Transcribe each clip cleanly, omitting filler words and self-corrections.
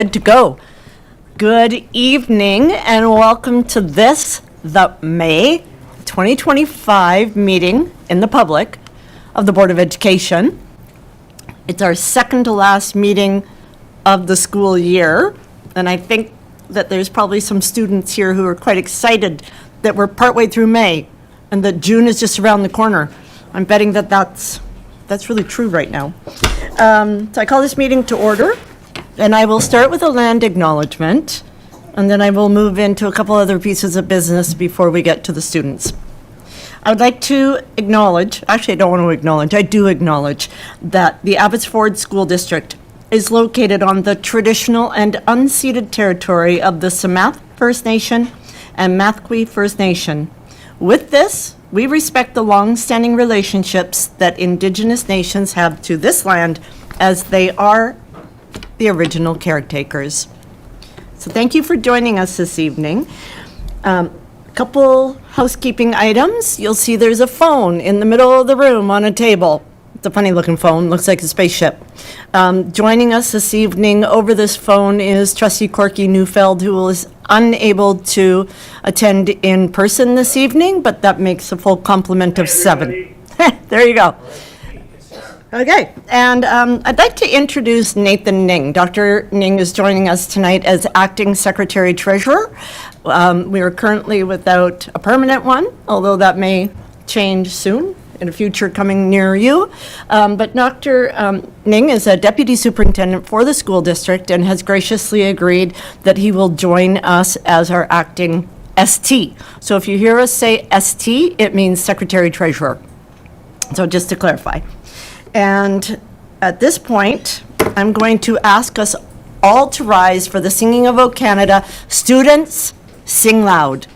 Good to go. Good evening and welcome to the May 2025 meeting in the public of the Board of Education. It's our second to last meeting of the school year, and I think that there's probably some students here who are quite excited that we're partway through May and that June is just around the corner. I'm betting that that's really true right now. So I call this meeting to order. And I will start with a land acknowledgement, and then I will move into a couple other pieces of business before we get to the students. I would like to acknowledge, actually I don't want to acknowledge, I do acknowledge that the Abbotsford School District is located on the traditional and unceded territory of the Sumath First Nation and Mathqui First Nation. With this, we respect the long-standing relationships that Indigenous nations have to this land as they are the original caretakers. So thank you for joining us this evening. Couple housekeeping items. You'll see there's a phone in the middle of the room on a table. It's a funny looking phone, looks like a spaceship. Joining us this evening over this phone is Trustee Corky Neufeld, who is unable to attend in person this evening, but that makes a full complement of 7. There you go. Okay, and I'd like to introduce Nathan Ning. Dr. Ning is joining us tonight as Acting Secretary Treasurer. We are currently without a permanent one, although that may change soon in a future coming near you. But Dr. Ning is a Deputy Superintendent for the school district and has graciously agreed that he will join us as our Acting ST. So if you hear us say ST, it means Secretary Treasurer. So just to clarify. And at this point, I'm going to ask us all to rise for the singing of O Canada. Students, sing loud.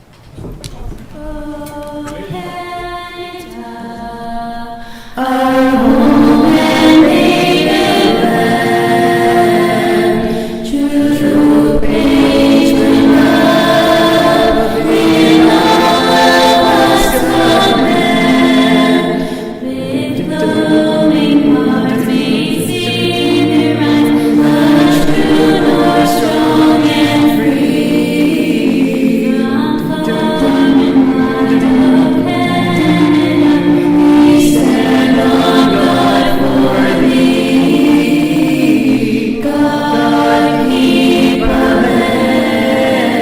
O Canada, our home and native land, true praise we love, in all of us command, with glowing hearts we see their eyes, much true north, strong and free, from far and wide of Canada, we stand on God for thee. God keep our land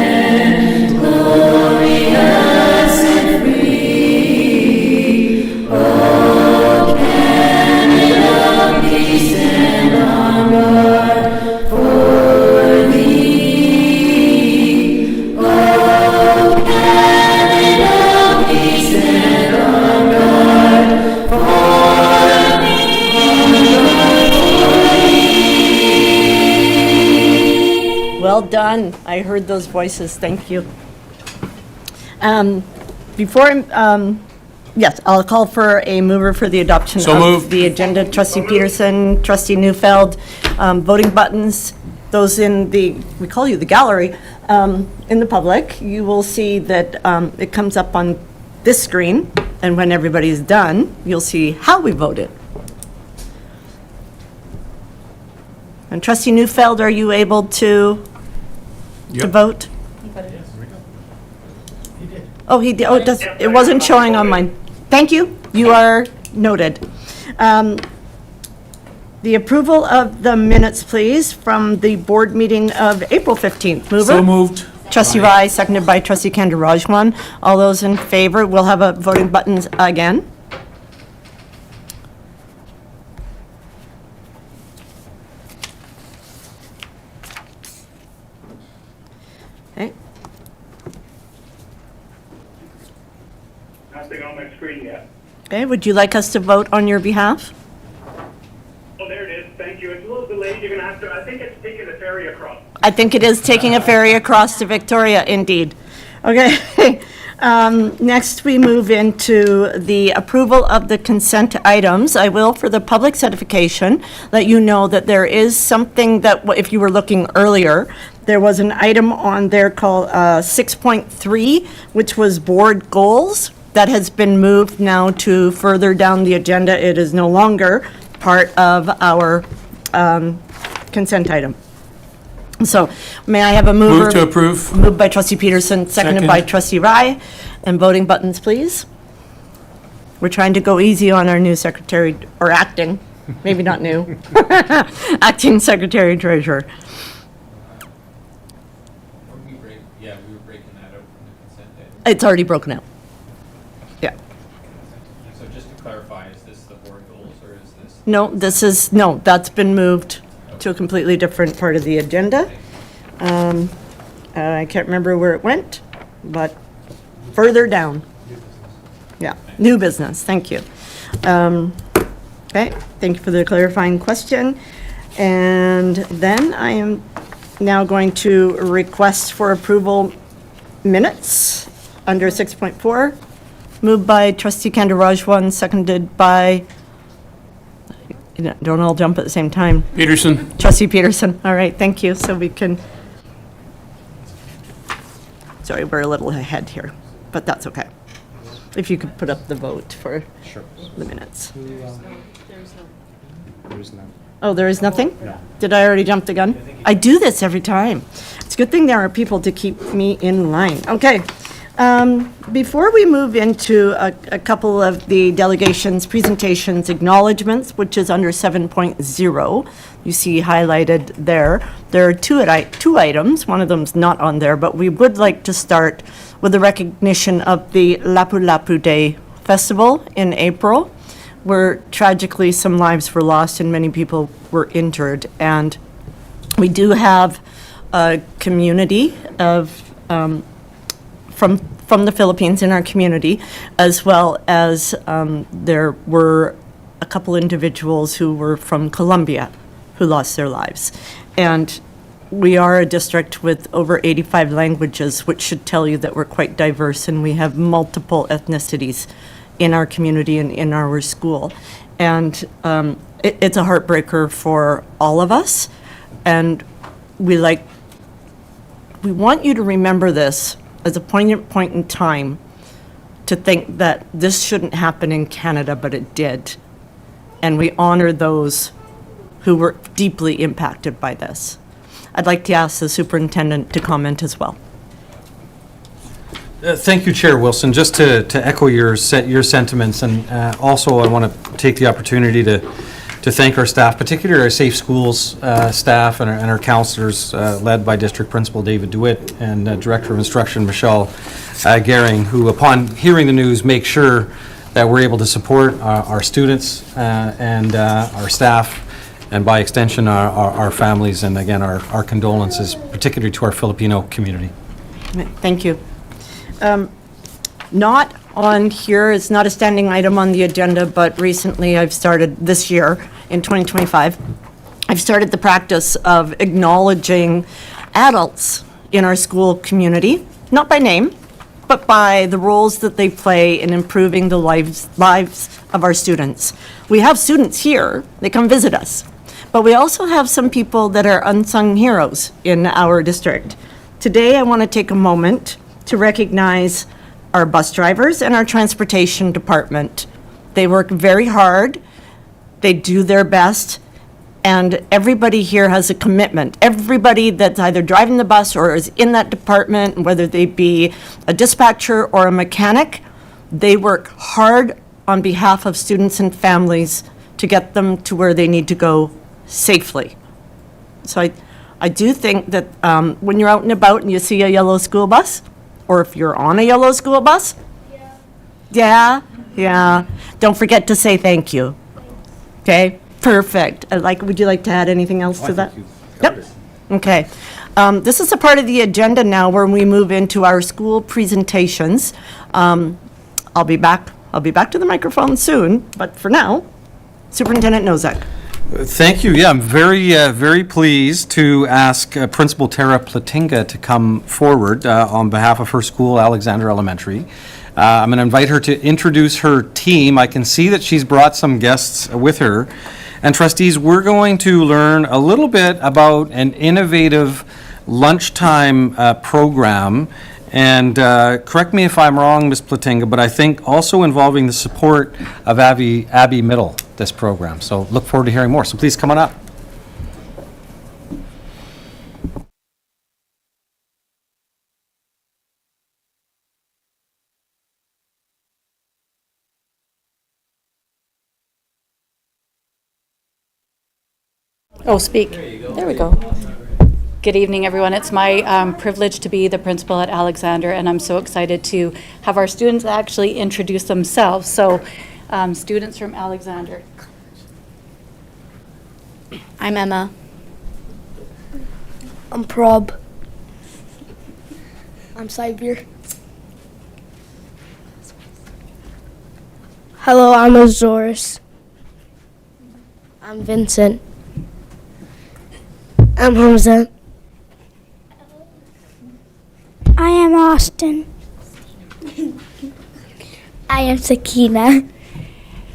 glorious and free. Oh, Canada, we stand on guard for thee. Oh, Canada, we stand on guard for thee. Well done. I heard those voices. Thank you. Yes, I'll call for a mover for the adoption So of moved. the agenda. Trustee Peterson, Trustee Neufeld, voting buttons, those in the, we call you the gallery, in the public. You will see that it comes up on this screen, and when everybody's done, you'll see how we voted. And Trustee Neufeld, are you able to Yep. vote? Oh, he did. Oh, it wasn't showing on mine. Thank you. You are noted. The approval of the minutes, please, from the board meeting of April 15th. Mover? So moved. Trustee Rai, seconded by Trustee Kandarajman. All those in favor, we'll have a voting buttons again. Okay. Nothing on my screen yet. Okay, would you like us to vote on your behalf? Oh, there it is. Thank you. It's a little delayed. You're gonna have to, I think it's taking the ferry across. I think it is taking a ferry across to Victoria, indeed. Okay. Next, we move into the approval of the consent items. I will, for the public's edification, let you know that there is something that, if you were looking earlier, there was an item on there called 6.3, which was board goals. That has been moved now to further down the agenda. It is no longer part of our consent item. So may I have a mover? Move to approve. Moved by trustee Peterson, seconded Second. by trustee Rai. And voting buttons, please. We're trying to go easy on our new secretary, or acting, maybe not new, acting secretary treasurer. We were breaking that out from the consent item. It's already broken out. Yeah. So just to clarify, is this the board goals or is this? No, that's been moved to a completely different part of the agenda. I can't remember where it went, but further down. Yeah, new business, thank you. Okay, thank you for the clarifying question. And then I am now going to request for approval minutes under 6.4, moved by trustee Candirajwan, seconded by, don't all jump at the same time. Peterson. Trustee Peterson, all right, thank you, so we can, sorry, we're a little ahead here, but that's okay. If you could put up the vote for the minutes. Oh, there is nothing? No. Did I already jump the gun? I do this every time. It's a good thing there are people to keep me in line. Okay. Before we move into a couple of the delegations, presentations, acknowledgements, which is under 7.0, you see highlighted there. There are two items. One of them's not on there, but we would like to start with the recognition of the Lapu Lapu Day Festival in April, where tragically some lives were lost and many people were injured. And we do have a community of from the Philippines in our community, as well as there were a couple individuals who were from Colombia who lost their lives. And we are a district with over 85 languages, which should tell you that we're quite diverse and we have multiple ethnicities in our community and in our school. And it's a heartbreaker for all of us. And we want you to remember this as a poignant point in time, to think that this shouldn't happen in Canada, but it did. And we honor those who were deeply impacted by this. I'd like to ask the superintendent to comment as well. Thank you, Chair Wilson. Just to echo your sentiments, and also I want to take the opportunity to thank our staff, particularly our Safe Schools staff and our counselors, led by District Principal David DeWitt and Director of Instruction Michelle Gehring, who, upon hearing the news, make sure that we're able to support our students and our staff, and by extension our families, and again our condolences, particularly to our Filipino community. Thank you. Not on here, it's not a standing item on the agenda, but recently I've started, this year, in 2025, I've started the practice of acknowledging adults in our school community, not by name, but by the roles that they play in improving the lives of our students. We have students here, they come visit us, but we also have some people that are unsung heroes in our district. Today, I want to take a moment to recognize our bus drivers and our transportation department. They work very hard, they do their best, and everybody here has a commitment. Everybody that's either driving the bus or is in that department, whether they be a dispatcher or a mechanic, they work hard on behalf of students and families to get them to where they need to go safely. So I do think that when you're out and about and you see a yellow school bus, or if you're on a yellow school bus? Yeah. Yeah. Don't forget to say thank you. Okay, perfect. Would you like to add anything else to that? Yep. Okay. This is a part of the agenda now where we move into our school presentations. I'll be back to the microphone soon, but for now, Superintendent Nozak. Thank you. Yeah, I'm very pleased to ask Principal Tara Platinga to come forward on behalf of her school, Alexander Elementary. I'm going to invite her to introduce her team. I can see that she's brought some guests with her. And trustees, we're going to learn a little bit about an innovative lunchtime program. And correct me if I'm wrong, Ms. Platinga, but I think also involving the support of Abbey Middle, this program. So look forward to hearing more. So please come on up. Oh, speak. There we go. Good evening, everyone. It's my privilege to be the principal at Alexander, and I'm so excited to have our students actually introduce themselves. So, students from Alexander. I'm Emma. I'm Prob. I'm Saibir. Hello, I'm Azores. I'm Vincent. I'm Hamza. I am Austin. I am Sakina.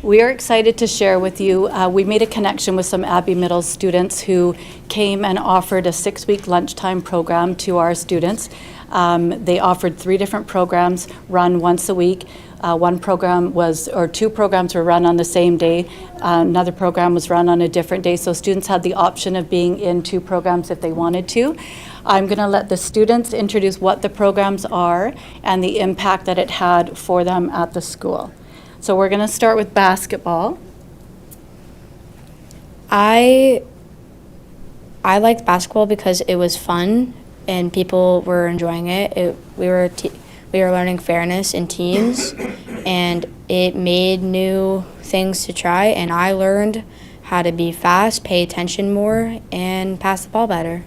We are excited to share with you, we made a connection with some Abbey Middle students who came and offered a 6-week lunchtime program to our students. They offered 3 different programs run once a week. Two programs were run on the same day. Another program was run on a different day. So students had the option of being in 2 programs if they wanted to. I'm going to let the students introduce what the programs are and the impact that it had for them at the school. So we're going to start with basketball. I liked basketball because it was fun and people were enjoying it. We were learning fairness in teams, and it made new things to try. And I learned how to be fast, pay attention more, and pass the ball better.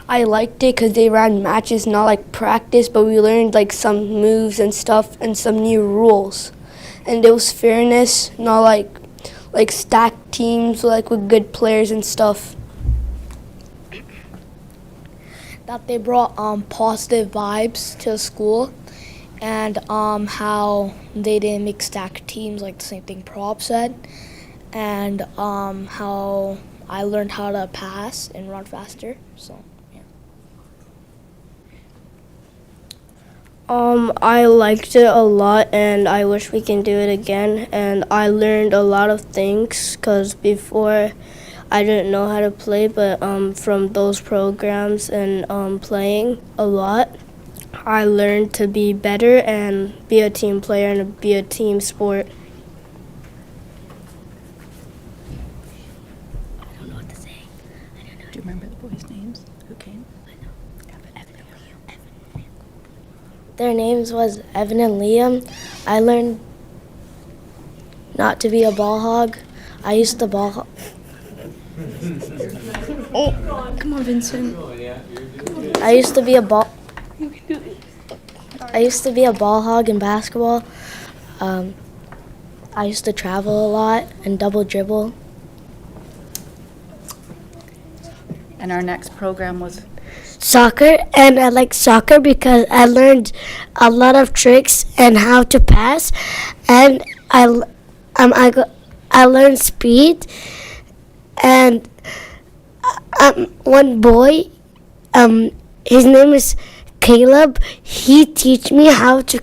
I liked it because they ran matches, not like practice, but we learned like some moves and stuff and some new rules. And it was fairness, not like stacked teams like with good players and stuff. That they brought positive vibes to the school, and how they didn't make stacked teams like the same thing Prob said, and how I learned how to pass and run faster. So. I liked it a lot, and I wish we can do it again. And I learned a lot of things because before I didn't know how to play, but from those programs and playing a lot, I learned to be better and be a team player and be a team sport. I don't know what to say. Do you remember the boys' names who came? Their names was Evan and Liam. I learned not to be a ball hog. I used to ball hog. Come on, Vincent. I used to be a ball hog in basketball. I used to travel a lot and double dribble. And our next program was Soccer, and I like soccer because I learned a lot of tricks and how to pass, and I learned speed, and one boy, his name is Caleb. He teach me how to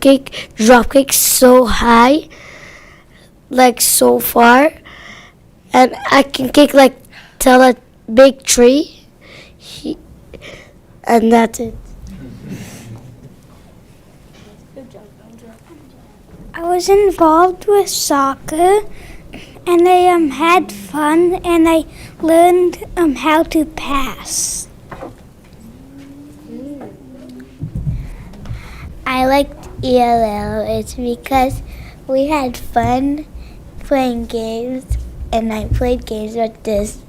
drop kicks so high, like so far, and I can kick like till a big tree. And that's it. I was involved with soccer, and I had fun, and I learned how to pass. I liked ELL. It's because we had fun playing games, and I played games with this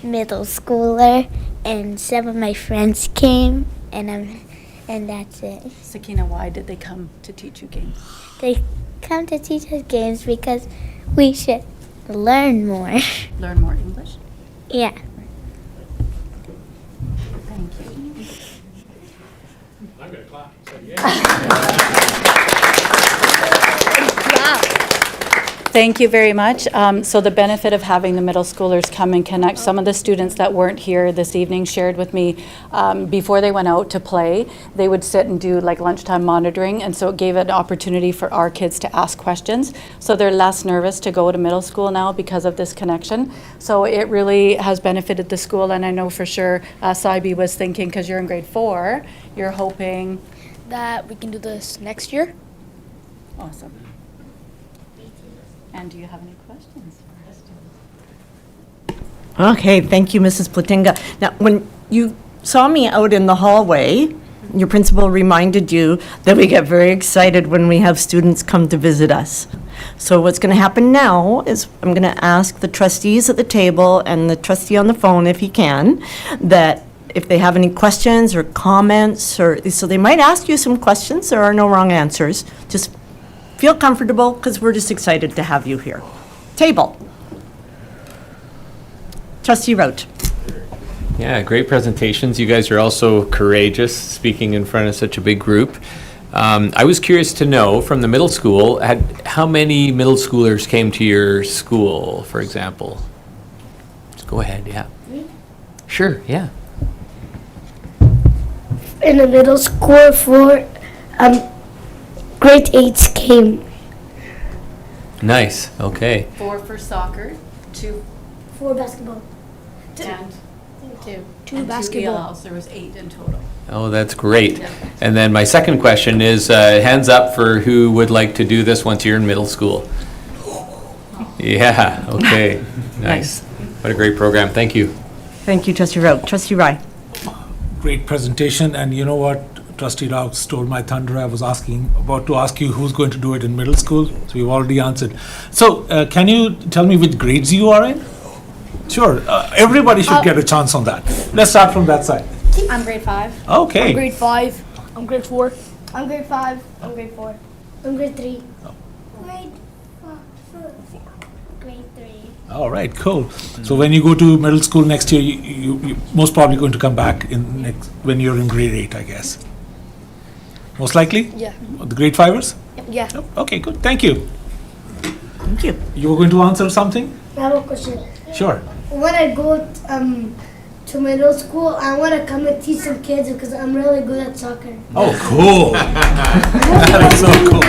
middle schooler, and some of my friends came, and that's it. Sakina. Why did they come to teach you games? They come to teach us games because we should learn more. Learn more English? Yeah. Thank you. I'm going to clap. So, yeah. Thank you very much. So the benefit of having the middle schoolers come and connect, some of the students that weren't here this evening shared with me before they went out to play, they would sit and do like lunchtime monitoring, and so it gave an opportunity for our kids to ask questions. So they're less nervous to go to middle school now because of this connection. So it really has benefited the school, and I know for sure Saibi was thinking, because you're in grade 4, you're hoping. That we can do this next year. Awesome. And do you have any questions for us? Okay, thank you, Mrs. Platinga. Now, when you saw me out in the hallway, your principal reminded you that we get very excited when we have students come to visit us. So what's going to happen now is I'm going to ask the trustees at the table and the trustee on the phone, if he can, that if they have any questions or comments, or so they might ask you some questions. There are no wrong answers. Just feel comfortable because we're just excited to have you here. Table. Trustee Roach. Yeah, great presentations. You guys are also courageous, speaking in front of such a big group. I was curious to know, from the middle school, how many middle schoolers came to your school, for example? Just go ahead, yeah. Sure, yeah. In the middle school, 4 grade 8s came. Nice, okay. 4 for soccer, 2 4 basketball. and 2. Two basketball. ELLs. There was 8 in total. Oh, that's great. And then my second question is, hands up for who would like to do this once you're in middle school. Yeah, okay, nice. What a great program, thank you. Thank you, Trustee Rowe. Trustee Rai. Great presentation, and you know what, Trustee Rao stole my thunder. I was about to ask you who's going to do it in middle school, so you've already answered. So, can you tell me which grades you are in? Sure, everybody should get a chance on that. Let's start from that side. I'm grade 5. Okay. I'm grade 5. I'm grade 4. I'm grade 5. I'm grade 4. I'm grade 3. Grade 4. Grade 3. All right, cool. So when you go to middle school next year, you most probably going to come back when you're in grade 8, I guess. Most likely? Yeah. The grade 5ers? Yeah. Okay, good. Thank you. Thank you. You were going to answer something? I have a question. Sure. When I go to middle school, I want to come and teach some kids because I'm really good at soccer. Oh, cool. That is so cool.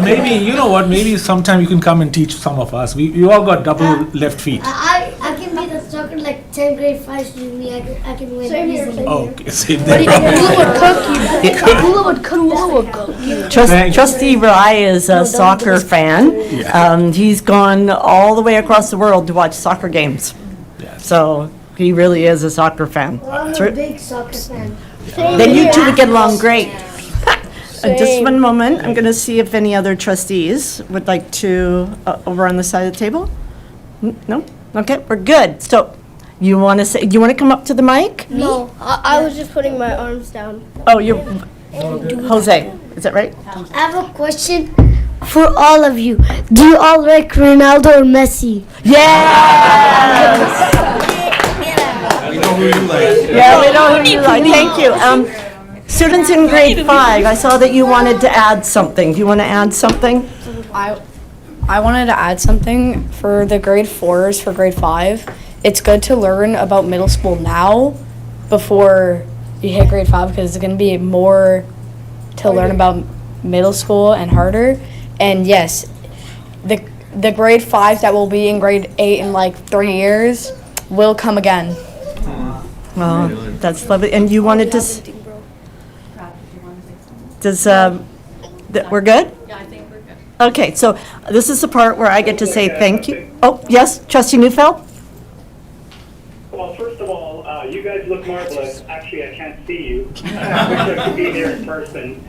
Maybe, you know what, maybe sometime you can come and teach some of us. We all got double left feet. I can be the soccer like 10 grade 5 student. Me, I can win easily. Okay, same there. Thank you. Trustee Rai is a soccer fan. He's gone all the way across the world to watch soccer games. Yes. So he really is a soccer fan. I'm a big soccer fan. Then you two would get along great. Just one moment. I'm going to see if any other trustees would like to, over on the side of the table? No? Okay, we're good. So you want to come up to the mic? No, I was just putting my arms down. Oh, you're Jose. Is that right? I have a question for all of you. Do you all like Ronaldo or Messi? Yes! We know who you like. Yeah, we know who you like. Thank you. Students in grade 5, I saw that you wanted to add something. Do you want to add something? I wanted to add something for the grade 4s for grade 5. It's good to learn about middle school now before you hit grade 5 because it's going to be more to learn about middle school and harder. And yes, the grade 5 that will be in grade 8 in like 3 years will come again. Well, that's lovely. And you wanted to, we're good? Yeah, I think we're good. Okay, so this is the part where I get to say thank you. Oh, yes, Trustee Neufeld? Well, first of all, you guys look marvelous. Actually, I can't see you. I wish I could be there in person.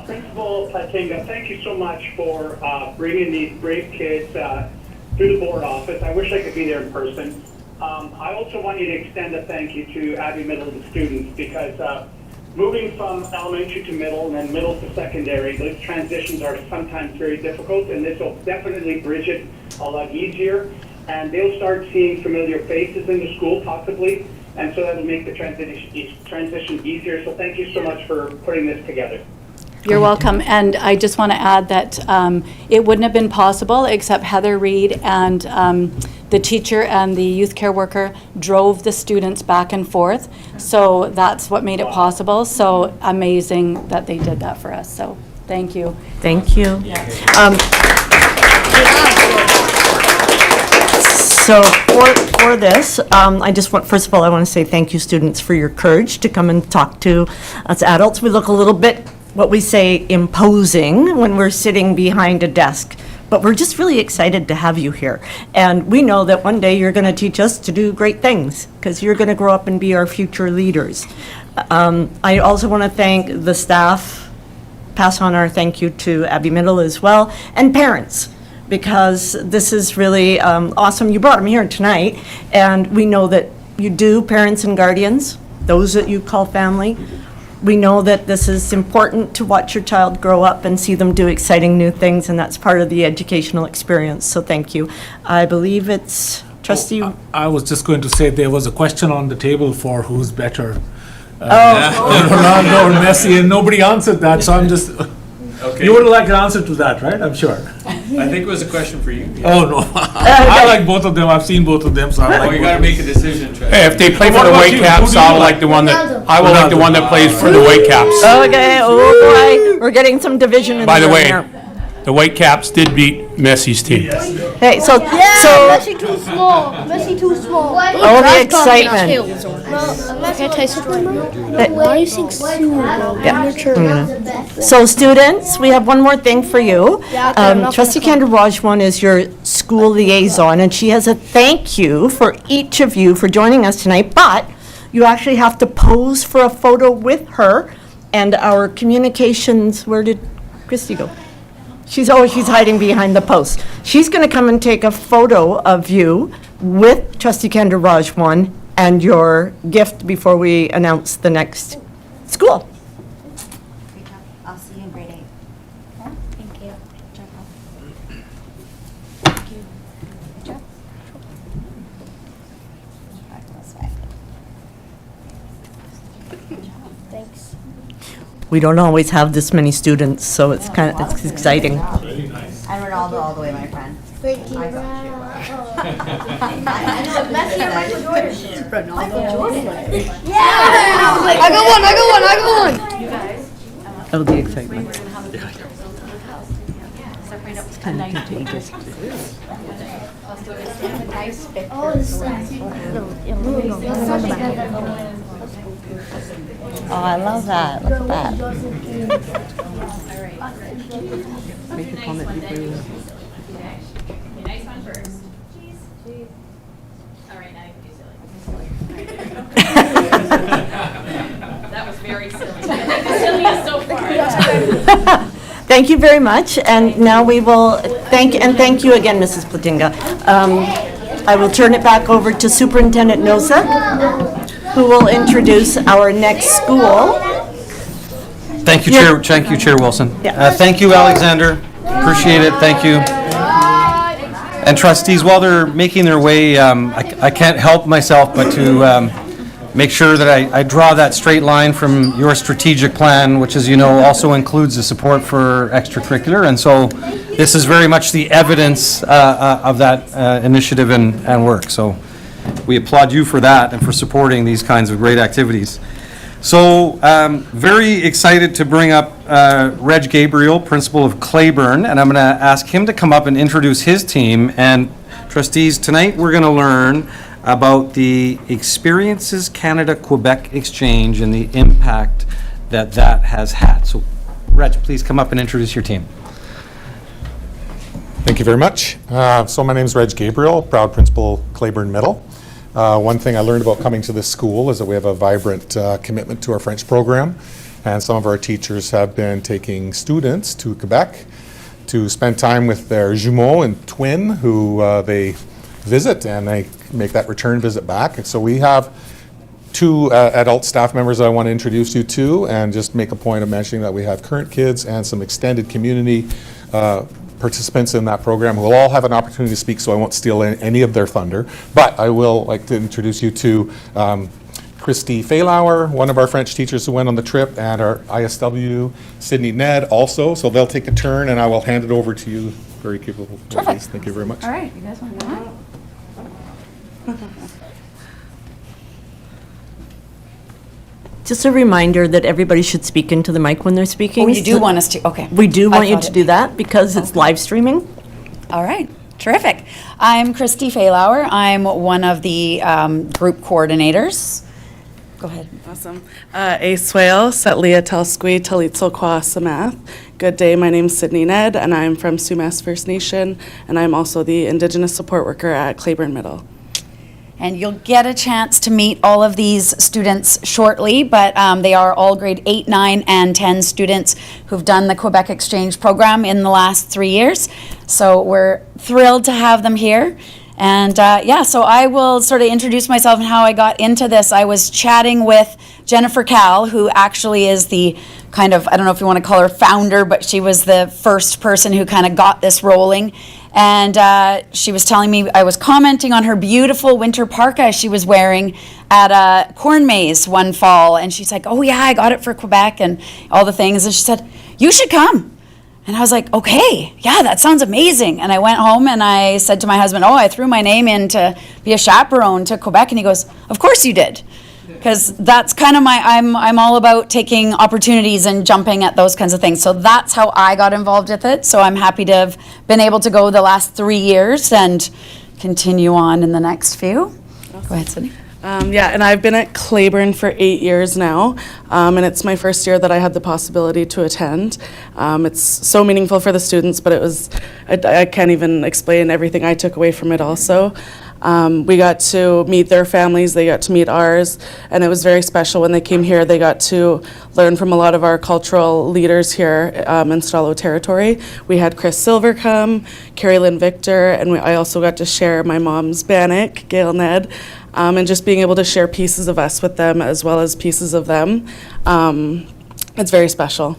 Principal Platinga, thank you so much for bringing these brave kids through the board office. I wish I could be there in person. I also want you to extend a thank you to Abbey Middle students because moving from elementary to middle and then middle to secondary, those transitions are sometimes very difficult, and this will definitely bridge it a lot easier. And they'll start seeing familiar faces in the school, possibly, and so that'll make the transition easier. So thank you so much for putting this together. You're welcome. And I just want to add that it wouldn't have been possible except Heather Reed and the teacher and the youth care worker drove the students back and forth. So that's what made it possible. So amazing that they did that for us. So thank you. Thank you. So for this, I just want, first of all, I want to say thank you, students, for your courage to come and talk to us adults. We look a little bit, what we say, imposing when we're sitting behind a desk. but we're just really excited to have you here. And we know that one day you're going to teach us to do great things, because you're going to grow up and be our future leaders. I also want to thank the staff, pass on our thank you to Abbey Middle as well, and parents, because this is really awesome. You brought them here tonight, and we know that you do, parents and guardians, those that you call family. We know that this is important to watch your child grow up and see them do exciting new things, and that's part of the educational experience, so thank you. I believe it's trustee. I was just going to say, there was a question on the table for who's better, Ronaldo or Messi, and nobody answered that, so I'm just, you would like an answer to that, right? I'm sure. I think it was a question for you. Oh, no. I like both of them. I've seen both of them, so I like You both gotta of them. make a decision, Trey. Hey, if they play for What the about you? Whitecaps, Who do you I would like? like the one that, I would like the one that plays for the Whitecaps. Okay, oh boy, we're getting some division in By the room way, here. the Whitecaps did beat Messi's team. Hey, so Messi too small. Messi too small. all the excitement. Can I tell you something, bro? Why are you saying Sue, bro? I'm not sure. So students, we have one more thing for you. Yeah, okay, enough Trustee Kandarajwan is your school liaison, and she has a thank you for each of you for joining us tonight, but you actually have to pose for a photo with her, and our communications, where did Christy go? She's hiding behind the post. She's going to come and take a photo of you with Trustee Kandarajwan and your gift before we announce the next school. I'll see you in grade 8. Thank you. Good job. Back this way. Thanks. We don't always have this many students, so it's it's exciting. I'm Ronaldo all the way, my friend. Thank you. I know Messi or Michael Jordan. Michael Jordan. I got one. Oh, the excitement. Oh, I love that. Look at that. Make a comment before you. Nice one first. Cheese. All right, now you can do silly. That was very silly. The silliest so far. Thank you very much, and now we will thank you again, Mrs. Platinga. I will turn it back over to Superintendent Nosa, who will introduce our next school. Thank you, Chair Wilson. Yeah. Thank you, Alexander. Appreciate it. Thank you. And trustees, while they're making their way, I can't help myself but to make sure that I draw that straight line from your strategic plan, which, as you know, also includes the support for extracurricular. And so this is very much the evidence of that initiative and work. So we applaud you for that and for supporting these kinds of great activities. So very excited to bring up Reg Gabriel, principal of Claiborne, and I'm going to ask him to come up and introduce his team. And trustees, tonight we're going to learn about the Experiences Canada-Quebec Exchange and the impact that has had. So Reg, please come up and introduce your team. Thank you very much. So my name is Reg Gabriel, proud principal, Claiborne Middle. One thing I learned about coming to this school is that we have a vibrant commitment to our French program, and some of our teachers have been taking students to Quebec to spend time with their jumeau and twin who they visit, and they make that return visit back. And so we have 2 adult staff members I want to introduce you to, and just make a point of mentioning that we have current kids and some extended community participants in that program who will all have an opportunity to speak, so I won't steal any of their thunder. But I will like to introduce you to Christy Faylauer, one of our French teachers who went on the trip, and our ISW, Sydney Ned, also. So they'll take a turn, and I will hand it over to you. Very capable. Ladies. Thank you very much. All right, you guys want to go? Just a reminder that everybody should speak into the mic when they're speaking. Oh, you do want us to, okay. We do I want you thought to it- do that because it's live streaming. All right, terrific. I'm Christy Faylauer. I'm one of the group coordinators. Go ahead. Awesome. A swale, Setlia Telsqui, Talitzel Kwa Samath. Good day, my name's Sydney Ned, and I'm from Sumas First Nation, and I'm also the Indigenous Support Worker at Claiborne Middle. And you'll get a chance to meet all of these students shortly, but they are all grade 8, 9, and 10 students who've done the Quebec Exchange program in the last 3 years. So we're thrilled to have them here. And so I will sort of introduce myself and how I got into this. I was chatting with Jennifer Cal, who actually is the kind of, I don't know if you want to call her founder, but she was the first person who kind of got this rolling. And she was telling me, I was commenting on her beautiful winter parka she was wearing at a corn maze one fall. And she's like, oh yeah, I got it for Quebec and all the things. And she said, you should come. And I was like, okay, yeah, that sounds amazing. And I went home and I said to my husband, oh, I threw my name in to be a chaperone to Quebec. And he goes, of course you did. Because that's kind of I'm all about taking opportunities and jumping at those kinds of things. So that's how I got involved with it. So I'm happy to have been able to go the last 3 years and continue on in the next few. Awesome. Go ahead, Sydney. And I've been at Claiborne for 8 years now, and it's my first year that I had the possibility to attend. It's so meaningful for the students, but I can't even explain everything I took away from it also. We got to meet their families, they got to meet ours, and it was very special when they came here. They got to learn from a lot of our cultural leaders here in Stalo territory. We had Chris Silver come, Carrie Lynn Victor, and I also got to share my mom's bannock, Gail Ned, and just being able to share pieces of us with them as well as pieces of them. It's very special.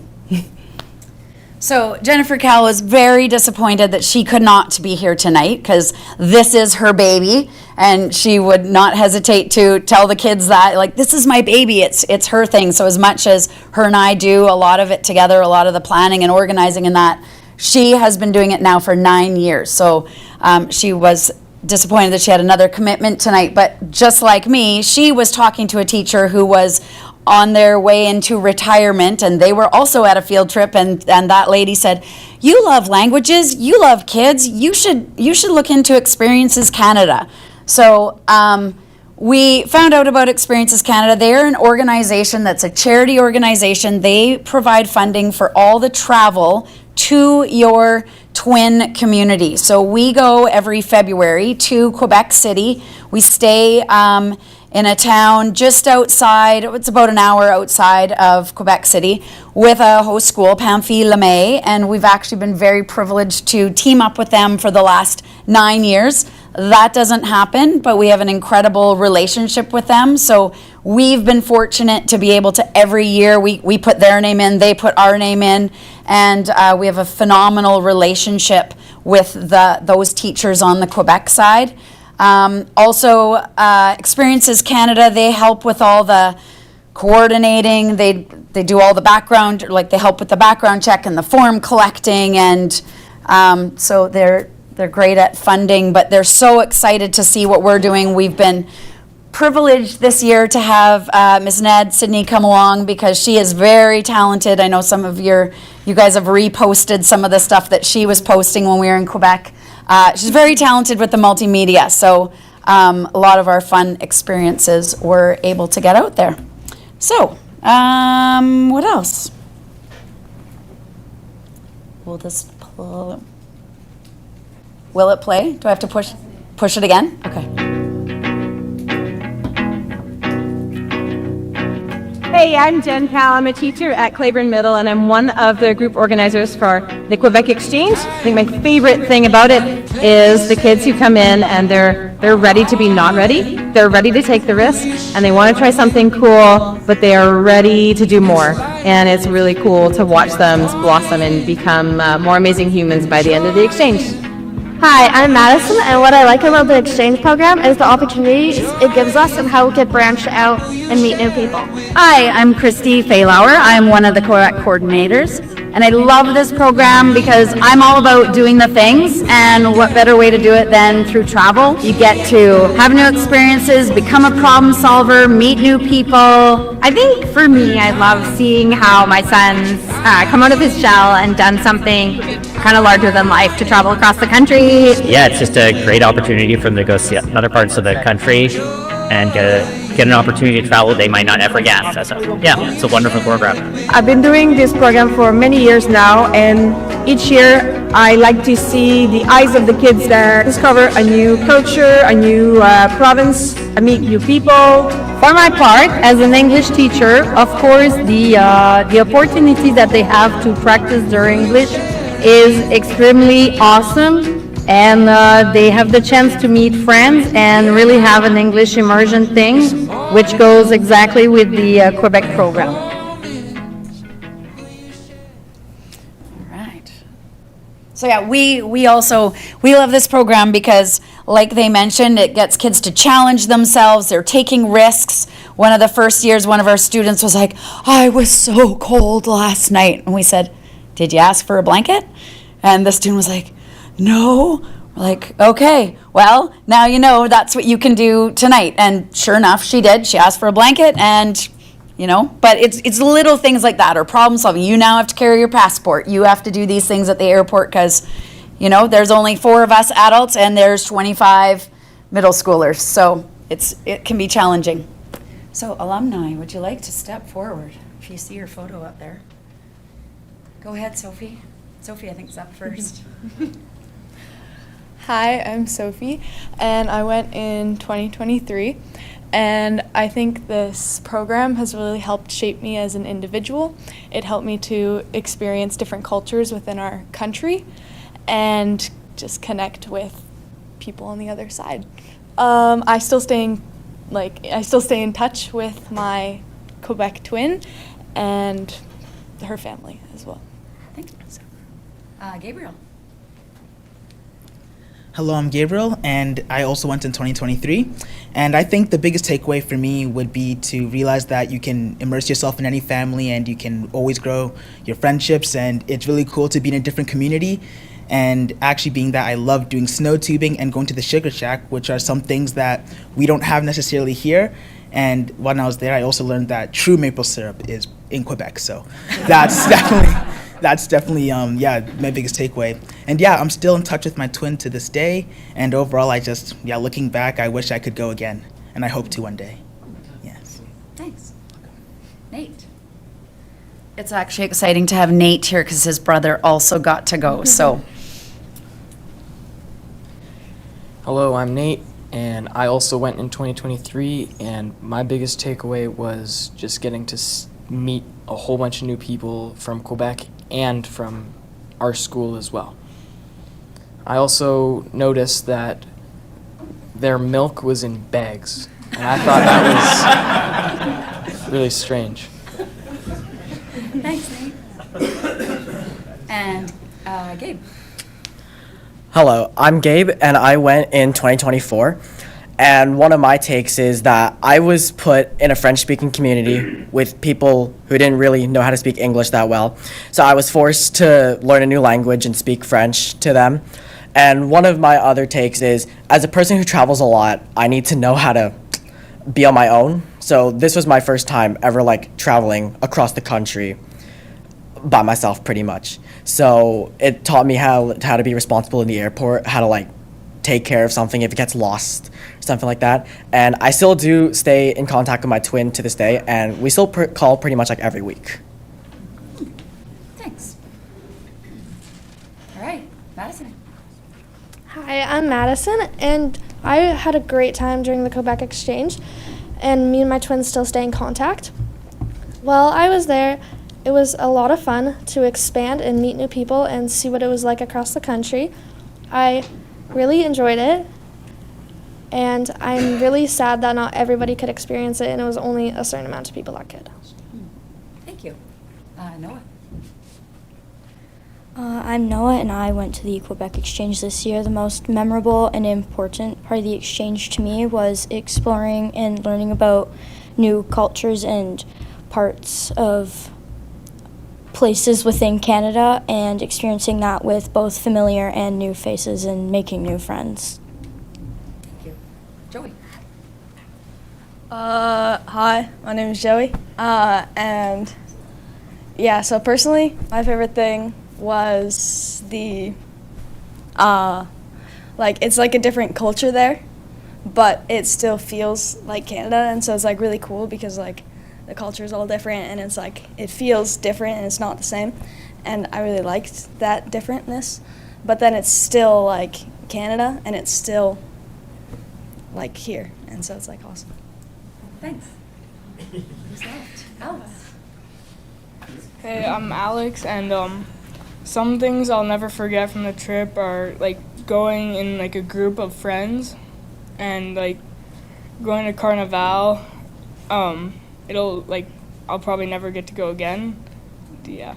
So Jennifer Cal was very disappointed that she could not be here tonight because this is her baby, and she would not hesitate to tell the kids that, like, this is my baby, it's her thing. So as much as her and I do a lot of it together, a lot of the planning and organizing and that, she has been doing it now for 9 years. So she was disappointed that she had another commitment tonight, but just like me, she was talking to a teacher who was on their way into retirement, and they were also at a field trip, and that lady said, you love languages, you love kids, you should look into Experiences Canada. So we found out about Experiences Canada. They're an organization that's a charity organization. They provide funding for all the travel to your twin community. So we go every February to Quebec City. We stay in a town just outside, it's about an hour outside of Quebec City, with a host school, Pamphile Lemay, and we've actually been very privileged to team up with them for the last 9 years. That doesn't happen, but we have an incredible relationship with them. So we've been fortunate to be able to every year, we put their name in, they put our name in, and we have a phenomenal relationship with those teachers on the Quebec side. Also, Experiences Canada, they help with all the coordinating, they do all the background, like they help with the background check and the form collecting, and so they're great at funding, but they're so excited to see what we're doing. We've been privileged this year to have Ms. Ned Sydney come along because she is very talented. I know some of you guys have reposted some of the stuff that she was posting when we were in Quebec. She's very talented with the multimedia, so a lot of our fun experiences were able to get out there. So, what else? Will it play? Do I have to push it again? Okay. Hey, I'm Jen Cal. I'm a teacher at Claiborne Middle, and I'm one of the group organizers for the Quebec Exchange. I think my favorite thing about it is the kids who come in and they're ready to be not ready. They're ready to take the risk, and they want to try something cool, but they are ready to do more. And it's really cool to watch them blossom and become more amazing humans by the end of the exchange. Hi, I'm Madison, and what I like about the exchange program is the opportunities it gives us and how we can branch out and meet new people. Hi, I'm Christy Faylauer. I'm one of the Quebec coordinators, and I love this program because I'm all about doing the things, and what better way to do it than through travel. You get to have new experiences, become a problem solver, meet new people. I think for me, I love seeing how my son's come out of his shell and done something kind of larger than life to travel across the country. Yeah, it's just a great opportunity for them to go see other parts of the country and get get an opportunity to travel they might not ever get. So yeah, it's a wonderful program. I've been doing this program for many years now, and each year I like to see the eyes of the kids there, discover a new culture, a new province, meet new people. For my part, as an English teacher, of course, the opportunity that they have to practice their English is extremely awesome. And they have the chance to meet friends and really have an English immersion thing, which goes exactly with the Quebec program. So yeah, we love this program because, like they mentioned, it gets kids to challenge themselves. They're taking risks. One of the first years, one of our students was like, "I was so cold last night," and we said, "Did you ask for a blanket?" And the student was like, "No." We're like, "Okay, well, now you know that's what you can do tonight." And sure enough, she did. She asked for a blanket, and but it's little things like that, or problem solving. You now have to carry your passport. You have to do these things at the airport because, there's only 4 of us adults and there's 25 middle schoolers. So it can be challenging. So alumni, would you like to step forward if you see your photo up there? Go ahead, Sophie. Sophie, I think, is up first. Hi, I'm Sophie, and I went in 2023, and I think this program has really helped shape me as an individual. It helped me to experience different cultures within our country and just connect with people on the other side. I still stay in touch with my Quebec twin and her family as well. Thank you. Gabriel. Hello, I'm Gabriel, and I also went in 2023. And I think the biggest takeaway for me would be to realize that you can immerse yourself in any family and you can always grow your friendships. And it's really cool to be in a different community. And actually being that I love doing snow tubing and going to the Sugar Shack, which are some things that we don't have necessarily here. And when I was there, I also learned that true maple syrup is in Quebec. So that's definitely my biggest takeaway. And yeah, I'm still in touch with my twin to this day. And overall, looking back, I wish I could go again. And I hope to one day. Yes. Thanks. Nate. It's actually exciting to have Nate here because his brother also got to go. So. Hello, I'm Nate, and I also went in 2023, and my biggest takeaway was just getting to meet a whole bunch of new people from Quebec and from our school as well. I also noticed that their milk was in bags, and I thought that was really strange. Thanks, Nate. And Gabe. Hello, I'm Gabe, and I went in 2024. And one of my takes is that I was put in a French-speaking community with people who didn't really know how to speak English that well. So I was forced to learn a new language and speak French to them. And one of my other takes is, as a person who travels a lot, I need to know how to be on my own. So this was my first time ever traveling across the country by myself pretty much. So it taught me how to be responsible in the airport, how to take care of something if it gets lost, something like that. And I still do stay in contact with my twin to this day, and we still call pretty much every week. Thanks. All right, Madison. Hi, I'm Madison, and I had a great time during the Quebec exchange, and me and my twins still stay in contact. While I was there, it was a lot of fun to expand and meet new people and see what it was like across the country. I really enjoyed it, and I'm really sad that not everybody could experience it, and it was only a certain amount of people that could. Thank you. Noah. I'm Noah, and I went to the Quebec exchange this year. The most memorable and important part of the exchange to me was exploring and learning about new cultures and parts of places within Canada and experiencing that with both familiar and new faces and making new friends. Thank you. Joey. Hi, my name is Joey. And yeah, so personally, my favorite thing was the, it's a different culture there. but it still feels like Canada, and so it's like really cool because like the culture is all different, and it's like it feels different and it's not the same, and I really liked that differentness. But then it's still like Canada, and it's still like here, and so it's like awesome. Thanks. Alex. Hey, I'm Alex, and some things I'll never forget from the trip are like going in like a group of friends, and like going to Carnival. It'll like I'll probably never get to go again. Yeah.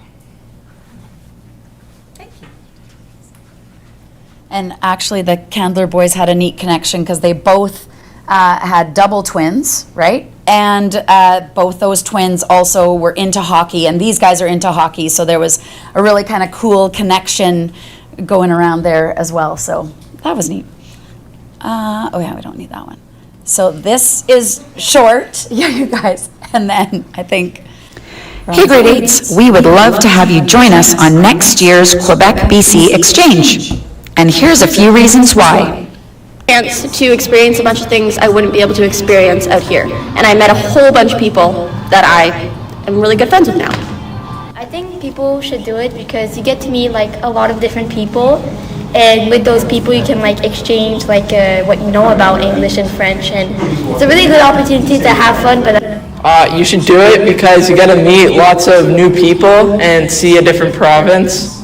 And actually, the Candler boys had a neat connection because they both had double twins, right? And both those twins also were into hockey, and these guys are into hockey, so there was a really kind of cool connection going around there as well. So that was neat. Oh yeah, we don't need that one. So this is short, yeah, you guys, and then I think. Hey grade 8s, we would love to have you join us on next year's Quebec-BC exchange. And here's a few reasons why. Chance to experience a bunch of things I wouldn't be able to experience out here. And I met a whole bunch of people that I am really good friends with now. I think people should do it because you get to meet like a lot of different people, and with those people you can like exchange like what you know about English and French, and it's a really good opportunity to have fun. But you should do it because you get to meet lots of new people and see a different province.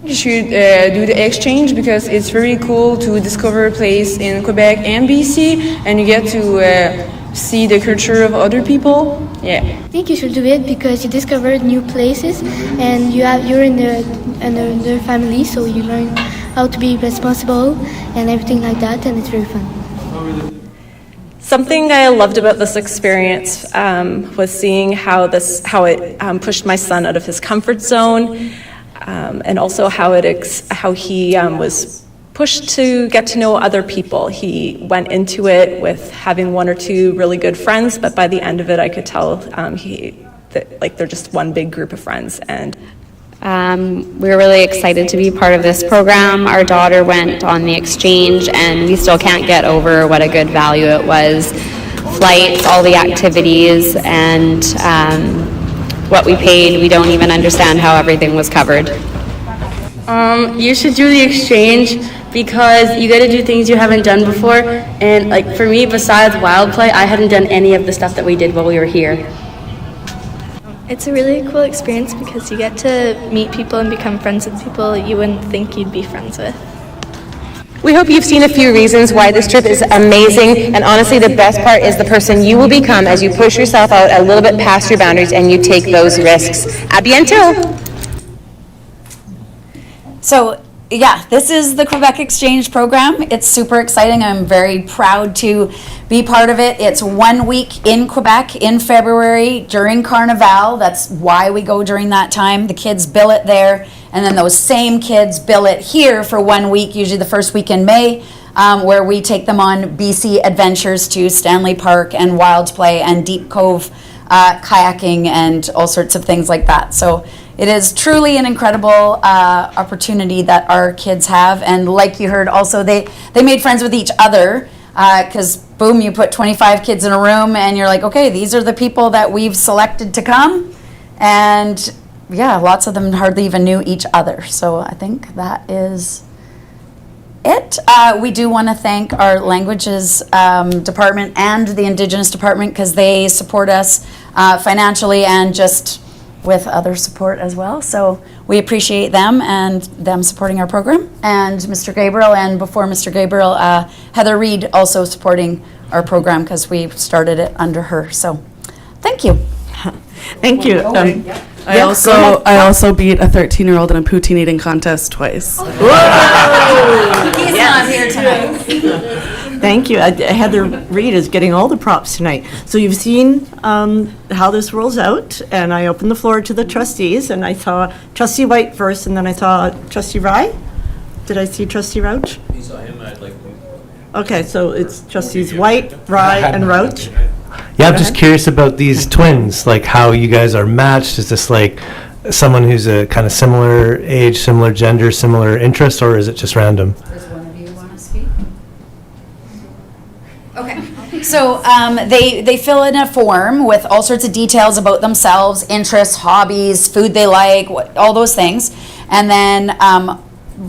You should do the exchange because it's very cool to discover a place in Quebec and BC, and you get to see the culture of other people. Yeah. I think you should do it because you discover new places, and you're in the family, so you learn how to be responsible and everything like that, and it's very fun. Something I loved about this experience was seeing how it pushed my son out of his comfort zone. And also how he was pushed to get to know other people. He went into it with having one or two really good friends, but by the end of it, I could tell they're just one big group of friends. And we were really excited to be part of this program. Our daughter went on the exchange, and we still can't get over what a good value it was. Flights, all the activities, and what we paid, we don't even understand how everything was covered. You should do the exchange because you get to do things you haven't done before, and like for me, besides wild play, I hadn't done any of the stuff that we did while we were here. It's a really cool experience because you get to meet people and become friends with people you wouldn't think you'd be friends with. We hope you've seen a few reasons why this trip is amazing, and honestly the best part is the person you will become as you push yourself out a little bit past your boundaries and you take those risks. A bientôt! So yeah, this is the Quebec Exchange program. It's super exciting. I'm very proud to be part of it. It's 1 week in Quebec in February during Carnival. That's why we go during that time. The kids bill it there, and then those same kids bill it here for 1 week, usually the first week in May, where we take them on BC adventures to Stanley Park and Wild Play and Deep Cove kayaking and all sorts of things like that. So it is truly an incredible opportunity that our kids have, and like you heard also, they made friends with each other because boom, you put 25 kids in a room and you're like, okay, these are the people that we've selected to come, and yeah, lots of them hardly even knew each other. So I think that is it. We do want to thank our languages department and the Indigenous department because they support us financially and just with other support as well. So we appreciate them and them supporting our program. And Mr. Gabriel, and before Mr. Gabriel, Heather Reed also supporting our program because we started it under her. So thank you. Thank you. I also beat a 13-year-old in a poutine eating contest twice. He's not here tonight. Thank you. Heather Reed is getting all the props tonight. So you've seen how this rolls out, and I opened the floor to the trustees, and I saw Trustee White first, and then I saw Trustee Rye. Did I see Trustee Rouch? You saw him, I'd like to. Okay, so it's Trustees White, Rye, and Rouch. Yeah, I'm just curious about these twins, like how you guys are matched. Is this like someone who's a kind of similar age, similar gender, similar interest, or is it just random? Does one of you want to speak? So they fill in a form with all sorts of details about themselves, interests, hobbies, food they like, all those things. And then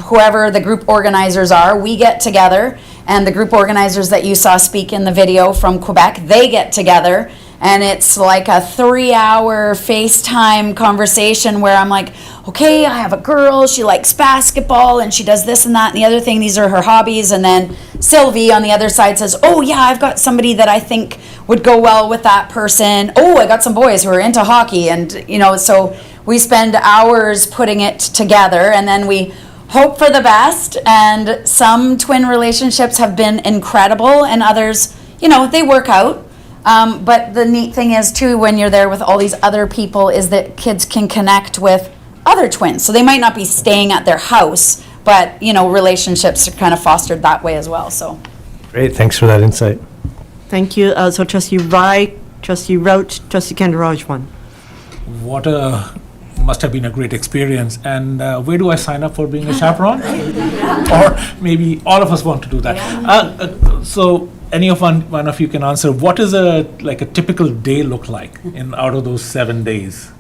whoever the group organizers are, we get together, and the group organizers that you saw speak in the video from Quebec, they get together, and it's like a 3-hour FaceTime conversation where I'm like, okay, I have a girl, she likes basketball, and she does this and that and the other thing, these are her hobbies. And then Sylvie on the other side says, oh yeah, I've got somebody that I think would go well with that person. Oh, I got some boys who are into hockey. And so we spend hours putting it together, and then we hope for the best. And some twin relationships have been incredible, and others, they work out. But the neat thing is too, when you're there with all these other people, is that kids can connect with other twins. So they might not be staying at their house, but relationships are kind of fostered that way as well. So Great, thanks for that insight. Thank you. So Trustee Wright, Trustee Roach, Trustee Kandaraj one. Must have been a great experience. And where do I sign up for being a chaperone? Or maybe all of us want to do that. So any of one of you can answer. What is a typical day look like out of those 7 days?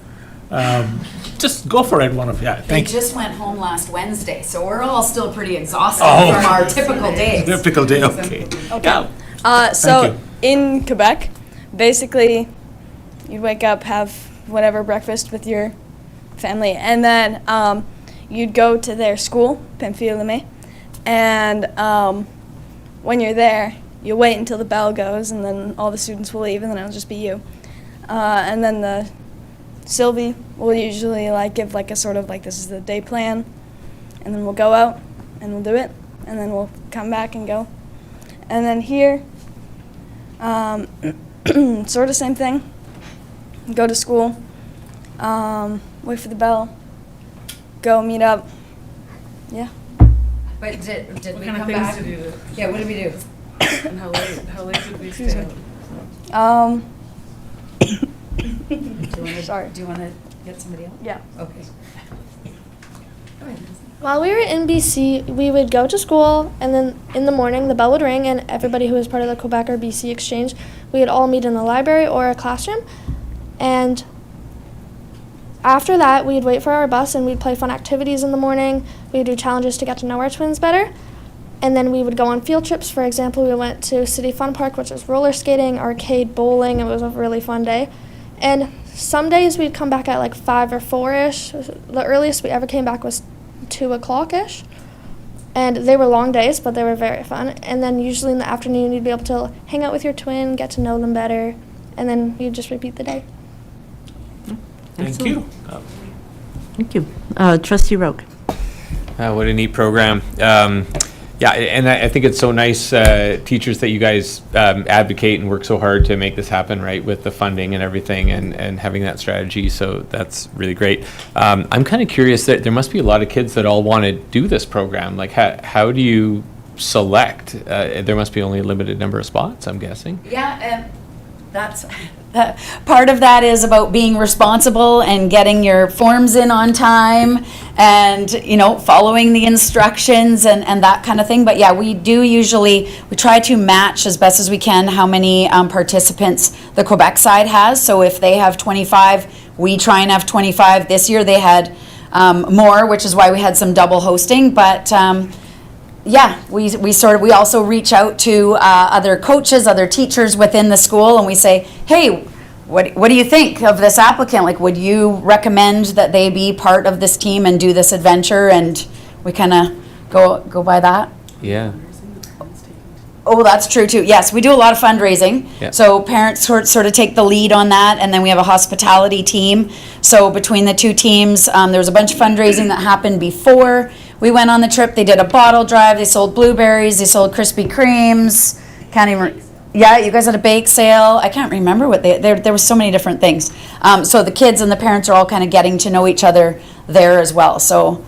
Just go for it, one of you. Yeah, they just went home last Wednesday, so we're all still pretty exhausted Oh. from our typical days. Typical day, okay. Yeah. So in Quebec, basically, you'd wake up, have whatever breakfast with your family, and then you'd go to their school, Pamphile Le May, and when you're there, you'll wait until the bell goes, and then all the students will leave, and then it'll just be you. And then the Sylvie will usually give a sort of this is the day plan, and then we'll go out and we'll do it, and then we'll come back and go. And then here, sort of same thing. Go to school, wait for the bell, go meet up. Yeah. But did we come back? Yeah, what did we do? And how late did we Excuse stay? me. Sorry. Do you want to get somebody else? Yeah. Okay. While we were in BC, we would go to school, and then in the morning the bell would ring, and everybody who was part of the Quebec or BC exchange, we would all meet in the library or a classroom. And after that, we'd wait for our bus, and we'd play fun activities in the morning. We'd do challenges to get to know our twins better. And then we would go on field trips. For example, we went to City Fun Park, which is roller skating, arcade, bowling. It was a really fun day. And some days we'd come back at 5 or 4-ish. The earliest we ever came back was 2 o'clock-ish. And they were long days, but they were very fun. And then usually in the afternoon, you'd be able to hang out with your twin, get to know them better, and then you'd just repeat the day. Thank you. Thank you. Trustee Roque. What a neat program. And I think it's so nice, teachers, that you guys advocate and work so hard to make this happen, right, with the funding and everything, and having that strategy. So that's really great. I'm kind of curious that there must be a lot of kids that all want to do this program. How do you select? There must be only a limited number of spots, I'm guessing. Yeah, and that's part of that is about being responsible and getting your forms in on time, and following the instructions and that kind of thing. But yeah, we try to match as best as we can how many participants the Quebec side has. So if they have 25, we try and have 25. This year they had more, which is why we had some double hosting. But yeah, we also reach out to other coaches, other teachers within the school, and we say, hey, what do you think of this applicant? Would you recommend that they be part of this team and do this adventure? And we kind of go by that. Yeah. Oh, that's true too. Yes, we do a lot of fundraising. Yeah. So parents sort of take the lead on that, and then we have a hospitality team. So between the two teams, there was a bunch of fundraising that happened before we went on the trip. They did a bottle drive. They sold blueberries. They sold Krispy Kremes. Can't even. Yeah, you guys had a bake sale. I can't remember what there was so many different things. So the kids and the parents are all kind of getting to know each other there as well. So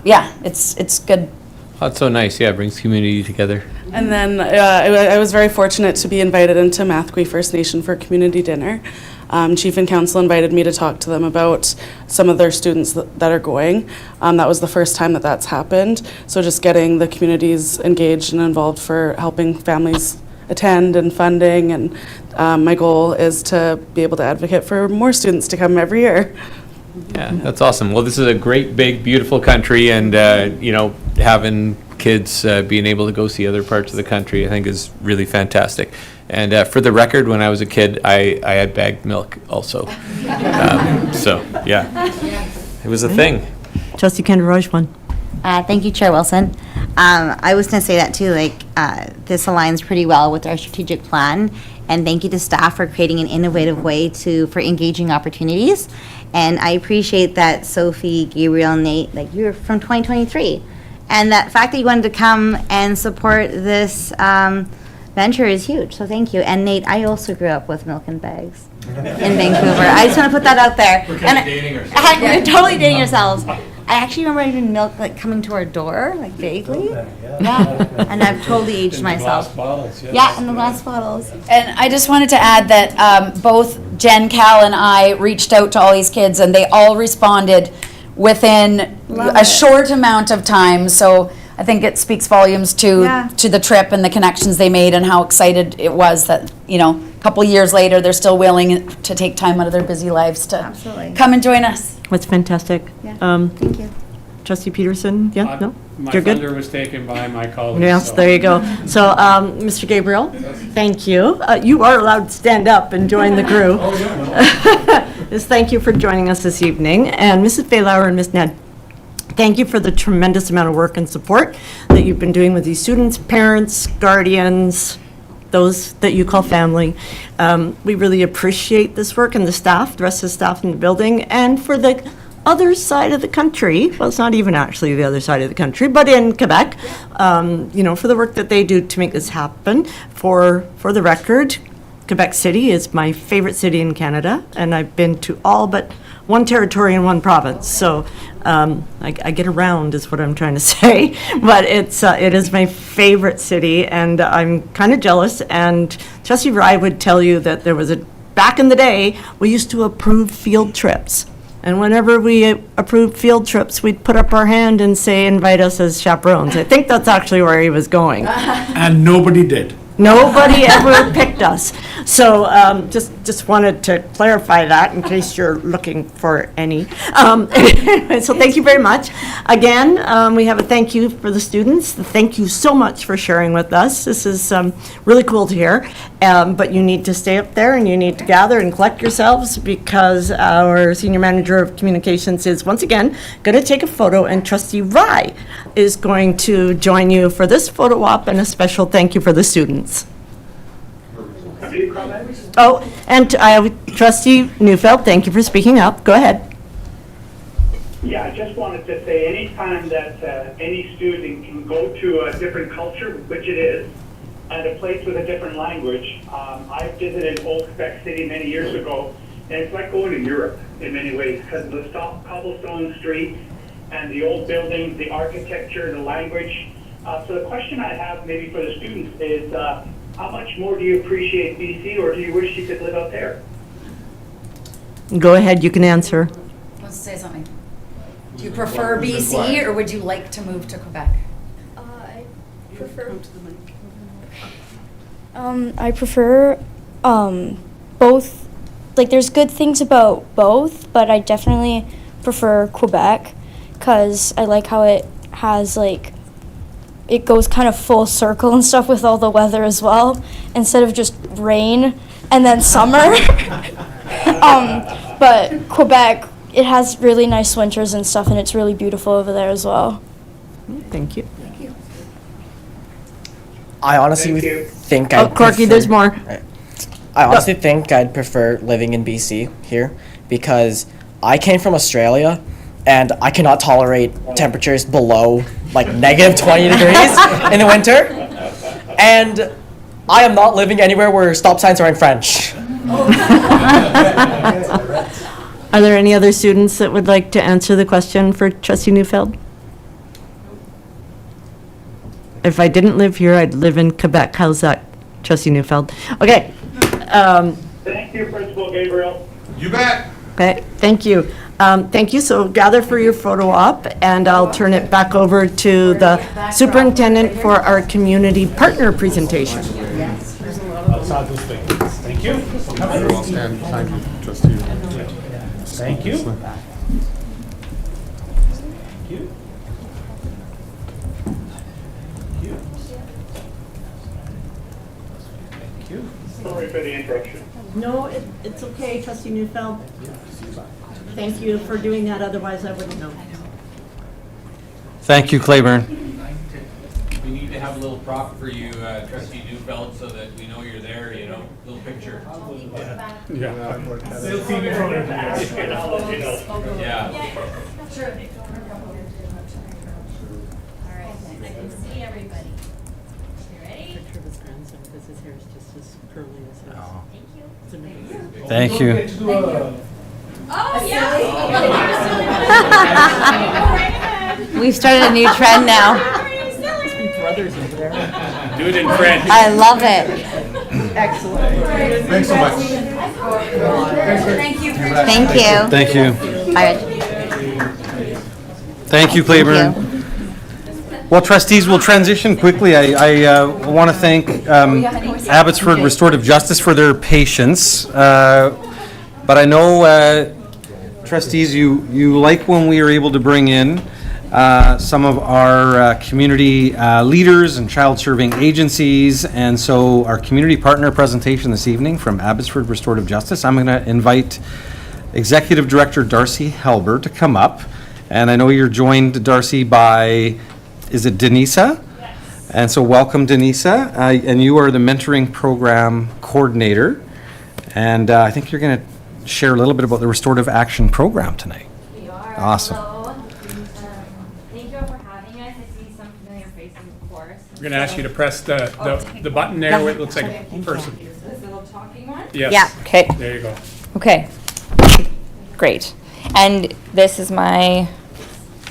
yeah, it's good. Oh, that's so nice. Yeah, it brings community together. And then I was very fortunate to be invited into Mathquay First Nation for community dinner. Chief and Council invited me to talk to them about some of their students that are going. That was the first time that's happened. So just getting the communities engaged and involved for helping families attend and funding, and my goal is to be able to advocate for more students to come every year. Yeah, that's awesome. Well, this is a great, big, beautiful country, and having kids being able to go see other parts of the country, I think, is really fantastic. And for the record, when I was a kid, I had bagged milk also. So yeah, it was a thing. Trustee Kendall-Roche, one. Thank you, Chair Wilson. I was going to say that too, this aligns pretty well with our strategic plan, and thank you to staff for creating an innovative way for engaging opportunities. And I appreciate that Sophie, Gabriel, Nate, you're from 2023, and that fact that you wanted to come and support this venture is huge, so thank you. And Nate, I also grew up with milk in bags in Vancouver. I just want to put that out there. We're kind of dating ourselves. We're totally dating yourselves. I actually remember even milk coming to our door, vaguely. Yeah. And I've totally aged myself. Glass bottles, yes. Yeah, in the glass bottles. And I just wanted to add that both Jen, Cal, and I reached out to all these kids, and they all responded within a short amount of time. So I think it speaks volumes to the trip and the connections they made, and how excited it was that, a couple years later, they're still willing to take time out of their busy lives to come and join us. That's fantastic. Yeah. Thank you. Trustee Peterson, no? My You're good? thunder was taken by my colleagues. Yes, so. there you go. So, Mr. Gabriel, thank you. You are allowed to stand up and join the crew. Just thank you for joining us this evening. And Mrs. Faylauer and Ms. Ned, thank you for the tremendous amount of work and support that you've been doing with these students, parents, guardians, those that you call family. We really appreciate this work, and the staff, the rest of the staff in the building, and for the other side of the country, well, it's not even actually the other side of the country, but in Quebec, for the work that they do to make this happen. For the record, Quebec City is my favorite city in Canada, and I've been to all but one territory and one province. So I get around is what I'm trying to say, but it is my favorite city, and I'm kind of jealous. And Trustee Rye would tell you that back in the day, we used to approve field trips. And whenever we approved field trips, we'd put up our hand and say, invite us as chaperones. I think that's actually where he was going. And nobody did. Nobody ever picked us. So just wanted to clarify that in case you're looking for any. So thank you very much. Again, we have a thank you for the students. Thank you so much for sharing with us. This is really cool to hear. But you need to stay up there, and you need to gather and collect yourselves, because our Senior Manager of Communications is once again going to take a photo, and Trustee Rye is going to join you for this photo op, and a special thank you for the students. Oh, and Trustee Neufeld, thank you for speaking up. Go ahead. Yeah, I just wanted to say, anytime that any student can go to a different culture, which it is, and a place with a different language. I visited Old Quebec City many years ago, and it's like going to Europe in many ways, because of the cobblestone streets and the old buildings, the architecture, the language. So the question I have maybe for the students is, how much more do you appreciate BC, or do you wish you could live out there? Go ahead, you can answer. Let's say something. Do you prefer BC, or would you like to move to Quebec? I prefer I prefer both. There's good things about both, but I definitely prefer Quebec, because I like how it has it goes kind of full circle and stuff with all the weather as well, instead of just rain and then summer. But Quebec, it has really nice winters and stuff, and it's really beautiful over there as well. Thank you. I honestly think I'd Corky, there's more. I honestly think I'd prefer living in BC here, because I came from Australia, and I cannot tolerate temperatures below negative 20 degrees in the winter. And I am not living anywhere where stop signs are in French. Are there any other students that would like to answer the question for Trustee Neufeld? If I didn't live here, I'd live in Quebec. How's that, Trustee Neufeld? Okay. Thank you, Principal Gabriel. You bet. Okay, thank you. Thank you. So gather for your photo op, and I'll turn it back over to the superintendent for our community partner presentation. start those things. Thank you. Everyone will stand behind you, just you. Thank you. Thank you. Thank you. Sorry for the interruption. No, it's okay, trustee Neufeld. Thank you for doing that, otherwise I wouldn't know. Thank you, Claiborne. We need to have a little prop for you, trustee Neufeld, so that we know you're there, you know, little picture. Yeah. They'll see me from Yeah. Sure. All right, I can see everybody. You ready? Picture of his grandson, because his hair is just as curly as his. Thank you. Thank you. Oh, yeah. We've started a new trend now. Brothers over there. Do it in French. I love it. Excellent. Thanks so much. Thank you. Thank you. Thank you. Bye, Reg. Thank you, Claiborne. Well, trustees, we'll transition quickly. I want to thank Abbotsford Restorative Justice for their patience. But I know, trustees, you like when we are able to bring in some of our community leaders and child-serving agencies. And so our community partner presentation this evening from Abbotsford Restorative Justice, I'm going to invite Executive Director Darcy Helber to come up. And I know you're joined, Darcy, by, is it Denisa? Yes. And so welcome, Denisa. And you are the Mentoring Program Coordinator. And I think you're going to share a little bit about the Restorative Action Program tonight. We are. Awesome. Hello. Thank you all for having us. I see some familiar faces, of course. We're going to ask you to press the button there where it looks like a person. This little talking one? Yes. Yeah, okay. There you go. Okay. Great. And this is my,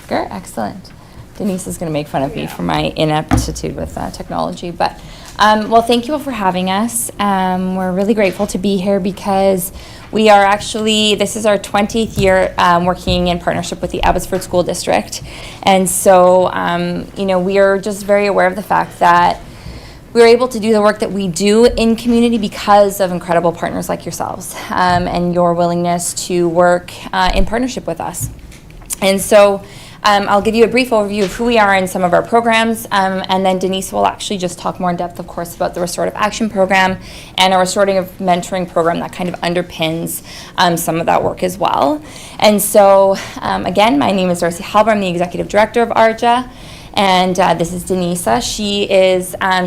excellent. Denise is going to make fun of me for my ineptitude with technology, but well, thank you all for having us. We're really grateful to be here because we are actually, this is our 20th year working in partnership with the Abbotsford School District. And so, we are just very aware of the fact that we're able to do the work that we do in community because of incredible partners like yourselves and your willingness to work in partnership with us. And so, I'll give you a brief overview of who we are in some of our programs, and then Denise will actually just talk more in depth, of course, about the Restorative Action Program and our Restorative Mentoring Program that kind of underpins some of that work as well. And so, again, my name is Darcy Halber. I'm the Executive Director of ARJA, and this is Denisa.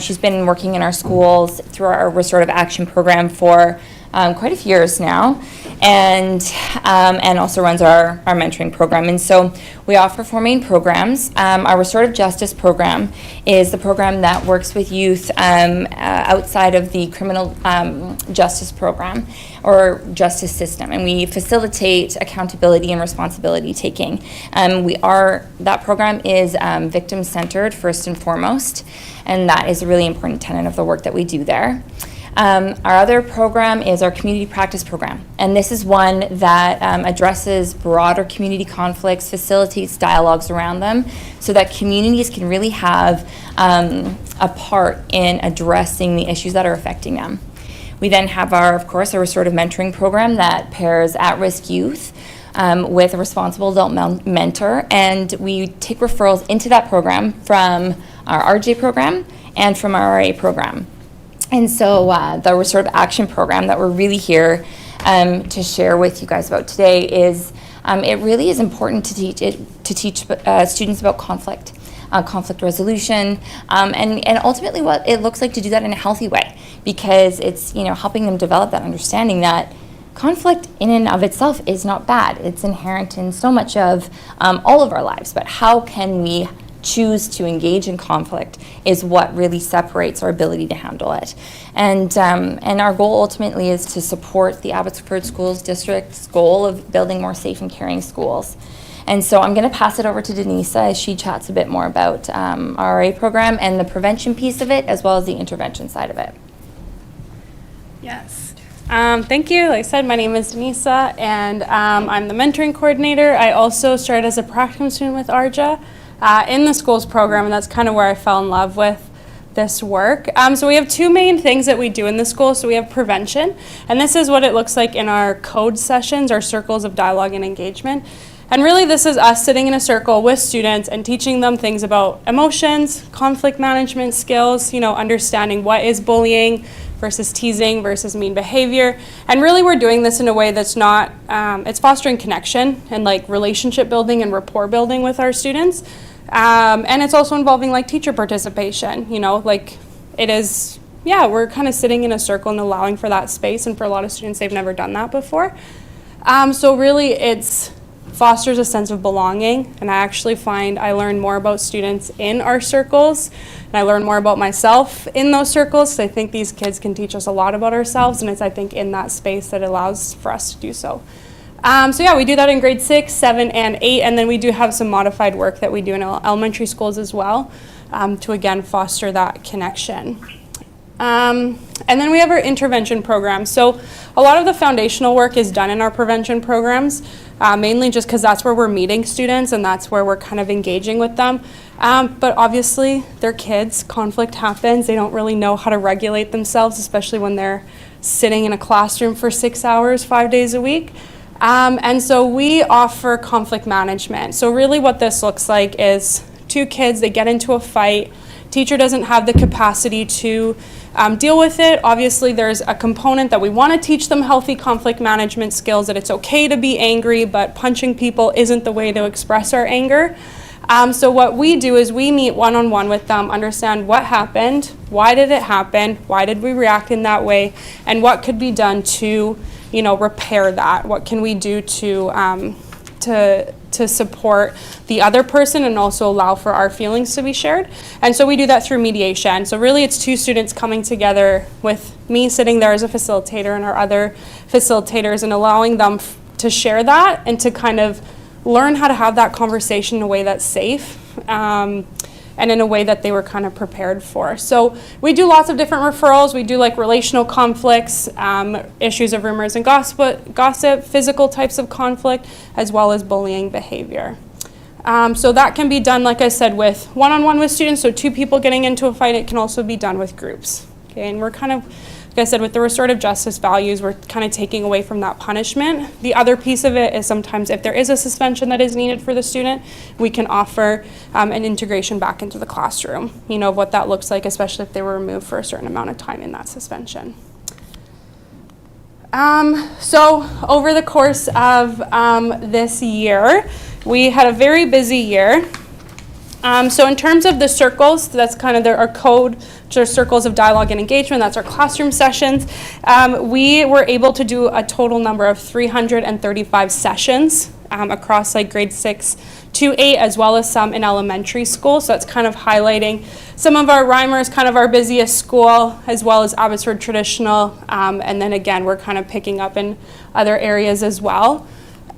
She's been working in our schools through our Restorative Action Program for quite a few years now, and also runs our mentoring program. And so we offer 4 main programs. Our Restorative Justice Program is the program that works with youth outside of the criminal justice program or justice system, and we facilitate accountability and responsibility taking. That program is victim-centered first and foremost, and that is a really important tenet of the work that we do there. Our other program is our community practice program, and this is one that addresses broader community conflicts, facilitates dialogues around them, so that communities can really have a part in addressing the issues that are affecting them. We then have our restorative mentoring program that pairs at-risk youth with a responsible adult mentor, and we take referrals into that program from our RJ program and from our RA program. And so the Restorative Action Program that we're really here to share with you guys about today is it really is important to teach students about conflict resolution, and ultimately what it looks like to do that in a healthy way, because it's helping them develop that understanding that conflict in and of itself is not bad. It's inherent in so much of all of our lives, but how can we choose to engage in conflict is what really separates our ability to handle it. And our goal ultimately is to support the Abbotsford Schools District's goal of building more safe and caring schools. And so I'm going to pass it over to Denisa as she chats a bit more about our RA program and the prevention piece of it, as well as the intervention side of it. Yes. Thank you. Like I said, my name is Denisa, and I'm the mentoring coordinator. I also started as a practicum student with ARJA in the schools program, and that's kind of where I fell in love with this work. So we have two main things that we do in the school. So we have prevention, and this is what it looks like in our code sessions, our circles of dialogue and engagement. And really this is us sitting in a circle with students and teaching them things about emotions, conflict management skills, understanding what is bullying versus teasing versus mean behavior. And really we're doing this in a way that's not, it's fostering connection and like relationship building and rapport building with our students. And it's also involving like teacher participation, like it is, we're kind of sitting in a circle and allowing for that space, and for a lot of students they've never done that before. So really it's fosters a sense of belonging, and I actually find I learn more about students in our circles, and I learn more about myself in those circles, so I think these kids can teach us a lot about ourselves, and it's I think in that space that allows for us to do so. So we do that in grade 6, 7, and 8, and then we do have some modified work that we do in elementary schools as well, to again foster that connection. And then we have our intervention programs. So a lot of the foundational work is done in our prevention programs, mainly just because that's where we're meeting students and that's where we're kind of engaging with them. But obviously they're kids, conflict happens, they don't really know how to regulate themselves, especially when they're sitting in a classroom for 6 hours, 5 days a week. And so we offer conflict management. So really what this looks like is two kids, they get into a fight, teacher doesn't have the capacity to deal with it. Obviously there's a component that we want to teach them healthy conflict management skills, that it's okay to be angry, but punching people isn't the way to express our anger. So what we do is we meet one-on-one with them, understand what happened, why did it happen, why did we react in that way, and what could be done to repair that. What can we do to support the other person and also allow for our feelings to be shared. And so we do that through mediation. So really it's two students coming together with me sitting there as a facilitator and our other facilitators, and allowing them to share that and to kind of learn how to have that conversation in a way that's safe, and in a way that they were kind of prepared for. So we do lots of different referrals. We do like relational conflicts, issues of rumors and gossip, physical types of conflict, as well as bullying behavior. So that can be done, like I said, with one-on-one with students, so two people getting into a fight. It can also be done with groups. Okay, and we're kind of, like I said, with the restorative justice values, we're kind of taking away from that punishment. The other piece of it is sometimes if there is a suspension that is needed for the student, we can offer an integration back into the classroom, of what that looks like, especially if they were removed for a certain amount of time in that suspension. So over the course of this year, we had a very busy year. So in terms of the circles, that's kind of our code, which are circles of dialogue and engagement, that's our classroom sessions. We were able to do a total number of 335 sessions across like grade 6 to 8, as well as some in elementary school. So that's kind of highlighting some of our rhymers, kind of our busiest school, as well as Abbotsford Traditional. And then again, we're kind of picking up in other areas as well.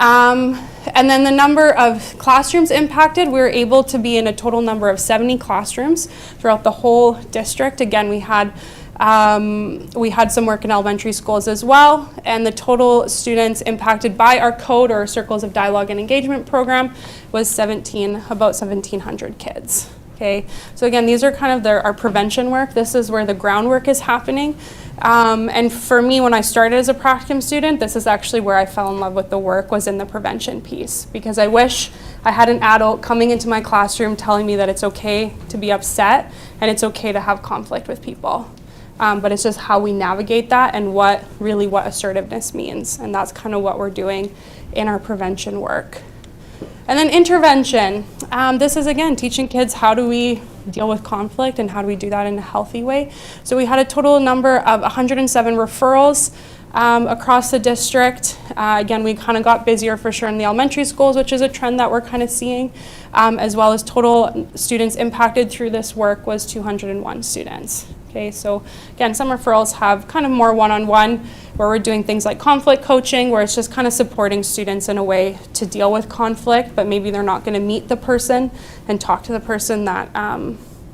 And then the number of classrooms impacted, we were able to be in a total number of 70 classrooms throughout the whole district. Again, we had some work in elementary schools as well, and the total students impacted by our code, or Circles of Dialogue and Engagement program, was about 1,700 kids. Okay, so again, these are kind of our prevention work. This is where the groundwork is happening. And for me, when I started as a practicum student, this is actually where I fell in love with the work, was in the prevention piece, because I wish I had an adult coming into my classroom telling me that it's okay to be upset and it's okay to have conflict with people. But it's just how we navigate that and what assertiveness means. And that's kind of what we're doing in our prevention work. And then intervention. This is, again, teaching kids how do we deal with conflict and how do we do that in a healthy way. So we had a total number of 107 referrals across the district. Again, we kind of got busier for sure in the elementary schools, which is a trend that we're kind of seeing, as well as total students impacted through this work was 201 students. Okay, so again, some referrals have kind of more one-on-one, where we're doing things like conflict coaching, where it's just kind of supporting students in a way to deal with conflict, but maybe they're not going to meet the person and talk to the person that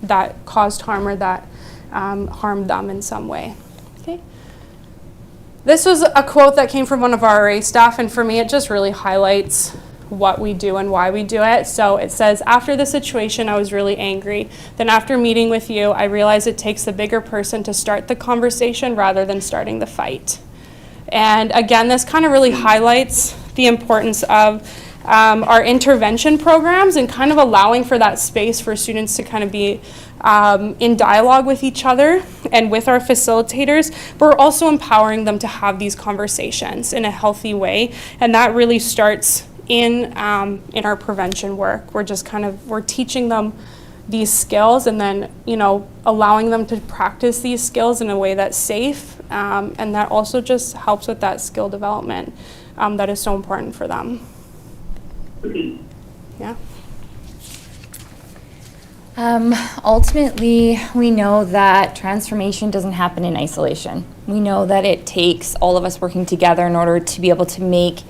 that caused harm or that harmed them in some way. Okay. This was a quote that came from one of our RA staff, and for me, it just really highlights what we do and why we do it. So it says, after the situation, I was really angry. Then after meeting with you, I realized it takes the bigger person to start the conversation rather than starting the fight. And again, this kind of really highlights the importance of our intervention programs and kind of allowing for that space for students to kind of be in dialogue with each other and with our facilitators, but we're also empowering them to have these conversations in a healthy way. And that really starts in our prevention work. We're teaching them these skills and then, allowing them to practice these skills in a way that's safe. And that also just helps with that skill development that is so important for them. Yeah. Ultimately, we know that transformation doesn't happen in isolation. We know that it takes all of us working together in order to be able to make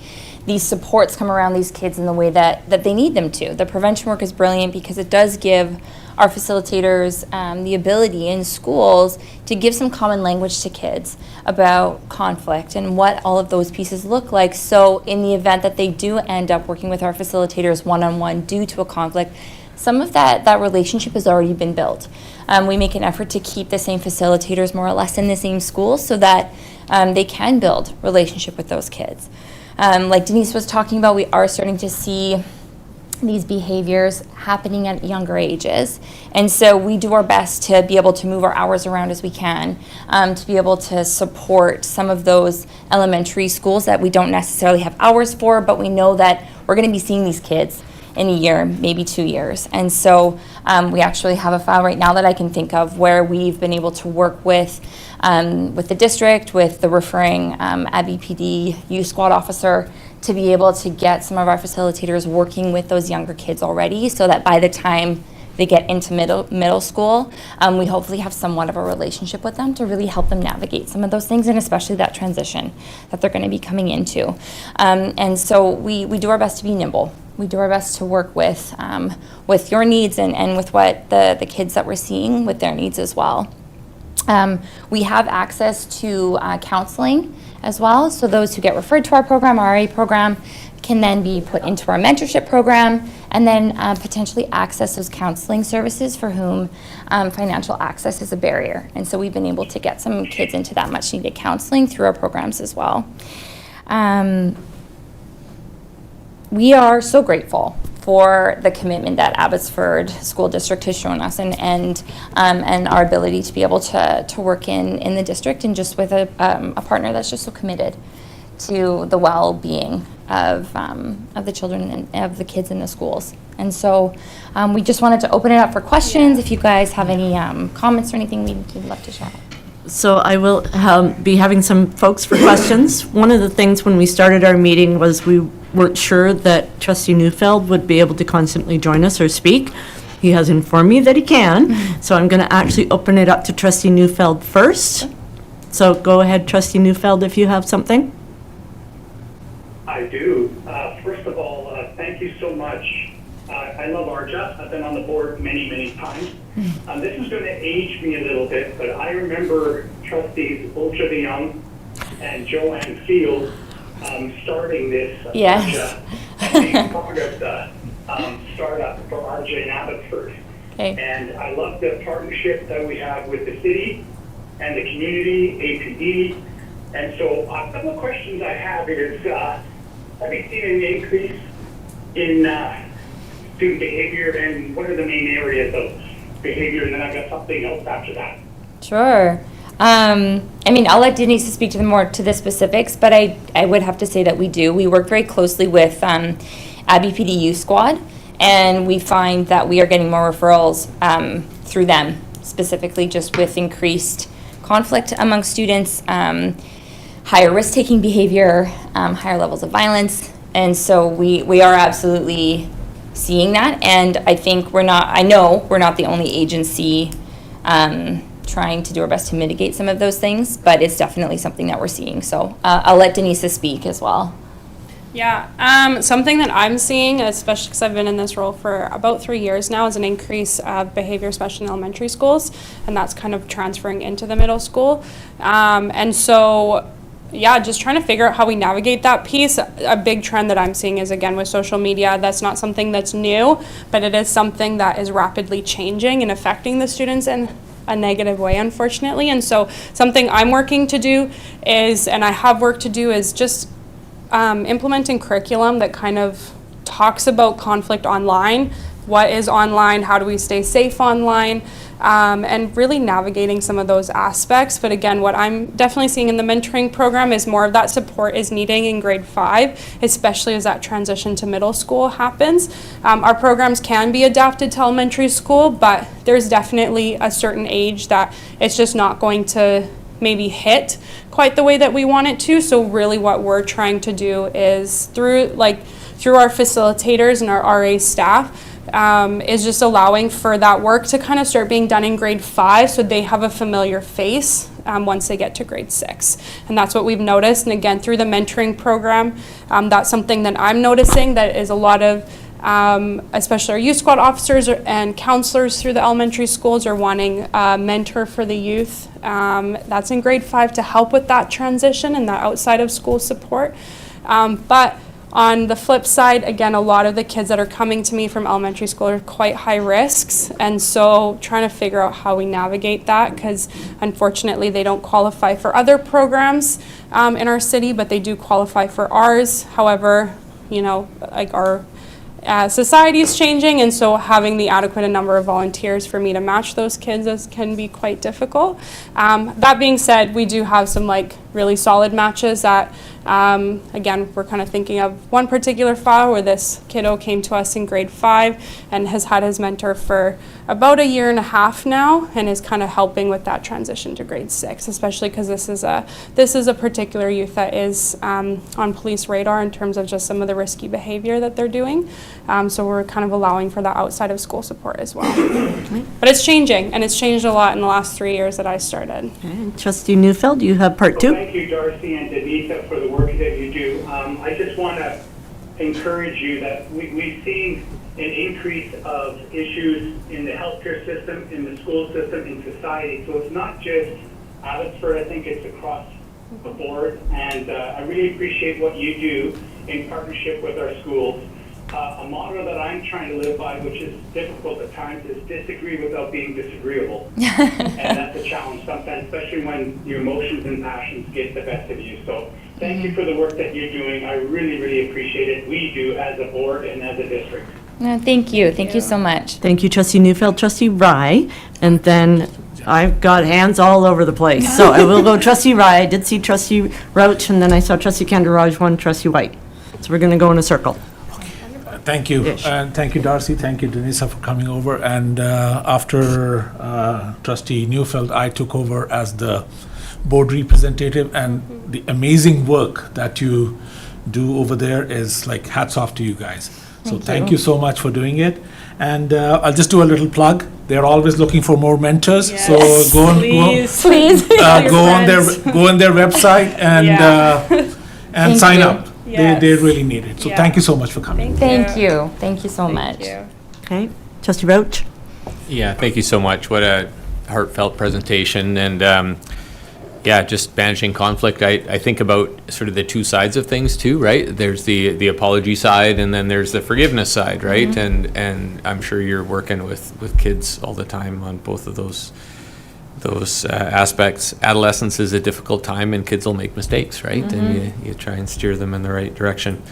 these supports come around these kids in the way that they need them to. The prevention work is brilliant because it does give our facilitators the ability in schools to give some common language to kids about conflict and what all of those pieces look like. So in the event that they do end up working with our facilitators one-on-one due to a conflict, some of that relationship has already been built. We make an effort to keep the same facilitators more or less in the same school so that they can build relationship with those kids. Like Denise was talking about, we are starting to see these behaviors happening at younger ages. And so we do our best to be able to move our hours around as we can, to be able to support some of those elementary schools that we don't necessarily have hours for, but we know that we're going to be seeing these kids in a year, maybe 2 years. And so we actually have a file right now that I can think of where we've been able to work with the district, with the referring Abbey PD youth squad officer, to be able to get some of our facilitators working with those younger kids already, so that by the time they get into middle school, we hopefully have somewhat of a relationship with them to really help them navigate some of those things, and especially that transition that they're going to be coming into. And so we do our best to be nimble. We do our best to work with your needs and with what the kids that we're seeing with their needs as well. We have access to counseling as well. So those who get referred to our program, our RA program, can then be put into our mentorship program and then potentially access those counseling services for whom financial access is a barrier. And so we've been able to get some kids into that much needed counseling through our programs as well. We are so grateful for the commitment that Abbotsford School District has shown us and our ability to be able to work in the district and just with a partner that's just so committed to the well-being of the children and of the kids in the schools. And so we just wanted to open it up for questions. If you guys have any comments or anything, we'd love to share. So I will be having some folks for questions. One of the things when we started our meeting was we weren't sure that Trustee Neufeld would be able to constantly join us or speak. He has informed me that he can, so I'm going to actually open it up to Trustee Neufeld first. So go ahead, Trustee Neufeld, if you have something. I do. First of all, thank you so much. I love Arja. I've been on the board many, many times. This is going to age me a little bit, but I remember Trustees Ultra de Young and Joanne Field starting this Yes. and being part of the startup for RJ in Abbotsford. Okay. And I love the partnership that we have with the city and the community, APD. And so a couple of questions I have is, have you seen an increase in student behavior, and what are the main areas of behavior? And then I've got something else after that. Sure. I mean, I'll let Denise speak to the specifics, but I would have to say that we do. We work very closely with Abbey PD Youth Squad, and we find that we are getting more referrals through them, specifically just with increased conflict among students, higher risk-taking behavior, higher levels of violence, and so we are absolutely seeing that. And I think I know we're not the only agency trying to do our best to mitigate some of those things, but it's definitely something that we're seeing. So I'll let Denise speak as well. Yeah, something that I'm seeing, especially because I've been in this role for about 3 years now, is an increase of behavior, especially in elementary schools, and that's kind of transferring into the middle school. And so yeah, just trying to figure out how we navigate that piece. A big trend that I'm seeing is, again, with social media. That's not something that's new, but it is something that is rapidly changing and affecting the students in a negative way, unfortunately. And so something I'm working to do is, and I have work to do, is just implementing curriculum that kind of talks about conflict online. What is online? How do we stay safe online? And really navigating some of those aspects. But again, what I'm definitely seeing in the mentoring program is more of that support is needing in grade 5, especially as that transition to middle school happens. Our programs can be adapted to elementary school, but there's definitely a certain age that it's just not going to maybe hit quite the way that we want it to. So really what we're trying to do is through our facilitators and our RA staff, is just allowing for that work to kind of start being done in grade 5 so they have a familiar face once they get to grade 6. And that's what we've noticed. And again, through the mentoring program, that's something that I'm noticing that is a lot of, especially our youth squad officers and counselors through the elementary schools are wanting a mentor for the youth. That's in grade 5 to help with that transition and that outside of school support. But on the flip side, again, a lot of the kids that are coming to me from elementary school are quite high risks, and so trying to figure out how we navigate that, because unfortunately they don't qualify for other programs in our city, but they do qualify for ours. However, you know, like our society is changing, and so having the adequate number of volunteers for me to match those kids can be quite difficult. That being said, we do have some really solid matches that again, we're kind of thinking of one particular file where this kiddo came to us in grade 5 and has had his mentor for about 1.5 years now, and is kind of helping with that transition to grade 6, especially because this is a particular youth that is on police radar in terms of just some of the risky behavior that they're doing. So we're kind of allowing for that outside of school support as well. But it's changing, and it's changed a lot in the last 3 years that I started. Okay. Trustee Neufeld, you have part 2. Thank you, Darcy and Denisa, for the work that you do. I just want to encourage you that we've seen an increase of issues in the healthcare system, in the school system, in society. So it's not just Abbotsford, I think it's across the board. And I really appreciate what you do in partnership with our schools. A motto that I'm trying to live by, which is difficult at times, is disagree without being disagreeable. And that's a challenge sometimes, especially when your emotions and passions get the best of you. So thank you for the work that you're doing. I really, really appreciate it. We do as a board and as a district. No, thank you. Thank you so much. Thank you, Trustee Neufeld. Trustee Rye, and then I've got hands all over the place. So I will go Trustee Rye. I did see Trustee Roach, and then I saw Trustee Kandaraj, one Trustee White. So we're going to go in a circle. Thank you. And thank you, Darcy. Thank you, Denisa, for coming over. And after Trustee Neufeld, I took over as the board representative, and the amazing work that you do over there is hats off to you guys. So thank you so much for doing it. And I'll just do a little plug. They're always looking for more mentors. Yes. So go on their website and sign up. Yes. They really need it. So thank you so much for coming. Thank you. Thank you so much. Okay. Trustee Roach? Yeah, thank you so much. What a heartfelt presentation. And just managing conflict. I think about sort of the two sides of things too, right? There's the apology side, and then there's the forgiveness side, right? Mm-hmm. And I'm sure you're working with kids all the time on both of those aspects. Adolescence is a difficult time, and kids will make mistakes, right? Mm-hmm. And you try and steer them in the right direction.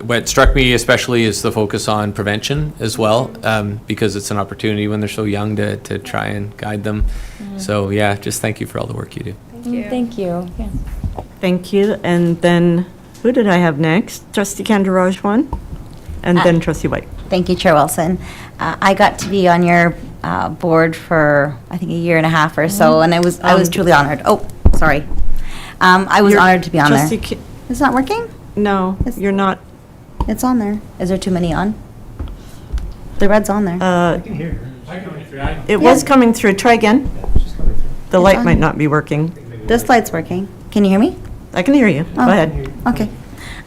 What struck me especially is the focus on prevention as well, because it's an opportunity when they're so young to try and guide them. Mm-hmm. So just thank you for all the work you do. Thank you. Yeah. Thank you. And then who did I have next? Trustee Kandaraj, one, and then Trustee White. Thank you, Chair Wilson. I got to be on your board for, I think, 1.5 years or so, and I was truly honored. Oh, sorry. I was honored to be on there. It's not working? No, you're not. It's on there. Is there too many on? The red's on there. I can hear you. It was coming through. Try again. The light might not be working. This light's working. Can you hear me? I can hear you. Go ahead. Okay.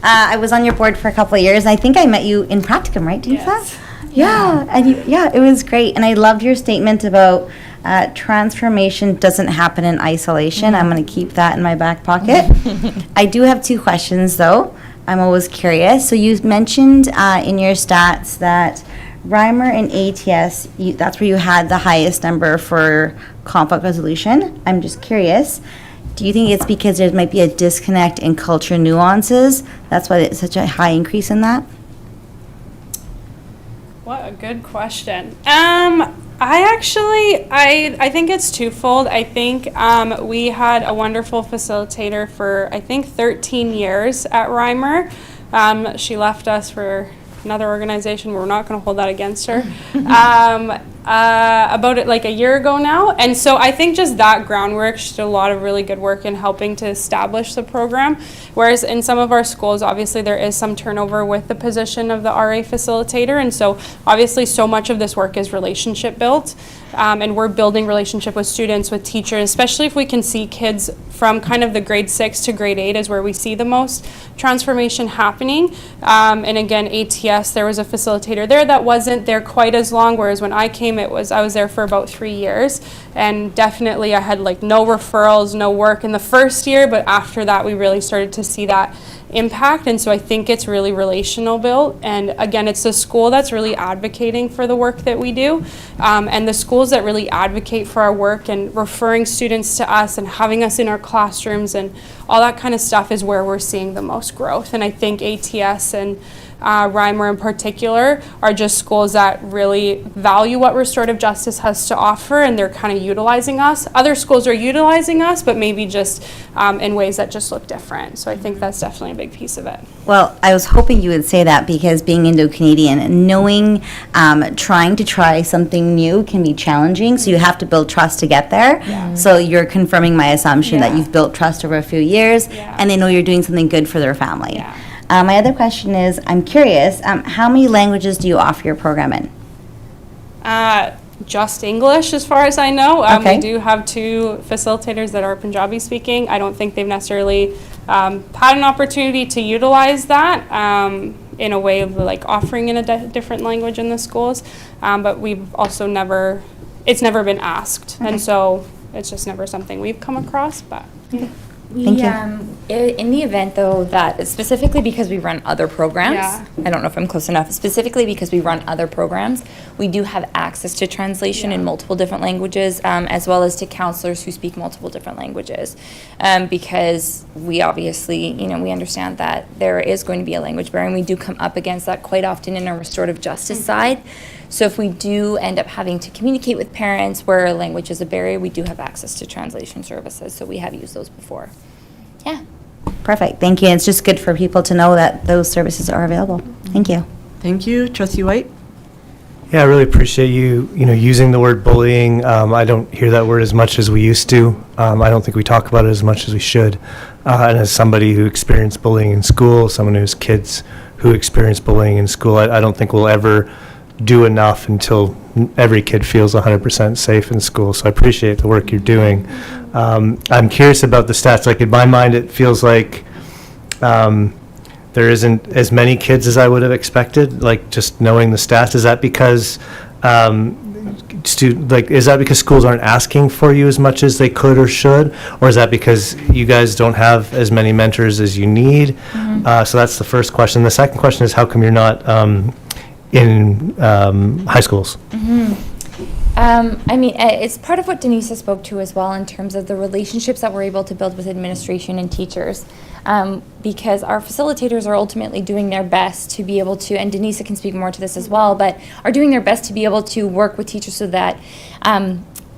I was on your board for a couple of years. I think I met you in practicum, right, Denisa? Yeah, it was great. And I loved your statement about transformation doesn't happen in isolation. I'm going to keep that in my back pocket. I do have 2 questions, though. I'm always curious. So you mentioned in your stats that Reimer and ATS, that's where you had the highest number for conflict resolution. I'm just curious. Do you think it's because there might be a disconnect in culture nuances? That's why it's such a high increase in that? What a good question. I think it's twofold. I think we had a wonderful facilitator for, I think, 13 years at Reimer. She left us for another organization. We're not going to hold that against her. About it like a year ago now. And so I think just that groundwork, she did a lot of really good work in helping to establish the program. Whereas in some of our schools, obviously there is some turnover with the position of the RA facilitator. And so obviously so much of this work is relationship built. And we're building relationship with students, with teachers, especially if we can see kids from kind of the grade 6 to grade 8 is where we see the most transformation happening. And again, ATS, there was a facilitator there that wasn't there quite as long, whereas when I came, I was there for about 3 years. And definitely I had like no referrals, no work in the first year, but after that we really started to see that impact. And so I think it's really relational built. And again, it's the school that's really advocating for the work that we do. And the schools that really advocate for our work and referring students to us and having us in our classrooms and all that kind of stuff is where we're seeing the most growth. And I think ATS and Reimer in particular are just schools that really value what restorative justice has to offer, and they're kind of utilizing us. Other schools are utilizing us, but maybe just in ways that just look different. So I think that's definitely a big piece of it. Well, I was hoping you would say that because being Indo-Canadian and knowing trying to try something new can be challenging, so you have to build trust to get there. Yeah. So you're confirming my assumption that you've built trust over a few years, and they know you're doing something good for their family. Yeah. My other question is, I'm curious, how many languages do you offer your program in? Just English, as far as I know. Okay. We do have 2 facilitators that are Punjabi speaking. I don't think they've necessarily had an opportunity to utilize that in a way of like offering in a different language in the schools. But we've also it's never been asked. Okay. And so it's just never something we've come across, but yeah. Thank you. In the event, though, that specifically because we run other programs, I don't know if I'm close enough, specifically because we run other programs, we do have access to translation in multiple different languages, as well as to counselors who speak multiple different languages. Because we obviously, we understand that there is going to be a language barrier, and we do come up against that quite often in our restorative justice side. So if we do end up having to communicate with parents where language is a barrier, we do have access to translation services. So we have used those before. Yeah. Perfect. Thank you. It's just good for people to know that those services are available. Thank you. Thank you. Trustee White? Yeah, I really appreciate you using the word bullying. I don't hear that word as much as we used to. I don't think we talk about it as much as we should. And as somebody who experienced bullying in school, someone who has kids who experience bullying in school, I don't think we'll ever do enough until every kid feels 100% safe in school. So I appreciate the work you're doing. I'm curious about the stats. Like in my mind, it feels like there isn't as many kids as I would have expected. Like just knowing the stats, is that because is that because schools aren't asking for you as much as they could or should, or is that because you guys don't have as many mentors as you need? So that's the first question. The second question is, how come you're not in high schools? It's part of what Denise spoke to as well in terms of the relationships that we're able to build with administration and teachers, because our facilitators are ultimately doing their best to be able to, and Denise can speak more to this as well, but are doing their best to be able to work with teachers so that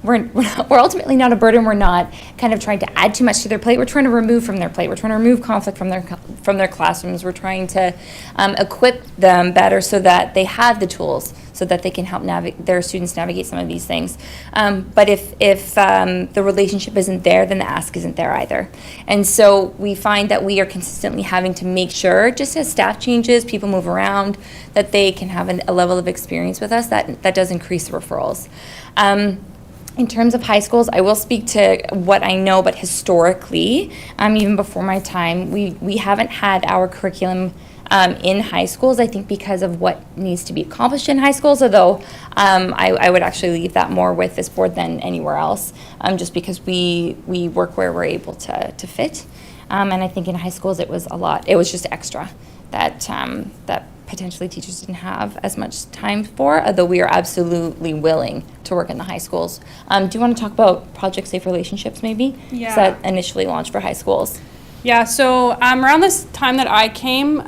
we're ultimately not a burden. We're not kind of trying to add too much to their plate. We're trying to remove from their plate. We're trying to remove conflict from their classrooms. We're trying to equip them better so that they have the tools so that they can help their students navigate some of these things. But if the relationship isn't there, then the ask isn't there either. And so we find that we are consistently having to make sure, just as staff changes, people move around, that they can have a level of experience with us that does increase the referrals. In terms of high schools, I will speak to what I know, but historically, even before my time, we haven't had our curriculum in high schools, I think because of what needs to be accomplished in high schools, although I would actually leave that more with this board than anywhere else, just because we work where we're able to fit. And I think in high schools it was just extra that potentially teachers didn't have as much time for, although we are absolutely willing to work in the high schools. Do you want to talk about Project Safe Relationships maybe? Yeah. So that initially launched for high schools. Yeah, so around this time that I came,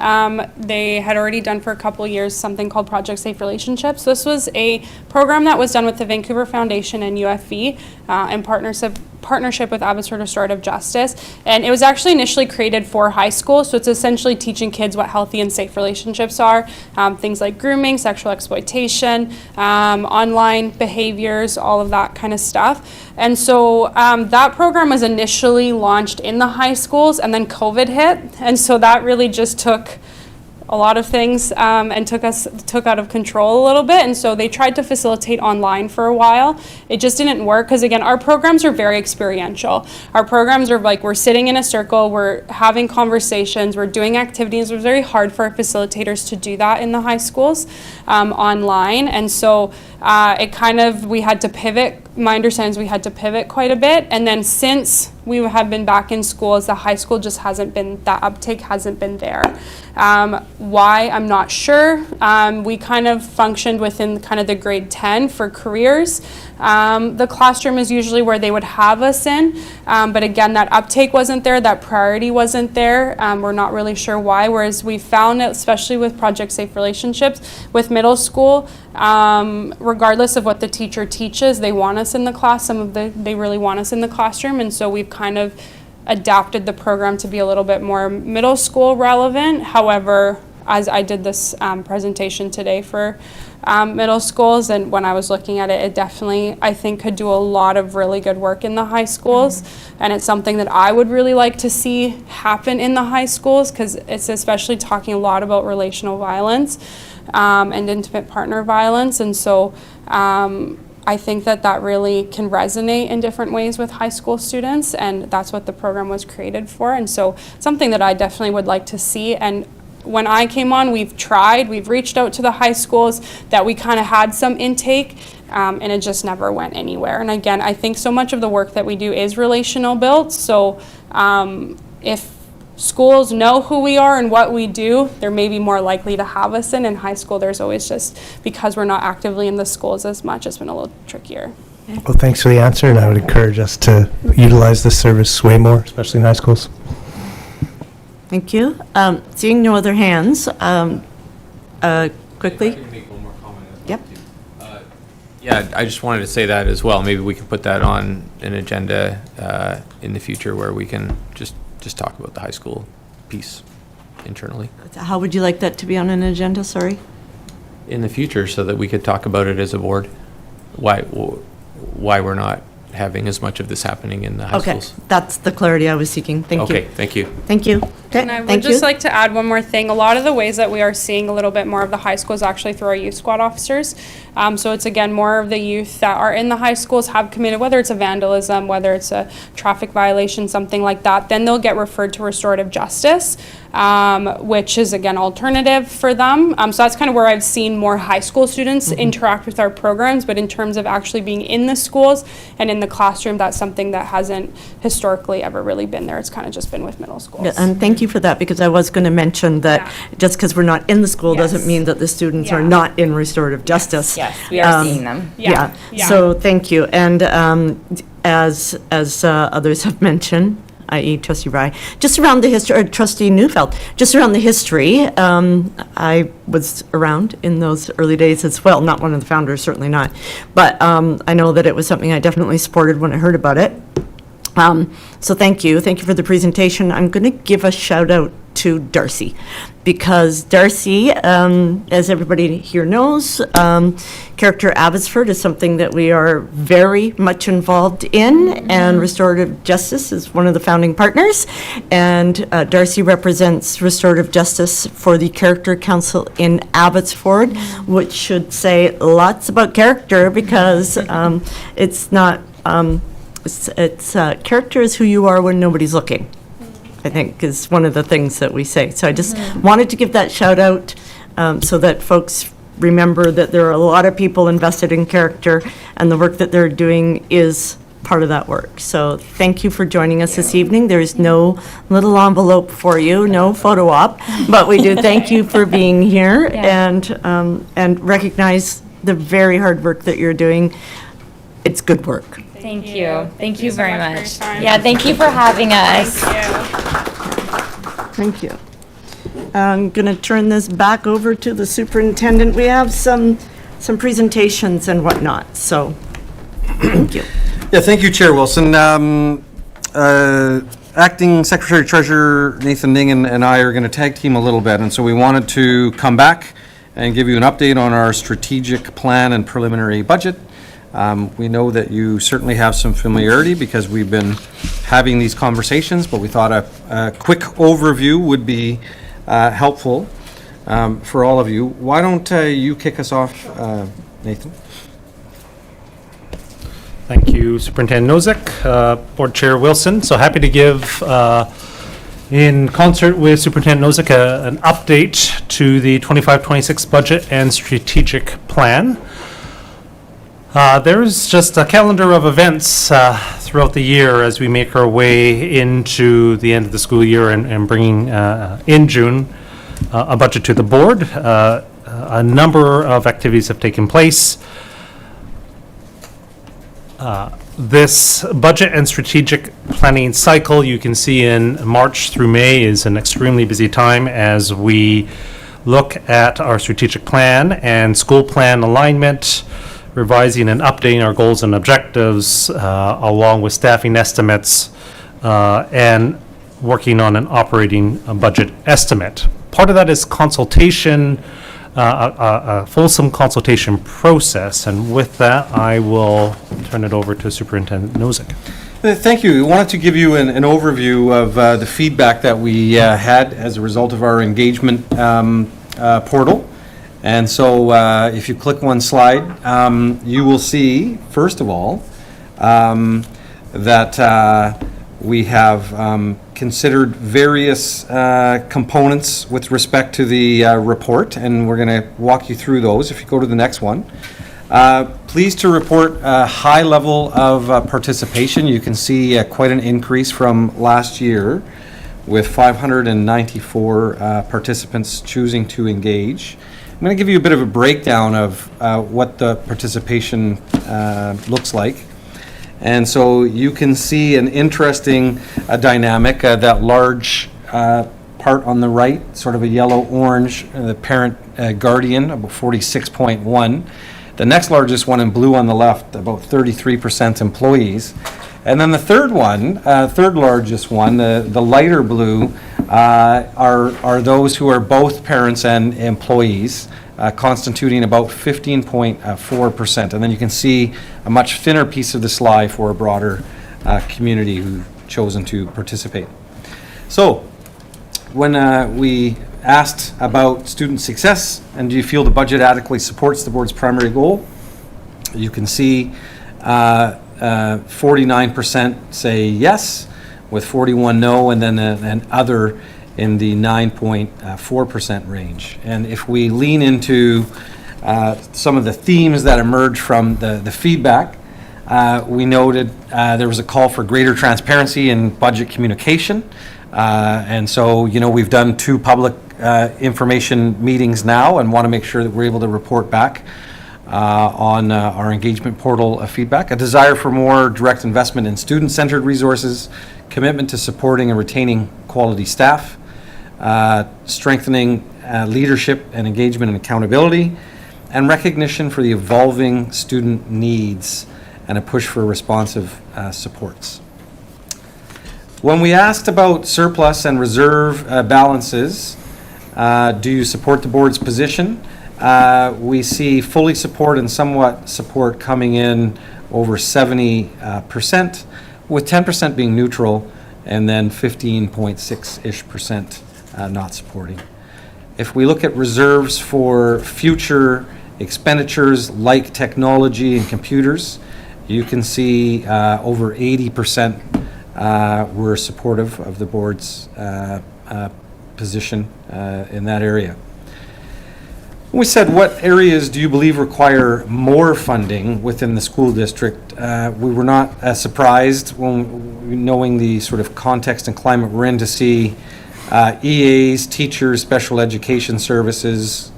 they had already done for a couple years something called Project Safe Relationships. This was a program that was done with the Vancouver Foundation and UFV in partnership with Abbotsford Restorative Justice. And it was actually initially created for high school, so it's essentially teaching kids what healthy and safe relationships are, things like grooming, sexual exploitation, online behaviors, all of that kind of stuff. And so that program was initially launched in the high schools, and then COVID hit, and so that really just took a lot of things and took out of control a little bit, and so they tried to facilitate online for a while. It just didn't work because, again, our programs are very experiential. Our programs are like we're sitting in a circle, we're having conversations, we're doing activities. It was very hard for our facilitators to do that in the high schools online, and so we had to pivot. My understanding is we had to pivot quite a bit, and then since we have been back in schools, the high school just hasn't been, that uptake hasn't been there. Why, I'm not sure. We kind of functioned within kind of the grade 10 for careers. The classroom is usually where they would have us in, but again, that uptake wasn't there, that priority wasn't there. We're not really sure why, whereas we found it, especially with Project Safe Relationships, with middle school, regardless of what the teacher teaches, they want us in the class. They really want us in the classroom, and so we've kind of adapted the program to be a little bit more middle school relevant. However, as I did this presentation today for middle schools, and when I was looking at it, it definitely, I think, could do a lot of really good work in the high schools, and it's something that I would really like to see happen in the high schools, because it's especially talking a lot about relational violence and intimate partner violence, and so I think that really can resonate in different ways with high school students, and that's what the program was created for, and so something that I definitely would like to see. And when I came on, we've reached out to the high schools that we kind of had some intake, and it just never went anywhere. And again, I think so much of the work that we do is relational built, so if schools know who we are and what we do, they're maybe more likely to have us in. In high school, there's always just, because we're not actively in the schools as much, it's been a little trickier. Well, thanks for the answer, and I would encourage us to utilize this service way more, especially in high schools. Thank you. Seeing no other hands, quickly. If I can make one more comment as well, Yep. too. Yeah, I just wanted to say that as well. Maybe we can put that on an agenda in the future where we can just talk about the high school piece internally. How would you like that to be on an agenda, sorry? In the future, so that we could talk about it as a board, why we're not having as much of this happening in the high schools. Okay, that's the clarity I was seeking. Thank you. Okay, thank you. Thank you. Okay, And I would thank you. just like to add one more thing. A lot of the ways that we are seeing a little bit more of the high schools actually through our youth squad officers. So it's, again, more of the youth that are in the high schools have committed, whether it's a vandalism, whether it's a traffic violation, something like that, then they'll get referred to restorative justice, which is, again, alternative for them. So that's kind of where I've seen more high school students interact with our programs, but in terms of actually being in the schools and in the classroom, that's something that hasn't historically ever really been there. It's kind of just been with middle schools. Yeah, and thank you for that, because I was going to mention that just because we're not in the school doesn't mean that the students are not in restorative justice. Yes, we are seeing them. Yeah. So thank you. And as others have mentioned, i.e. Trustee Rye, just around the history, or Trustee Neufeld, just around the history, I was around in those early days as well, not one of the founders, certainly not, but I know that it was something I definitely supported when I heard about it. So thank you for the presentation. I'm going to give a shout out to Darcy, because Darcy, as everybody here knows, Character Abbotsford is something that we are very much involved in, and Restorative Justice is one of the founding partners, and Darcy represents Restorative Justice for the Character Council in Abbotsford, which should say lots about character, because it's not, it's character is who you are when nobody's looking. I think, is one of the things that we say. So I just wanted to give that shout out so that folks remember that there are a lot of people invested in character, and the work that they're doing is part of that work. So thank you for joining us this evening. There's no little envelope for you, no photo op, but we do thank you for being here and recognize the very hard work that you're doing. It's good work. Thank you. Thank you so very much for your much. time. Yeah, thank you for having us. Thank you. I'm going to turn this back over to the superintendent. We have some presentations and whatnot, so thank you. Yeah, thank you, Chair Wilson. Acting Secretary Treasurer Nathan Ningen and I are going to tag team a little bit, and so we wanted to come back and give you an update on our strategic plan and preliminary budget. We know that you certainly have some familiarity because we've been having these conversations, but we thought a quick overview would be helpful for all of you. Why don't you kick us off, Nathan? Thank you, Superintendent Nozick, Board Chair Wilson. So happy to give, in concert with Superintendent Nozick, an update to the 25-26 budget and strategic plan. There's just a calendar of events throughout the year as we make our way into the end of the school year and bringing in June a budget to the board. A number of activities have taken place. This budget and strategic planning cycle, you can see in March through May, is an extremely busy time as we look at our strategic plan and school plan alignment, revising and updating our goals and objectives, along with staffing estimates, and working on an operating budget estimate. Part of that is consultation, a fulsome consultation process, and with that, I will turn it over to Superintendent Nozick. Thank you. We wanted to give you an overview of the feedback that we had as a result of our engagement portal. And so if you click one slide, you will see, first of all, that we have considered various components with respect to the report, and we're going to walk you through those. If you go to the next one. Pleased to report a high level of participation. You can see quite an increase from last year with 594 participants choosing to engage. I'm going to give you a bit of a breakdown of what the participation looks like. And so you can see an interesting dynamic, that large part on the right, sort of a yellow-orange, the parent guardian, about 46.1. The next largest one in blue on the left, about 33% employees. And then the third one, third largest one, the lighter blue, are those who are both parents and employees, constituting about 15.4%. And then you can see a much thinner piece of the slide for a broader community who've chosen to participate. So when we asked about student success and do you feel the budget adequately supports the board's primary goal, you can see 49% say yes, with 41 no, and then an other in the 9.4% range. And if we lean into some of the themes that emerged from the feedback, we noted there was a call for greater transparency in budget communication. And so, we've done 2 public information meetings now and want to make sure that we're able to report back on our engagement portal feedback. A desire for more direct investment in student-centered resources, commitment to supporting and retaining quality staff, strengthening leadership and engagement and accountability, and recognition for the evolving student needs and a push for responsive supports. When we asked about surplus and reserve balances, do you support the board's position? We see fully support and somewhat support coming in over 70%, with 10% being neutral and then 15.6-ish% not supporting. If we look at reserves for future expenditures like technology and computers, you can see over 80% we're supportive of the board's position in that area. We said, what areas do you believe require more funding within the school district? We were not surprised when knowing the sort of context and climate we're in to see EAs, teachers, special education services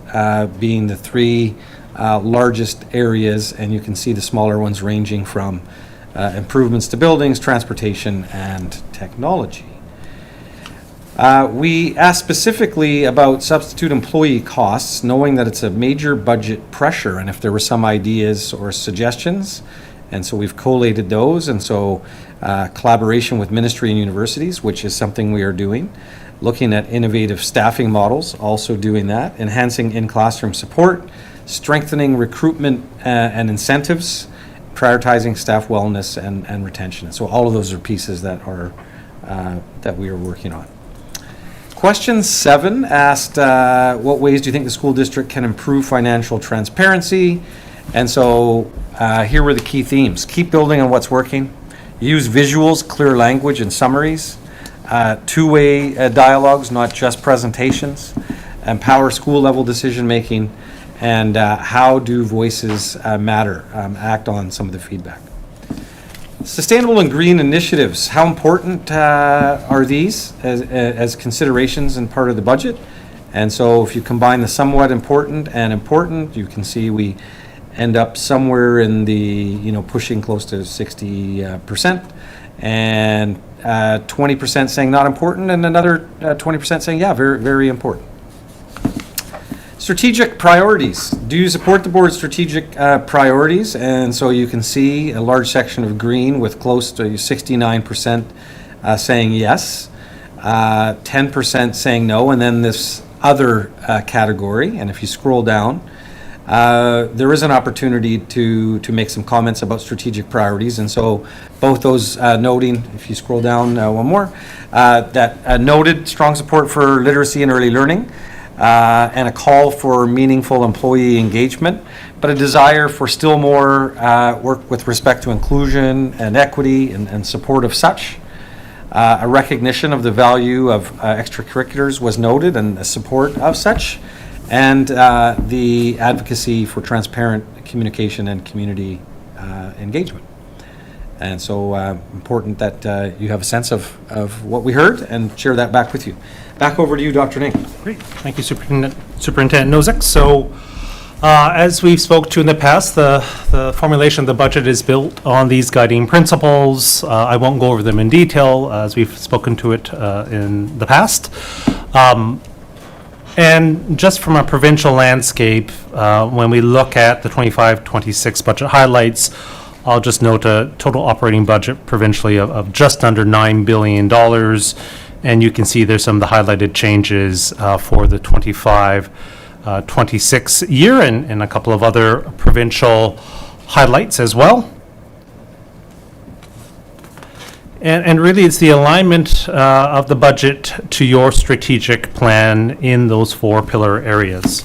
being the three largest areas, and you can see the smaller ones ranging from improvements to buildings, transportation, and technology. We asked specifically about substitute employee costs, knowing that it's a major budget pressure, and if there were some ideas or suggestions. And so we've collated those, and so collaboration with ministry and universities, which is something we are doing. Looking at innovative staffing models, also doing that. Enhancing in-classroom support, strengthening recruitment and incentives, prioritizing staff wellness and retention. So all of those are pieces that are that we are working on. Question 7 asked, what ways do you think the school district can improve financial transparency? And so here were the key themes. Keep building on what's working. Use visuals, clear language, and summaries. Two-way dialogues, not just presentations. Empower school-level decision-making. And how do voices matter? Act on some of the feedback. Sustainable and green initiatives, how important are these as considerations and part of the budget? And so if you combine the somewhat important and important, you can see we end up somewhere in the, pushing close to 60%, and 20% saying not important, and another 20% saying, yeah, very, very important. Strategic priorities. Do you support the board's strategic priorities? And so you can see a large section of green with close to 69% saying yes, 10% saying no, and then this other category. And if you scroll down, there is an opportunity to make some comments about strategic priorities. And so both those noting, if you scroll down one more, that noted strong support for literacy and early learning, and a call for meaningful employee engagement, but a desire for still more work with respect to inclusion and equity and support of such. A recognition of the value of extracurriculars was noted, and the support of such, and the advocacy for transparent communication and community engagement. And so important that you have a sense of what we heard and share that back with you. Back over to you, Dr. Ning. Great. Thank you, Superintendent Nozick. So as we've spoke to in the past, the formulation of the budget is built on these guiding principles. I won't go over them in detail as we've spoken to it in the past. And just from a provincial landscape, when we look at the 25-26 budget highlights, I'll just note a total operating budget provincially of just under $9 billion. And you can see there's some of the highlighted changes for the 25-26 year, and a couple of other provincial highlights as well. And really it's the alignment of the budget to your strategic plan in those 4 pillar areas.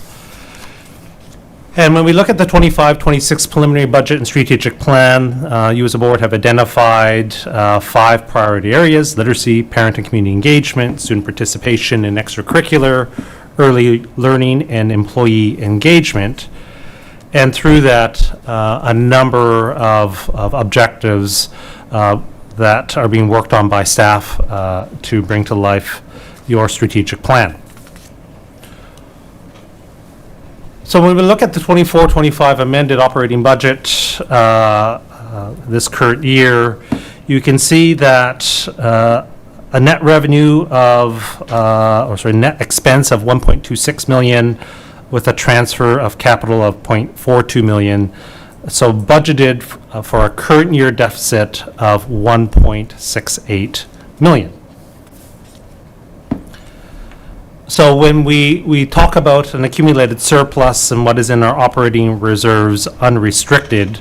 And when we look at the 25-26 preliminary budget and strategic plan, you as a board have identified 5 priority areas: literacy, parent and community engagement, student participation in extracurricular, early learning, and employee engagement. And through that, a number of objectives that are being worked on by staff to bring to life your strategic plan. So when we look at the 24-25 amended operating budget this current year, you can see that a net revenue of, net expense of 1.26 million with a transfer of capital of 0.42 million. So budgeted for a current year deficit of 1.68 million. So when we talk about an accumulated surplus and what is in our operating reserves unrestricted,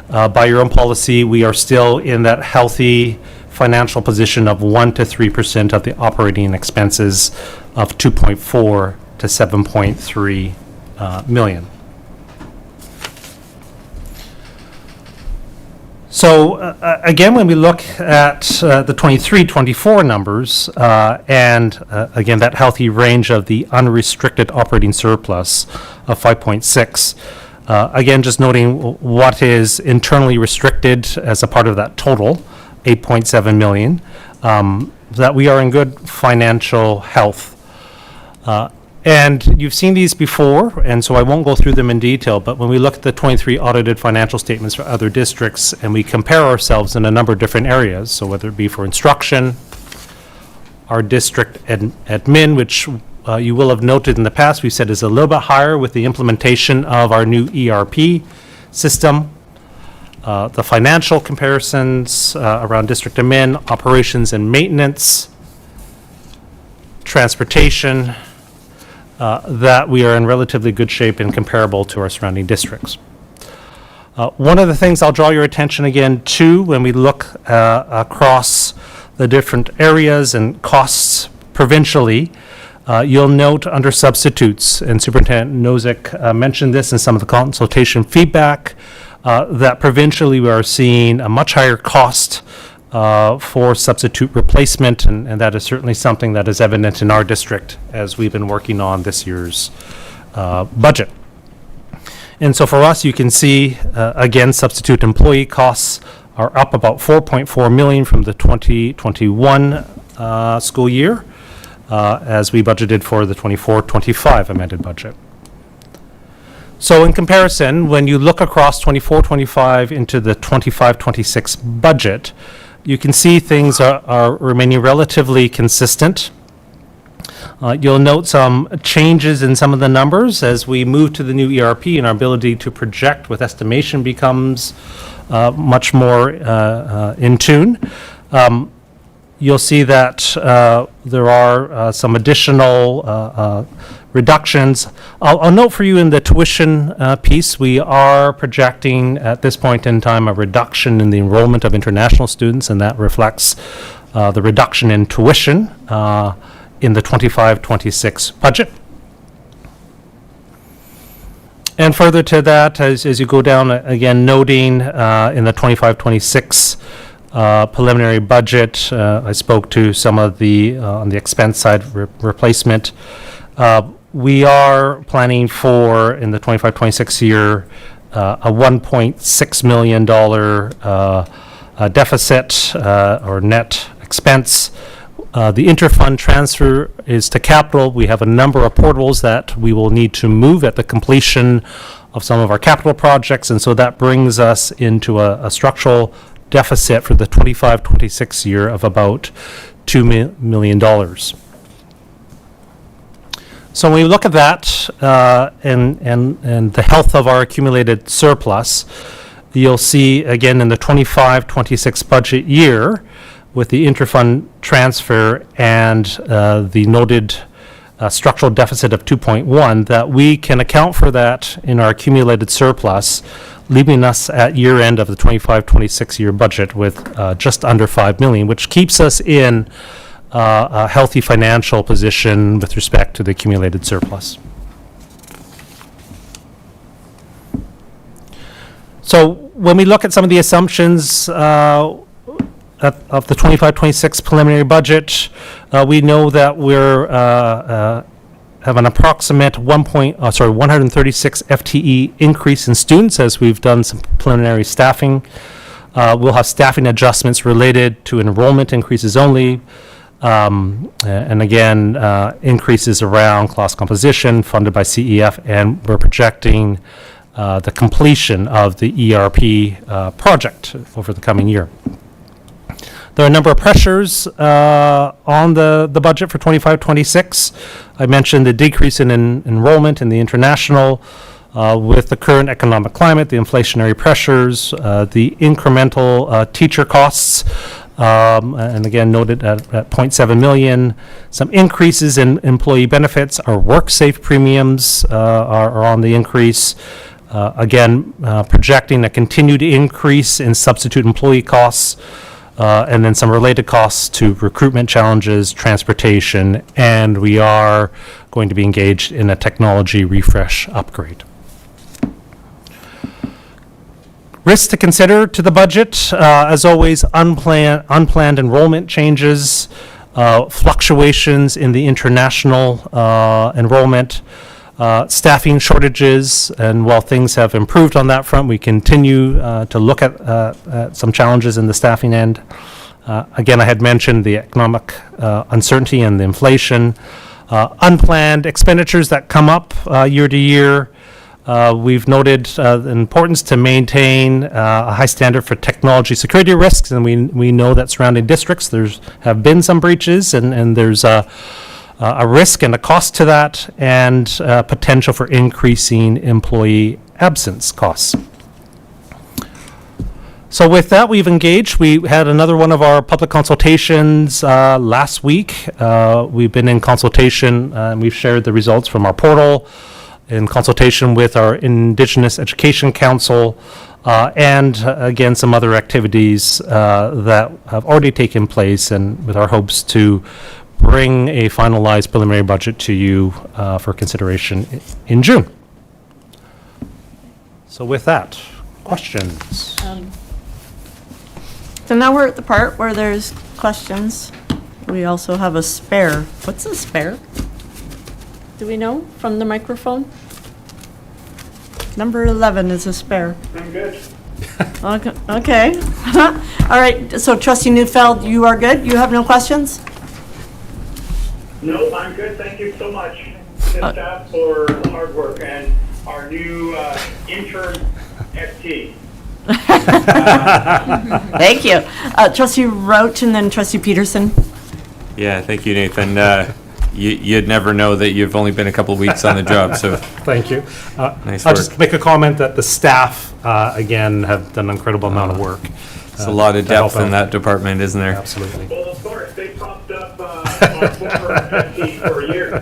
by your own policy, we are still in that healthy financial position of 1 to 3% of the operating expenses of 2.4 to 7.3 million. So again, when we look at the 23-24 numbers, and again, that healthy range of the unrestricted operating surplus of 5.6, again, just noting what is internally restricted as a part of that total, 8.7 million, that we are in good financial health. And you've seen these before, and so I won't go through them in detail, but when we look at the 23 audited financial statements for other districts and we compare ourselves in a number of different areas, so whether it be for instruction, our district admin, which you will have noted in the past, we said is a little bit higher with the implementation of our new ERP system, the financial comparisons around district admin, operations and maintenance, transportation, that we are in relatively good shape and comparable to our surrounding districts. One of the things I'll draw your attention again to when we look across the different areas and costs provincially, you'll note under substitutes, and Superintendent Nozick mentioned this in some of the consultation feedback, that provincially we are seeing a much higher cost for substitute replacement, and that is certainly something that is evident in our district as we've been working on this year's budget. And so for us, you can see, again, substitute employee costs are up about 4.4 million from the 2021 school year, as we budgeted for the 24-25 amended budget. So in comparison, when you look across 24-25 into the 25-26 budget, you can see things are remaining relatively consistent. You'll note some changes in some of the numbers as we move to the new ERP and our ability to project with estimation becomes much more in tune. You'll see that there are some additional reductions. I'll note for you in the tuition piece, we are projecting at this point in time a reduction in the enrollment of international students, and that reflects the reduction in tuition in the 25-26 budget. And further to that, as you go down, again, noting in the 25-26 preliminary budget, I spoke to some of the, on the expense side, replacement. We are planning for, in the 25-26 year, a $1.6 million deficit or net expense. The interfund transfer is to capital. We have a number of portables that we will need to move at the completion of some of our capital projects, and so that brings us into a structural deficit for the 25-26 year of about $2 million. So when we look at that and the health of our accumulated surplus, you'll see again in the 25-26 budget year with the interfund transfer and the noted structural deficit of 2.1 that we can account for that in our accumulated surplus, leaving us at year end of the 25-26 year budget with just under 5 million, which keeps us in a healthy financial position with respect to the accumulated surplus. So when we look at some of the assumptions of the 25-26 preliminary budget, we know that we're have an approximate 136 FTE increase in students as we've done some preliminary staffing. We'll have staffing adjustments related to enrollment increases only. And again, increases around class composition funded by CEF, and we're projecting the completion of the ERP project over the coming year. There are a number of pressures on the budget for 25-26. I mentioned the decrease in enrollment in the international with the current economic climate, the inflationary pressures, the incremental teacher costs, and again noted at 0.7 million. Some increases in employee benefits. Our WorkSafe premiums are on the increase. Again, projecting a continued increase in substitute employee costs, and then some related costs to recruitment challenges, transportation, and we are going to be engaged in a technology refresh upgrade. Risks to consider to the budget, as always, unplanned enrollment changes, fluctuations in the international enrollment, staffing shortages, and while things have improved on that front, we continue to look at some challenges in the staffing end. Again, I had mentioned the economic uncertainty and the inflation, unplanned expenditures that come up year to year. We've noted the importance to maintain a high standard for technology security risks, and we know that surrounding districts have been some breaches, and there's a risk and a cost to that, and potential for increasing employee absence costs. So with that, we've engaged. We had another one of our public consultations last week. We've been in consultation, and we've shared the results from our portal, in consultation with our Indigenous Education Council, and again, some other activities that have already taken place, and with our hopes to bring a finalized preliminary budget to you for consideration in June. So with that, questions? So now we're at the part where there's questions. We also have a spare. What's a spare? Do we know from the microphone? Number 11 is a spare. I'm good. Okay. All right. So Trustee Neufeld, you are good? You have no questions? No, I'm good. Thank you so much to staff for the hard work and our new intern FT. Thank you. Trustee Roach and then Trustee Peterson. Yeah, thank you, Nathan. You'd never know that you've only been a couple of weeks on the job, so. Thank you. Nice I'll work. just make a comment that the staff, again, have done an incredible amount of work. There's a lot of depth in that department, isn't there? Absolutely. Well, of course, they propped up our former FT for a year.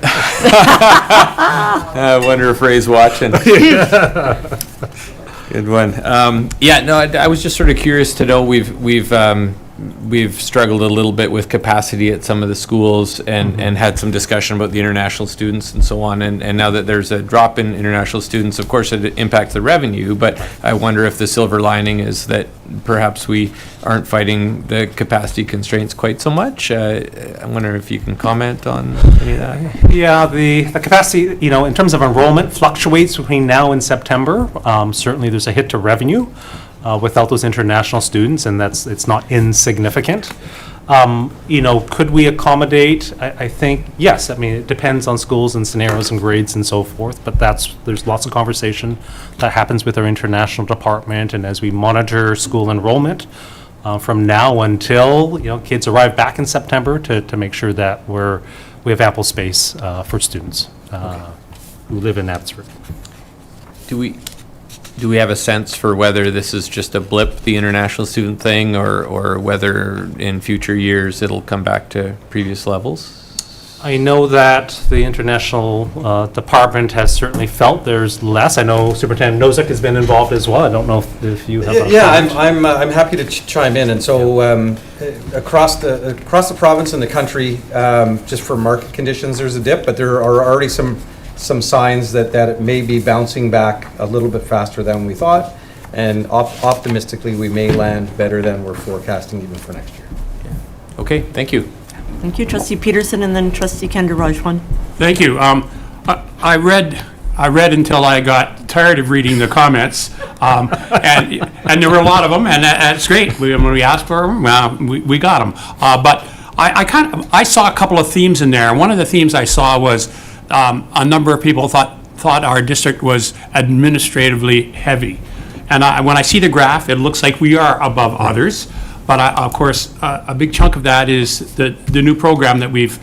I wonder if Ray's watching. Good one. Yeah, no, I was just sort of curious to know, we've struggled a little bit with capacity at some of the schools, and had some discussion about the international students and so on. And now that there's a drop in international students, of course it impacts the revenue, but I wonder if the silver lining is that perhaps we aren't fighting the capacity constraints quite so much. I wonder if you can comment on any of that. Yeah, the capacity, in terms of enrollment, fluctuates between now and September. Certainly there's a hit to revenue without those international students, and it's not insignificant. Could we accommodate? I think, yes. I mean, it depends on schools and scenarios and grades and so forth, but there's lots of conversation that happens with our international department, and as we monitor school enrollment from now until, kids arrive back in September to make sure that we have ample space for students who live in Abbotsford. Do we have a sense for whether this is just a blip, the international student thing, or whether in future years it'll come back to previous levels? I know that the international department has certainly felt there's less. I know Superintendent Nozick has been involved as well. I don't know if you have a comment. I'm happy to chime in. And so across the province and the country, just for market conditions, there's a dip, but there are already some signs that it may be bouncing back a little bit faster than we thought, and optimistically we may land better than we're forecasting even for next year. Okay, thank you. Thank you, Trustee Peterson, and then Trustee Kandarajwan. Thank you. I read until I got tired of reading the comments, and there were a lot of them, and that's great. When we asked for them, we got them. But I saw a couple of themes in there. One of the themes I saw was a number of people thought our district was administratively heavy, and when I see the graph, it looks like we are above others. But of course, a big chunk of that is the new program that we've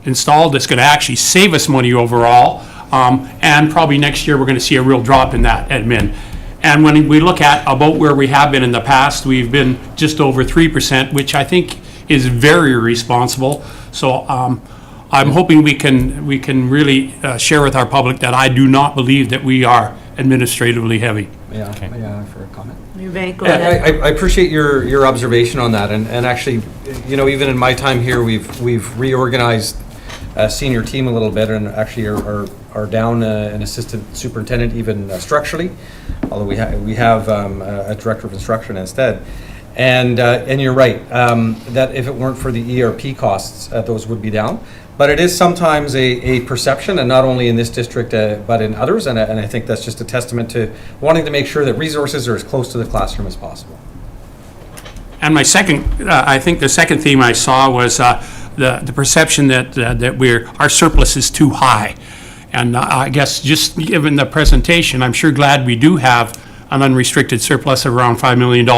installed. That's going to actually save us money overall, and probably next year we're going to see a real drop in that admin. And when we look at about where we have been in the past, we've been just over 3%, which I think is very responsible. So I'm hoping we can really share with our public that I do not believe that we are administratively heavy. Yeah, for a comment. I appreciate your observation on that, and actually, even in my time here, we've reorganized a senior team a little bit, and actually are down an assistant superintendent even structurally. although we have a director of instruction instead. And you're right, that if it weren't for the ERP costs, those would be down. But it is sometimes a perception, and not only in this district, but in others, and I think that's just a testament to wanting to make sure that resources are as close to the classroom as possible. And my second, I think the second theme I saw was the perception that our surplus is too high. And I guess just given the presentation, I'm sure glad we do have an unrestricted surplus of around $5 million,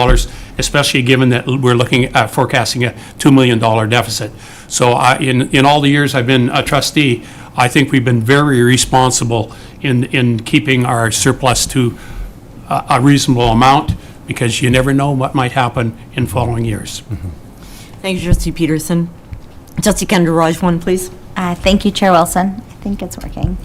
especially given that we're looking at forecasting a $2 million deficit. So in all the years I've been a trustee, I think we've been very responsible in keeping our surplus to a reasonable amount, because you never know what might happen in following years. Thank you, Trustee Peterson. Trustee Kendall-Raj, one, please. Thank you, Chair Wilson. I think it's working.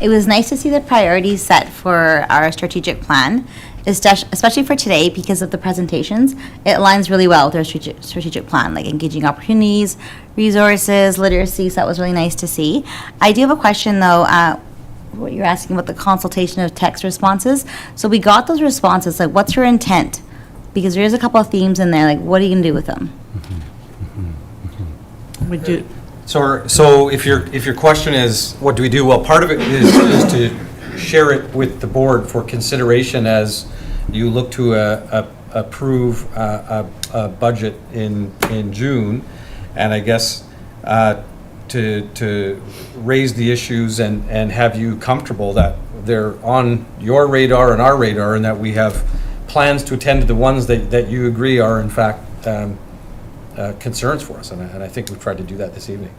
It was nice to see the priorities set for our strategic plan, especially for today because of the presentations. It aligns really well with our strategic plan, like engaging opportunities, resources, literacy, so that was really nice to see. I do have a question, though. What you're asking about the consultation of text responses. So we got those responses, like what's your intent? Because there is a couple of themes in there, like what are you going to do with them? We do. So if your question is, what do we do? Well, part of it is to share it with the board for consideration as you look to approve a budget in June, and I guess to raise the issues and have you comfortable that they're on your radar and our radar, and that we have plans to attend to the ones that you agree are in fact concerns for us, and I think we've tried to do that this evening.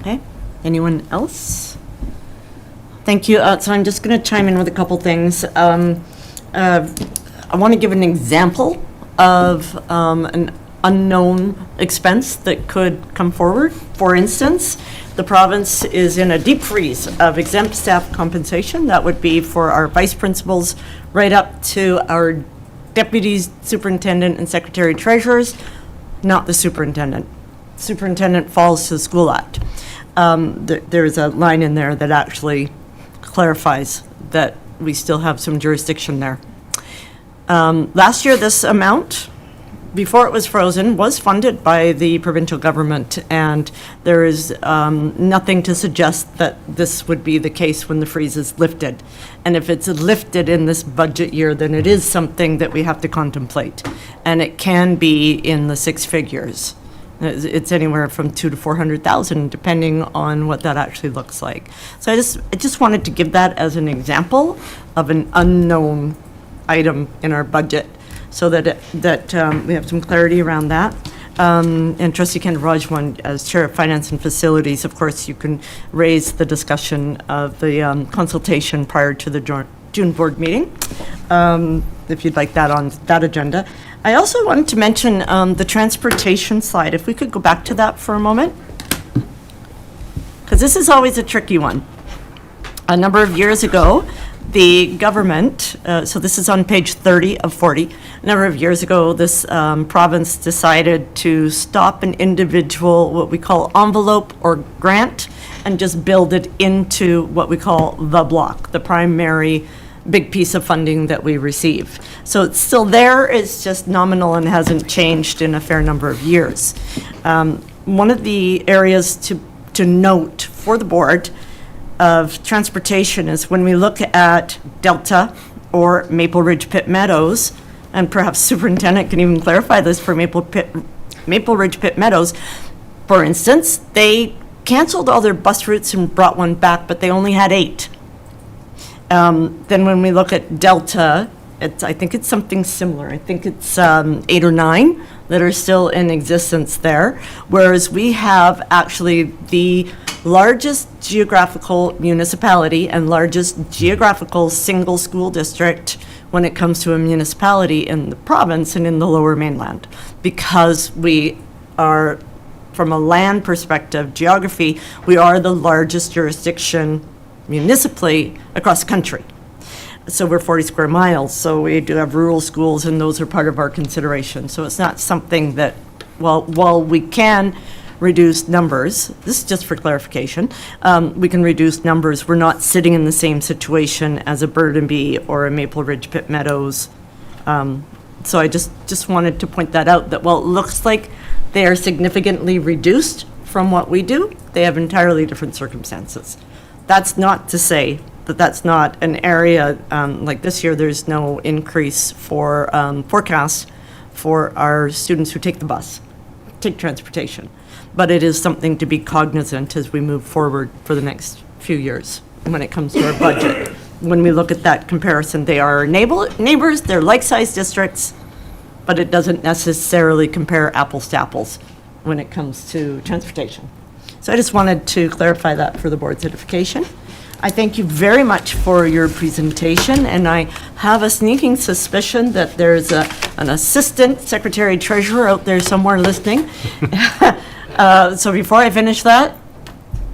Okay. Anyone else? Thank you. So I'm just going to chime in with a couple things. I want to give an example of an unknown expense that could come forward. For instance, the province is in a deep freeze of exempt staff compensation. That would be for our vice principals right up to our deputies, superintendent, and secretary treasurers, not the superintendent. Superintendent falls to the School Act. There's a line in there that actually clarifies that we still have some jurisdiction there. Last year, this amount, before it was frozen, was funded by the provincial government, and there is nothing to suggest that this would be the case when the freeze is lifted. And if it's lifted in this budget year, then it is something that we have to contemplate, and it can be in the six figures. It's anywhere from 200,000 to 400,000, depending on what that actually looks like. So I just wanted to give that as an example of an unknown item in our budget, so that we have some clarity around that. And Trustee Kendall-Raj, as Chair of Finance and Facilities, of course, you can raise the discussion of the consultation prior to the June board meeting, if you'd like that on that agenda. I also wanted to mention the transportation slide. If we could go back to that for a moment, because this is always a tricky one. A number of years ago, the government, so this is on page 30 of 40, a number of years ago, this province decided to stop an individual, what we call envelope or grant, and just build it into what we call the block, the primary big piece of funding that we receive. So it's still there, it's just nominal and hasn't changed in a fair number of years. One of the areas to note for the board of transportation is when we look at Delta or Maple Ridge Pit Meadows, and perhaps superintendent can even clarify this for Maple Ridge Pit Meadows, for instance, they canceled all their bus routes and brought one back, but they only had 8. Then when we look at Delta, I think it's something similar. I think it's 8 or 9 that are still in existence there, whereas we have actually the largest geographical municipality and largest geographical single school district when it comes to a municipality in the province and in the Lower Mainland, because we are, from a land perspective, geography, we are the largest jurisdiction municipally across the country. So we're 40 square miles, so we do have rural schools, and those are part of our consideration. So it's not something that, while we can reduce numbers. This is just for clarification. We can reduce numbers. We're not sitting in the same situation as a Burnaby or a Maple Ridge Pitt Meadows. So I just wanted to point that out, that while it looks like they are significantly reduced from what we do, they have entirely different circumstances. That's not to say that that's not an area, like this year, there's no increase for forecast for our students who take the bus, take transportation. But it is something to be cognizant as we move forward for the next few years when it comes to our budget. When we look at that comparison, they are our neighbors, they're like-sized districts, but it doesn't necessarily compare apples to apples when it comes to transportation. So I just wanted to clarify that for the board's edification. I thank you very much for your presentation, and I have a sneaking suspicion that there's an assistant secretary treasurer out there somewhere listening. So before I finish that,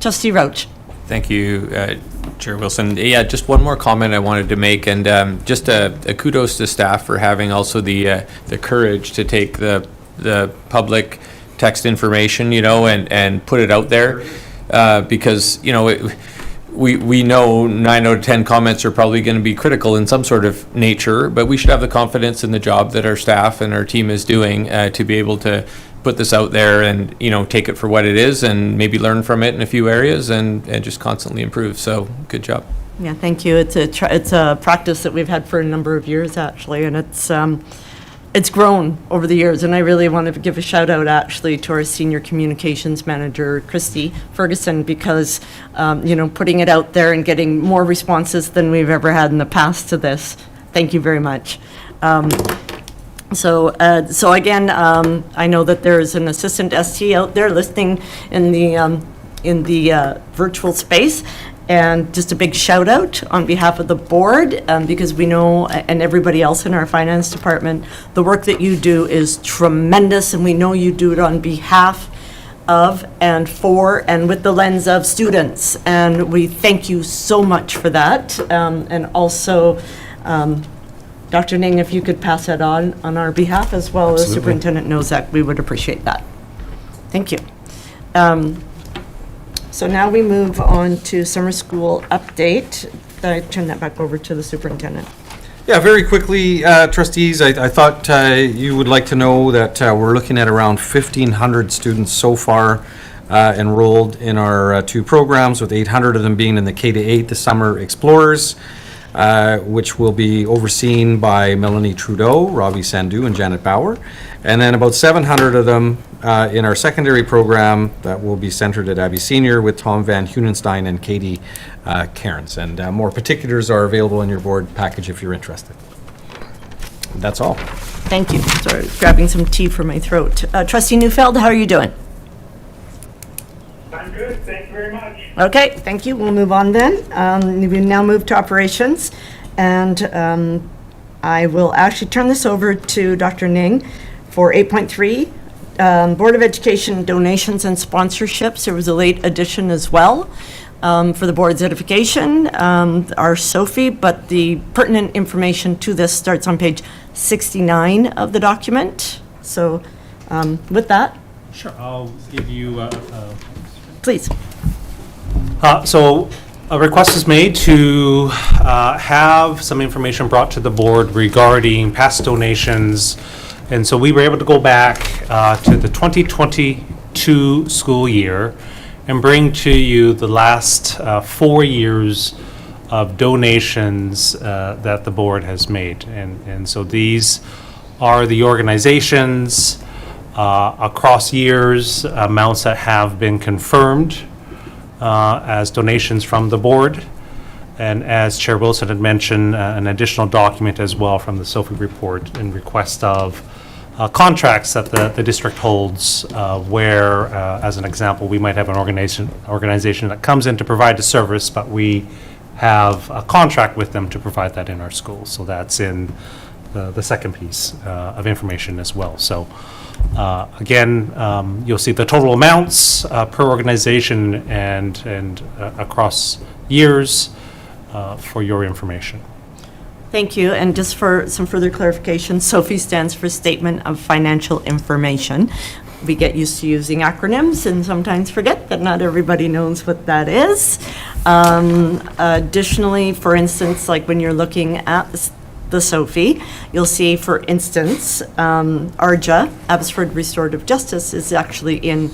Trustee Roach. Thank you, Chair Wilson. Yeah, just one more comment I wanted to make, and just a kudos to staff for having also the courage to take the public text information, and put it out there, because we know 9 out of 10 comments are probably going to be critical in some sort of nature, but we should have the confidence in the job that our staff and our team is doing to be able to put this out there and take it for what it is and maybe learn from it in a few areas and just constantly improve. So good job. Yeah, thank you. It's a practice that we've had for a number of years actually, and it's grown over the years, and I really want to give a shout out actually to our senior communications manager, Christy Ferguson, because putting it out there and getting more responses than we've ever had in the past to this. Thank you very much. So again, I know that there is an assistant ST out there listening in the virtual space. And just a big shout out on behalf of the board, because we know, and everybody else in our finance department, the work that you do is tremendous, and we know you do it on behalf of and for and with the lens of students. And we thank you so much for that. And also, Dr. Ning, if you could pass that on our behalf as well as Superintendent Nozak, we would appreciate that. Thank you. So now we move on to summer school update. I turn that back over to the superintendent. Yeah, very quickly, trustees, I thought you would like to know that we're looking at around 1,500 students so far enrolled in our two programs, with 800 of them being in the K-8, the Summer Explorers, which will be overseen by Melanie Trudeau, Robbie Sandhu, and Janet Bauer. And then about 700 of them in our secondary program that will be centered at Abbey Senior with Tom Van Hunenstein and Katie Cairns. And more particulars are available in your board package if you're interested. That's all. Thank you. Sorry, grabbing some tea for my throat. Trustee Neufeld, how are you doing? I'm good, thank you very much. Okay, thank you. We'll move on then. We now move to operations, and I will actually turn this over to Dr. Ning for 8.3, Board of Education donations and sponsorships. There was a late addition as well for the board's edification, our Sophie, but the pertinent information to this starts on page 69 of the document. So with that. Sure, I'll give you Please. So a request is made to have some information brought to the board regarding past donations. And so we were able to go back to the 2022 school year and bring to you the last 4 years of donations that the board has made. And so these are the organizations across years, amounts that have been confirmed as donations from the board. And as Chair Wilson had mentioned, an additional document as well from the Sophie report in request of contracts that the district holds, where, as an example, we might have an organization that comes in to provide a service, but we have a contract with them to provide that in our schools. So that's in the second piece of information as well. So again, you'll see the total amounts per organization and across years for your information. Thank you. And just for some further clarification, SOFI stands for Statement of Financial Information. we get used to using acronyms and sometimes forget that not everybody knows what that is. Additionally, for instance, like when you're looking at the SOFI, you'll see, for instance, ARJA, Abbotsford Restorative Justice, is actually in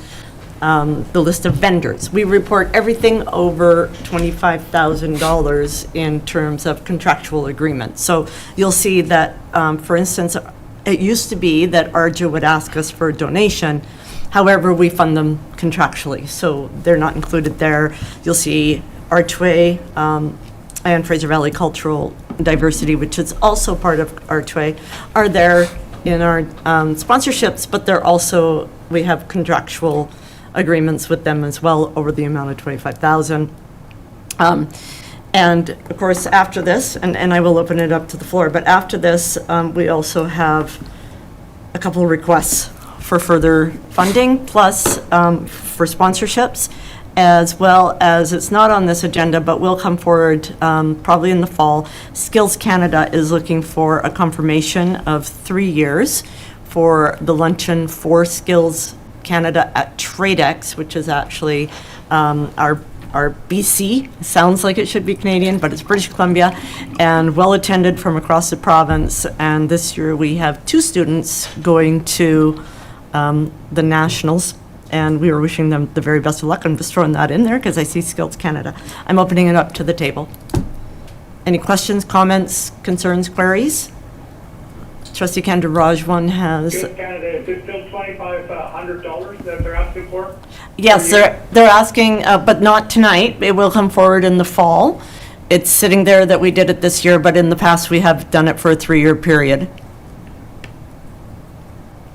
the list of vendors. We report everything over $25,000 in terms of contractual agreements. So you'll see that, for instance, it used to be that ARJA would ask us for a donation. However, we fund them contractually, so they're not included there. You'll see Archway and Fraser Valley Cultural Diversity, which is also part of Archway, are there in our sponsorships, but they're also, we have contractual agreements with them as well over the amount of $25,000. And of course, after this, and I will open it up to the floor, but after this, we also have a couple of requests for further funding, plus for sponsorships, as well as, it's not on this agenda, but will come forward probably in the fall. Skills Canada is looking for a confirmation of 3 years for the luncheon for Skills Canada at TradeX, which is actually our BC, sounds like it should be Canadian, but it's British Columbia, and well attended from across the province. And this year we have 2 students going to the nationals, and we were wishing them the very best of luck. I'm just throwing that in there because I see Skills Canada. I'm opening it up to the table. Any questions, comments, concerns, queries? Trustee Kandarajwan has. Skills Canada, is it still $2,500 that they're asking for? Yes, they're asking, but not tonight. It will come forward in the fall. It's sitting there that we did it this year, but in the past we have done it for a 3-year period.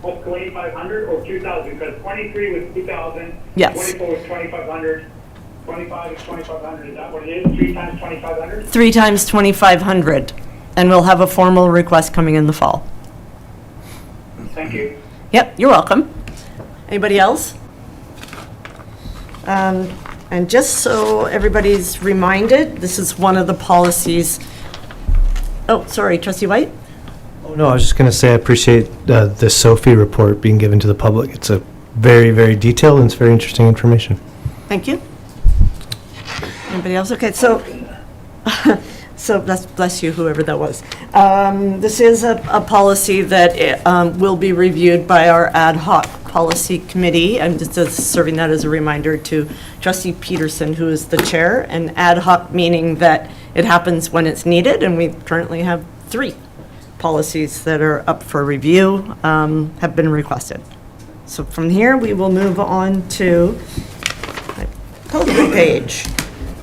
Oh, 2,500 or 2,000? Because 23 was 2,000. Yes. 24 was 2,500. 25 is 2,500. Is that what it is? 3 times 2,500? 3 times 2,500, and we'll have a formal request coming in the fall. Thank you. Yep, you're welcome. Anybody else? And just so everybody's reminded, this is one of the policies. Oh, sorry, Trustee White? Oh, no, I was just going to say I appreciate the SOFI report being given to the public. It's a very, very detailed and it's very interesting information. Thank you. Anybody else? Okay, so so bless you, whoever that was. This is a policy that will be reviewed by our ad hoc policy committee. I'm just serving that as a reminder to Trustee Peterson, who is the chair, and ad hoc meaning that it happens when it's needed, and we currently have 3 policies that are up for review, have been requested. So from here, we will move on to my poster page.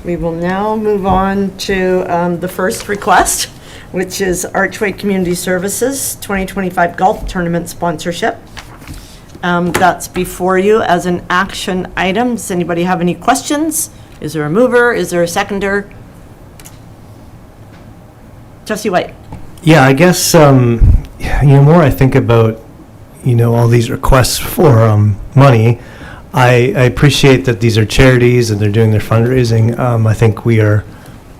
We will now move on to the first request, which is Archway Community Services 2025 Golf Tournament Sponsorship. That's before you as an action item. Does anybody have any questions? Is there a mover? Is there a seconder? Trustee White. Yeah, I guess, more I think about, all these requests for I appreciate that these are charities and they're doing their fundraising. I think we are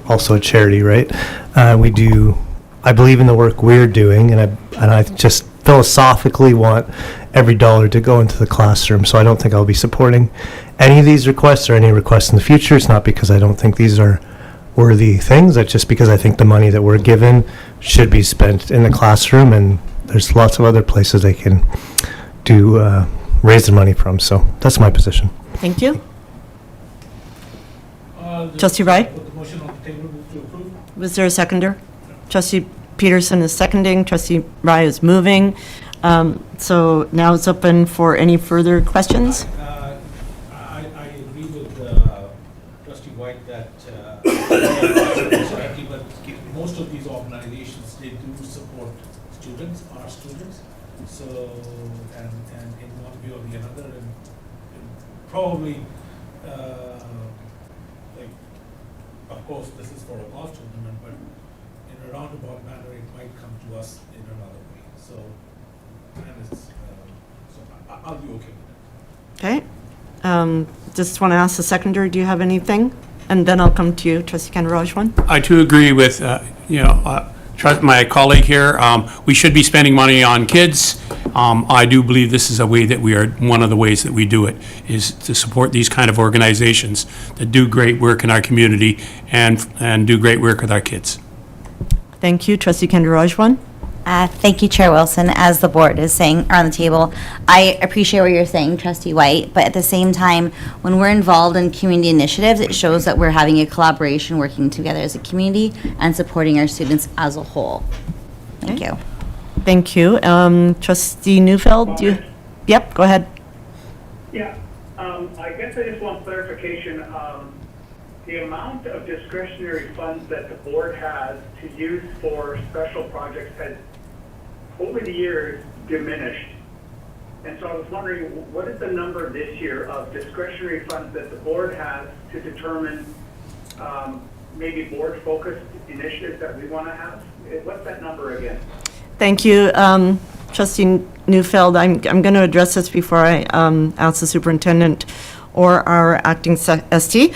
also a charity, right? I believe in the work we're doing, and I just philosophically want every dollar to go into the classroom, so I don't think I'll be supporting any of these requests or any requests in the future. It's not because I don't think these are worthy things, it's just because I think the money that we're given should be spent in the classroom, and there's lots of other places they can raise the money from, so that's my position. Thank you. Trustee Wright? Motion on the table, move to approve. Was there a seconder? Trustee Peterson is seconding, Trustee Rye is moving. So now it's open for any further questions. I agree with Trustee White that but most of these organizations, they do support students, our students. So, and in one way or the other, and probably, of course, this is for a golf tournament, but in a roundabout manner, it might come to us in another way. So, and it's, I'll be okay with it. Okay. Just want to ask the seconder, do you have anything? And then I'll come to you, Trustee Kandarajwan. I too agree with, my colleague here, we should be spending money on kids. I do believe this is a way that one of the ways that we do it, is to support these kind of organizations that do great work in our community and do great work with our kids. Thank you. Trustee Kendirajwan? Thank you, Chair Wilson. As the board is saying around the table, I appreciate what you're saying, Trustee White, but at the same time, when we're involved in community initiatives, it shows that we're having a collaboration, working together as a community, and supporting our students as a whole. Thank you. Thank you. Trustee Neufeld, do you? Yep, go ahead. Yeah, I guess I just want clarification. The amount of discretionary funds that the board has to use for special projects has, over the years, diminished. And so I was wondering, what is the number this year of discretionary funds that the board has to determine maybe board-focused initiatives that we want to have? What's that number again? Thank you, Trustee Neufeld. I'm going to address this before I ask the superintendent or our acting ST.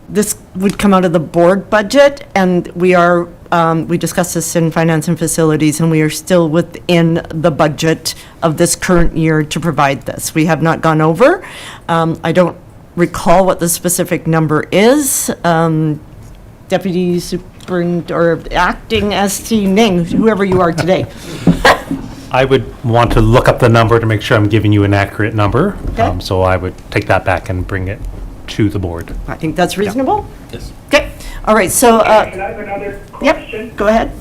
This would come out of the board budget, and we discussed this in finance and facilities, and we are still within the budget of this current year to provide this. We have not gone over. I don't recall what the specific number is. Deputy Superintendent or acting ST Ning, whoever you are today. I would want to look up the number to make sure I'm giving you an accurate number. Okay. So I would take that back and bring it to the board. I think that's reasonable. Yes. Okay, all right, so. Can I have another question? Yep, go ahead.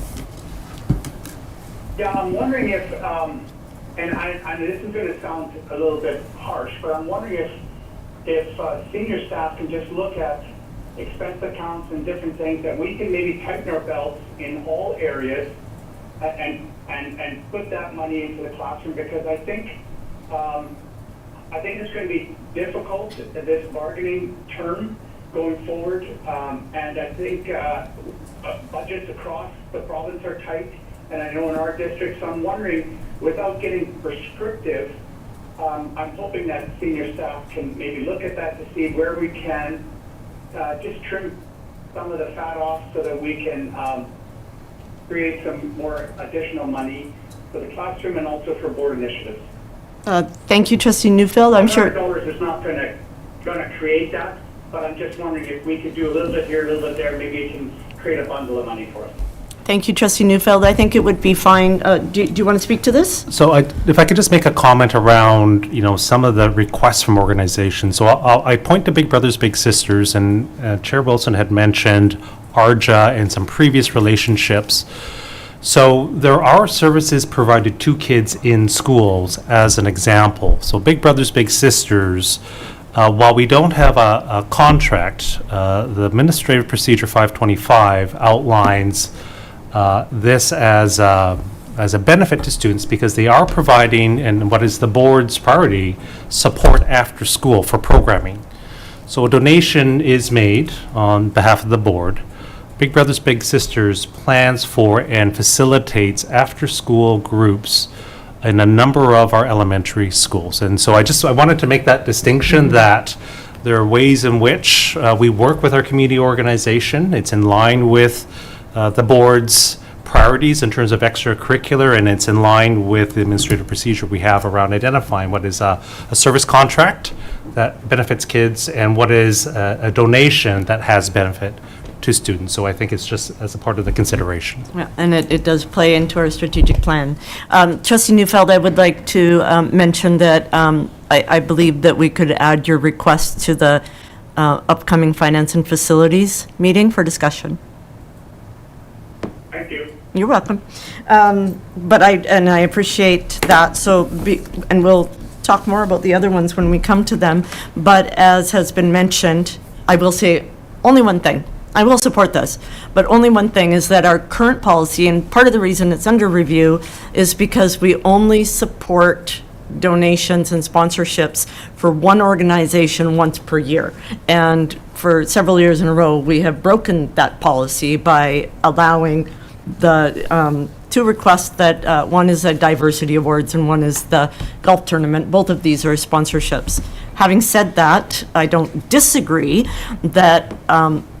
Yeah, I'm wondering if, and this is going to sound a little bit harsh, but I'm wondering if senior staff can just look at expense accounts and different things, that we can maybe tighten our belts in all areas and put that money into the classroom, because I think it's going to be difficult, this bargaining term going forward, and I think budgets across the province are tight, and I know in our district, so I'm wondering, without getting prescriptive, I'm hoping that senior staff can maybe look at that to see where we can just trim some of the fat off so that we can create some more additional money for the classroom and also for board initiatives. Thank you, Trustee Neufeld. I'm sure. $100 is not going to create that, but I'm just wondering if we could do a little bit here, a little bit there, maybe it can create a bundle of money for us. Thank you, Trustee Neufeld. I think it would be fine. Do you want to speak to this? So if I could just make a comment around, some of the requests from organizations. So I point to Big Brothers Big Sisters, and Chair Wilson had mentioned ARJA and some previous relationships. So there are services provided to kids in schools, as an example. So Big Brothers Big Sisters, while we don't have a contract, the Administrative Procedure 525 outlines this as a benefit to students, because they are providing, and what is the board's priority, support after school for programming. So a donation is made on behalf of the board. Big Brothers Big Sisters plans for and facilitates after-school groups in a number of our elementary schools. And so I wanted to make that distinction, that there are ways in which we work with our community organization. It's in line with the board's priorities in terms of extracurricular, and it's in line with the administrative procedure we have around identifying what is a service contract that benefits kids and what is a donation that has benefit to students. So I think it's just as a part of the consideration. Yeah, and it does play into our strategic plan. Trustee Neufeld, I would like to mention that I believe that we could add your request to the upcoming Finance and Facilities meeting for discussion. Thank you. You're welcome. But I appreciate that. And we'll talk more about the other ones when we come to them. But as has been mentioned, I will say only one thing. I will support this, but only one thing is that our current policy, and part of the reason it's under review, is because we only support donations and sponsorships for one organization once per year. And for several years in a row, we have broken that policy by allowing the two requests that one is a diversity awards and one is the golf tournament. Both of these are sponsorships. Having said that, I don't disagree that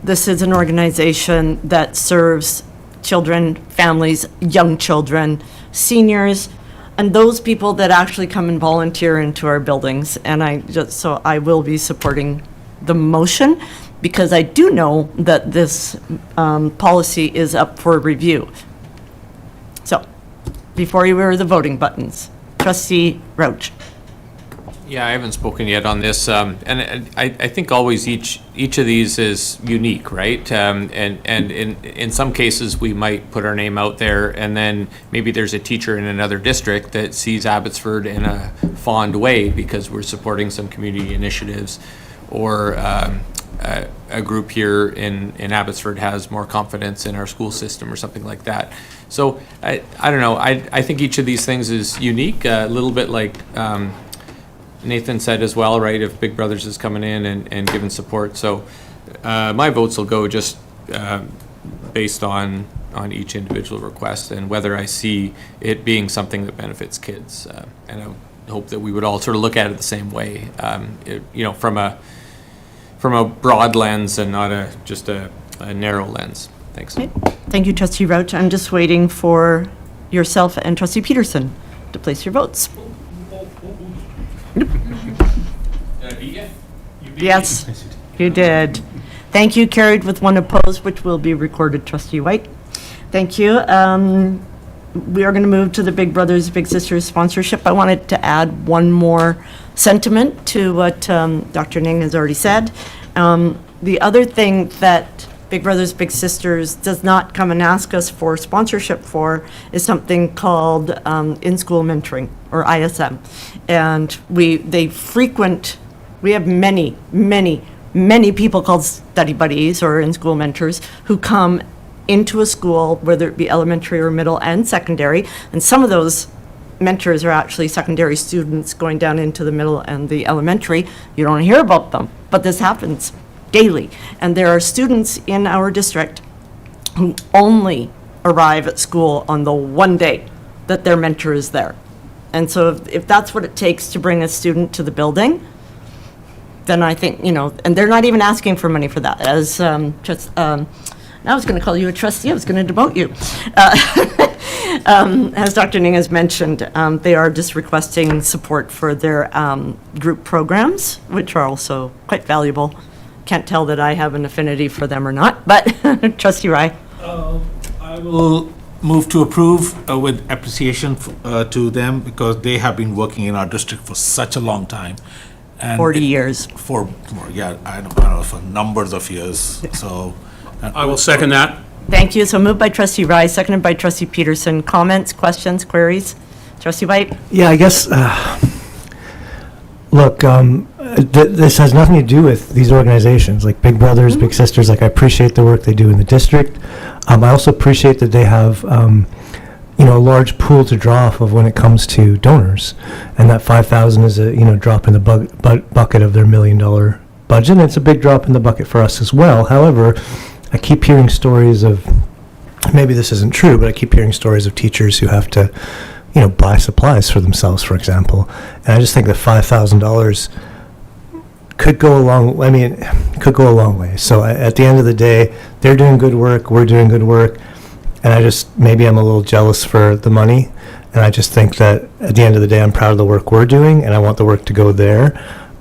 this is an organization that serves children, families, young children, seniors, and those people that actually come and volunteer into our buildings. And so I will be supporting the motion because I do know that this policy is up for review. So before you were the voting buttons, Trustee Roach. Yeah, I haven't spoken yet on this, and I think always each of these is unique, right? And in some cases, we might put our name out there, and then maybe there's a teacher in another district that sees Abbotsford in a fond way because we're supporting some community initiatives, or a group here in Abbotsford has more confidence in our school system or something like that. So I don't know. I think each of these things is unique, a little bit like Nathan said as well, right? If Big Brothers is coming in and giving support. So my votes will go just based on each individual request and whether I see it being something that benefits kids. And I hope that we would all sort of look at it the same way, from a broad lens and not just a narrow lens. Thanks. Thank you, Trustee Roach. I'm just waiting for yourself and Trustee Peterson to place your votes. Did I beat you? Yes, you did. Thank you. Carried with one opposed, which will be recorded. Trustee White. Thank you. We are going to move to the Big Brothers Big Sisters sponsorship. I wanted to add one more sentiment to what Dr. Ning has already said. The other thing that Big Brothers Big Sisters does not come and ask us for sponsorship for is something called in-school mentoring, or ISM. And we have many people called study buddies or in-school mentors who come into a school, whether it be elementary or middle and secondary, and some of those mentors are actually secondary students going down into the middle and the elementary. You don't hear about them, but this happens daily. And there are students in our district who only arrive at school on the one day that their mentor is there. And so if that's what it takes to bring a student to the building, then I think, and they're not even asking for money for that. As I was going to call you a trustee, I was going to demote you. As Dr. Ning has mentioned, they are just requesting support for their group programs, which are also quite valuable. Can't tell that I have an affinity for them or not, but Trustee Rai. I will move to approve with appreciation to them because they have been working in our district for such a long time. And 40 years. I don't know, for numbers of years. So I will second that. Thank you. So moved by Trustee Rai, seconded by Trustee Peterson. Comments, questions, queries? Trustee White? Yeah, I guess, look, this has nothing to do with these organizations, like Big Brothers, Big Sisters. Like, I appreciate the work they do in the district. I also appreciate that they have, a large pool to draw off of when it comes to donors. And that $5,000 is a, drop in the bucket of their $1 million budget. And it's a big drop in the bucket for us as well. However, I keep hearing stories of, maybe this isn't true, but I keep hearing stories of teachers who have to, buy supplies for themselves, for example. And I just think that $5,000 could go a long way. So at the end of the day, they're doing good work, we're doing good work, and maybe I'm a little jealous for the money. And I just think that at the end of the day, I'm proud of the work we're doing, and I want the work to go there.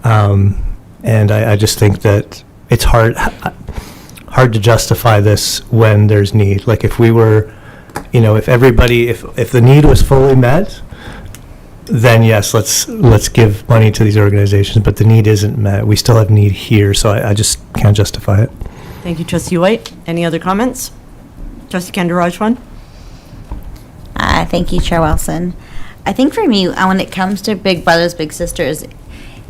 And I just think that it's hard to justify this when there's need. Like, if we were, if the need was fully met, then yes, let's give money to these organizations, but the need isn't met. We still have need here, so I just can't justify it. Thank you, Trustee White. Any other comments? Trustee Kandarajwan? Thank you, Chair Wilson. I think for me, when it comes to Big Brothers, Big Sisters,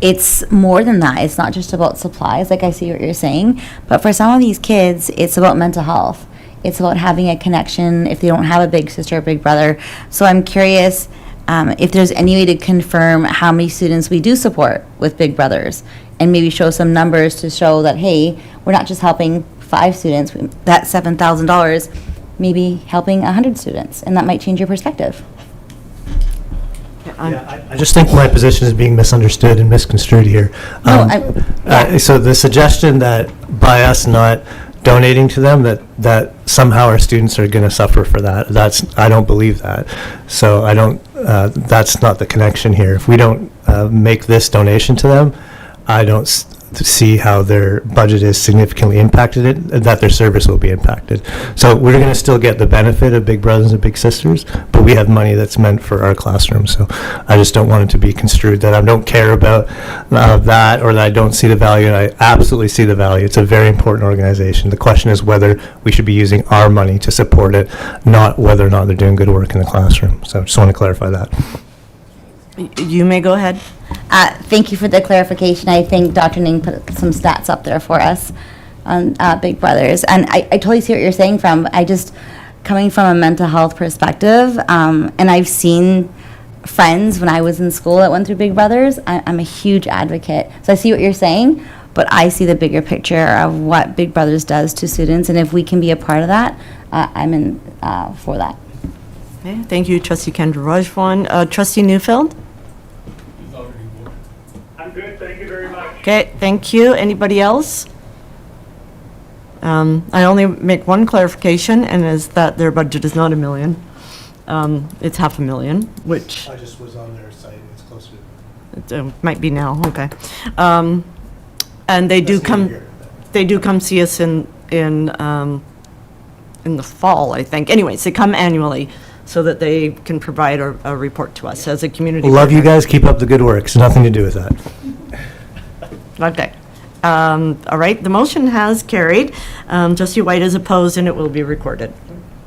it's more than that. It's not just about supplies, like I see what you're saying, but for some of these kids, it's about mental health. It's about having a connection if they don't have a big sister or big brother. So I'm curious if there's any way to confirm how many students we do support with Big Brothers, and maybe show some numbers to show that, hey, we're not just helping 5 students, that $7,000, maybe helping 100 students, and that might change your perspective. I just think my position is being misunderstood and misconstrued here. So the suggestion that by us not donating to them, that somehow our students are going to suffer for that. I don't believe that. So I don't, that's not the connection here. If we don't make this donation to them, I don't see how their budget is significantly impacted, that their service will be impacted. So we're going to still get the benefit of Big Brothers and Big Sisters, but we have money that's meant for our classroom. So I just don't want it to be construed that I don't care about that, or that I don't see the value. And I absolutely see the value. It's a very important organization. The question is whether we should be using our money to support it, not whether or not they're doing good work in the classroom. So I just want to clarify that. You may go ahead. Thank you for the clarification. I think Dr. Ning put some stats up there for us on Big Brothers. And I totally see what you're saying coming from a mental health perspective. And I've seen friends when I was in school that went through Big Brothers. I'm a huge advocate. So I see what you're saying, but I see the bigger picture of what Big Brothers does to students. And if we can be a part of that, I'm in for that. Okay, thank you, Trustee Kendra Rajwan. Trustee Neufeld? I'm good, thank you very much. Okay, thank you. Anybody else? I only make one clarification, and is that their budget is not $1 million. It's $500,000, which I just was on their site. It's closer. it might be now. Okay, and they do come. They do come see us in the fall, I think. Anyways, they come annually so that they can provide a report to us as a community. Love you partner. guys. Keep up the good work. It's nothing to do with that. Okay. All right, the motion has carried. Trustee White is opposed, and it will be recorded.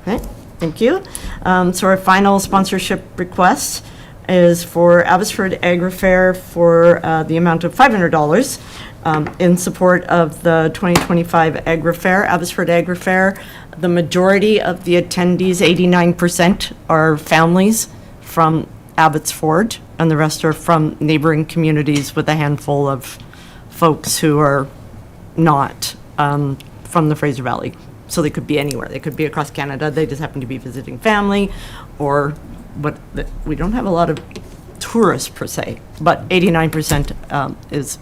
Okay, thank you. So our final sponsorship request is for Abbotsford Agri-Fair for the amount of $500 in support of the 2025 Agri-Fair. Abbotsford Agri-Fair, the majority of the attendees, 89%, are families from Abbotsford, and the rest are from neighboring communities, with a handful of folks who are not from the Fraser Valley. So they could be anywhere. They could be across Canada. They just happen to be visiting family, or we don't have a lot of tourists per se, but 89% is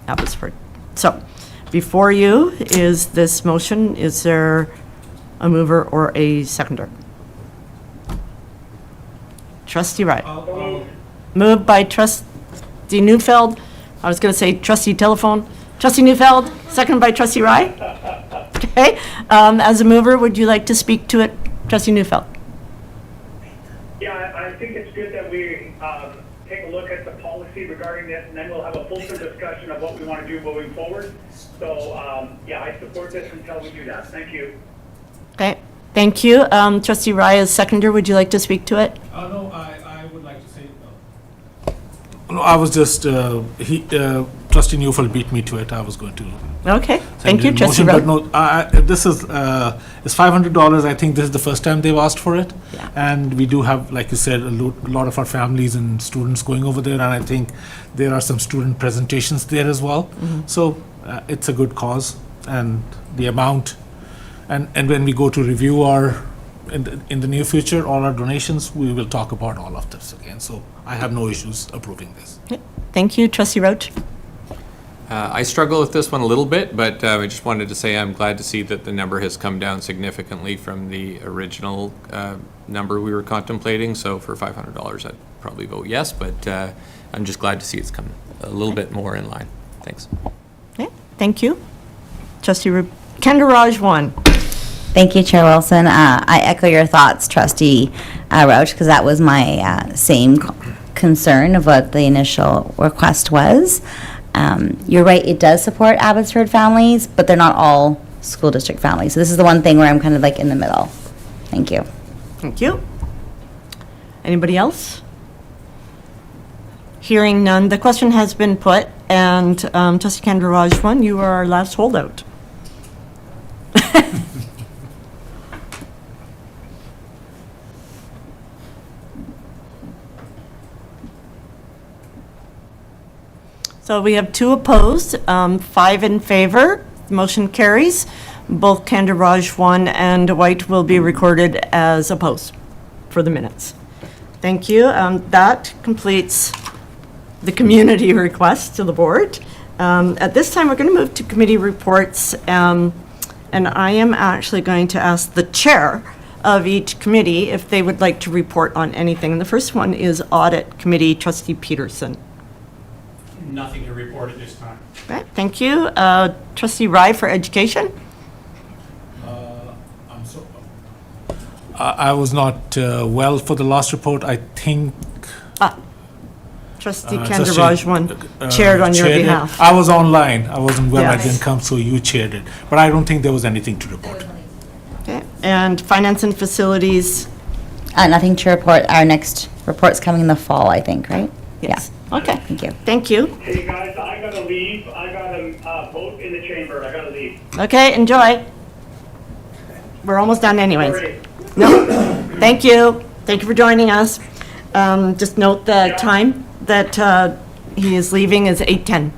Abbotsford. So before you is this motion. Is there a mover or a seconder? Trustee Wright. Moved by Trustee Neufeld. I was going to say trustee telephone. Trustee Neufeld, seconded by Trustee Wright. Okay. As a mover, would you like to speak to it, Trustee Neufeld? Yeah, I think it's good that we take a look at the policy regarding this, and then we'll have a fulsome discussion of what we want to do moving forward. So, yeah, I support this until we do that. Thank you. Okay. Thank you. Trustee Wright, as seconder, would you like to speak to it? No, I would like to say, no, I was just, Trustee Neufeld beat me to it. I was going to. Okay. Thank you, Trustee motion, Wright. but no, this is it's $500. I think this is the first time they've asked for it. Yeah. And we do have, like you said, a lot of our families and students going over there, and I think there are some student presentations there as well. So it's a good cause, and the amount, and when we go to review our, in the near future, all our donations, we will talk about all of this again. So I have no issues approving this. Okay. Thank you, Trustee Roach. I struggle with this one a little bit, but I just wanted to say I'm glad to see that the number has come down significantly from the original number we were contemplating. So for $500, I'd probably vote yes, but I'm just glad to see it's come a little bit more in line. Thanks. Okay. Thank you. Trustee Kendra Rajwan. Thank you, Chair Wilson. I echo your thoughts, Trustee Roach, because that was my same concern of what the initial request was. You're right, it does support Abbotsford families, but they're not all school district families. So this is the one thing where I'm kind of like in the middle. Thank you. Thank you. Anybody else? Hearing none, the question has been put, and Trustee Kendra Rajwan, you are our last holdout. So we have 2 opposed, 5 in favor. The motion carries. Both Kendra Rajwan and White will be recorded as opposed for the minutes. Thank you. That completes the community request to the board. At this time, we're going to move to committee reports. And I am actually going to ask the chair of each committee if they would like to report on anything. And the first one is Audit Committee, Trustee Peterson. Nothing to report at this time. Okay, thank you. Trustee Rye for Education. I was not well for the last report. I think Trustee Kandaraj chaired on your chaired it. behalf. I was online. I wasn't well. Yes. I didn't come, so you chaired it. But I don't think there was anything to report. Okay, and Finance and Facilities. Nothing to report. Our next report's coming in the fall, I think, right? Yes. Yeah. Okay. Thank you. Thank you. Hey, guys, I gotta leave. I got a vote in the chamber. I gotta leave. Okay, enjoy. We're almost done anyways. Sorry. No, thank you. Thank you for joining us. Just note the time that he is leaving is 8:10.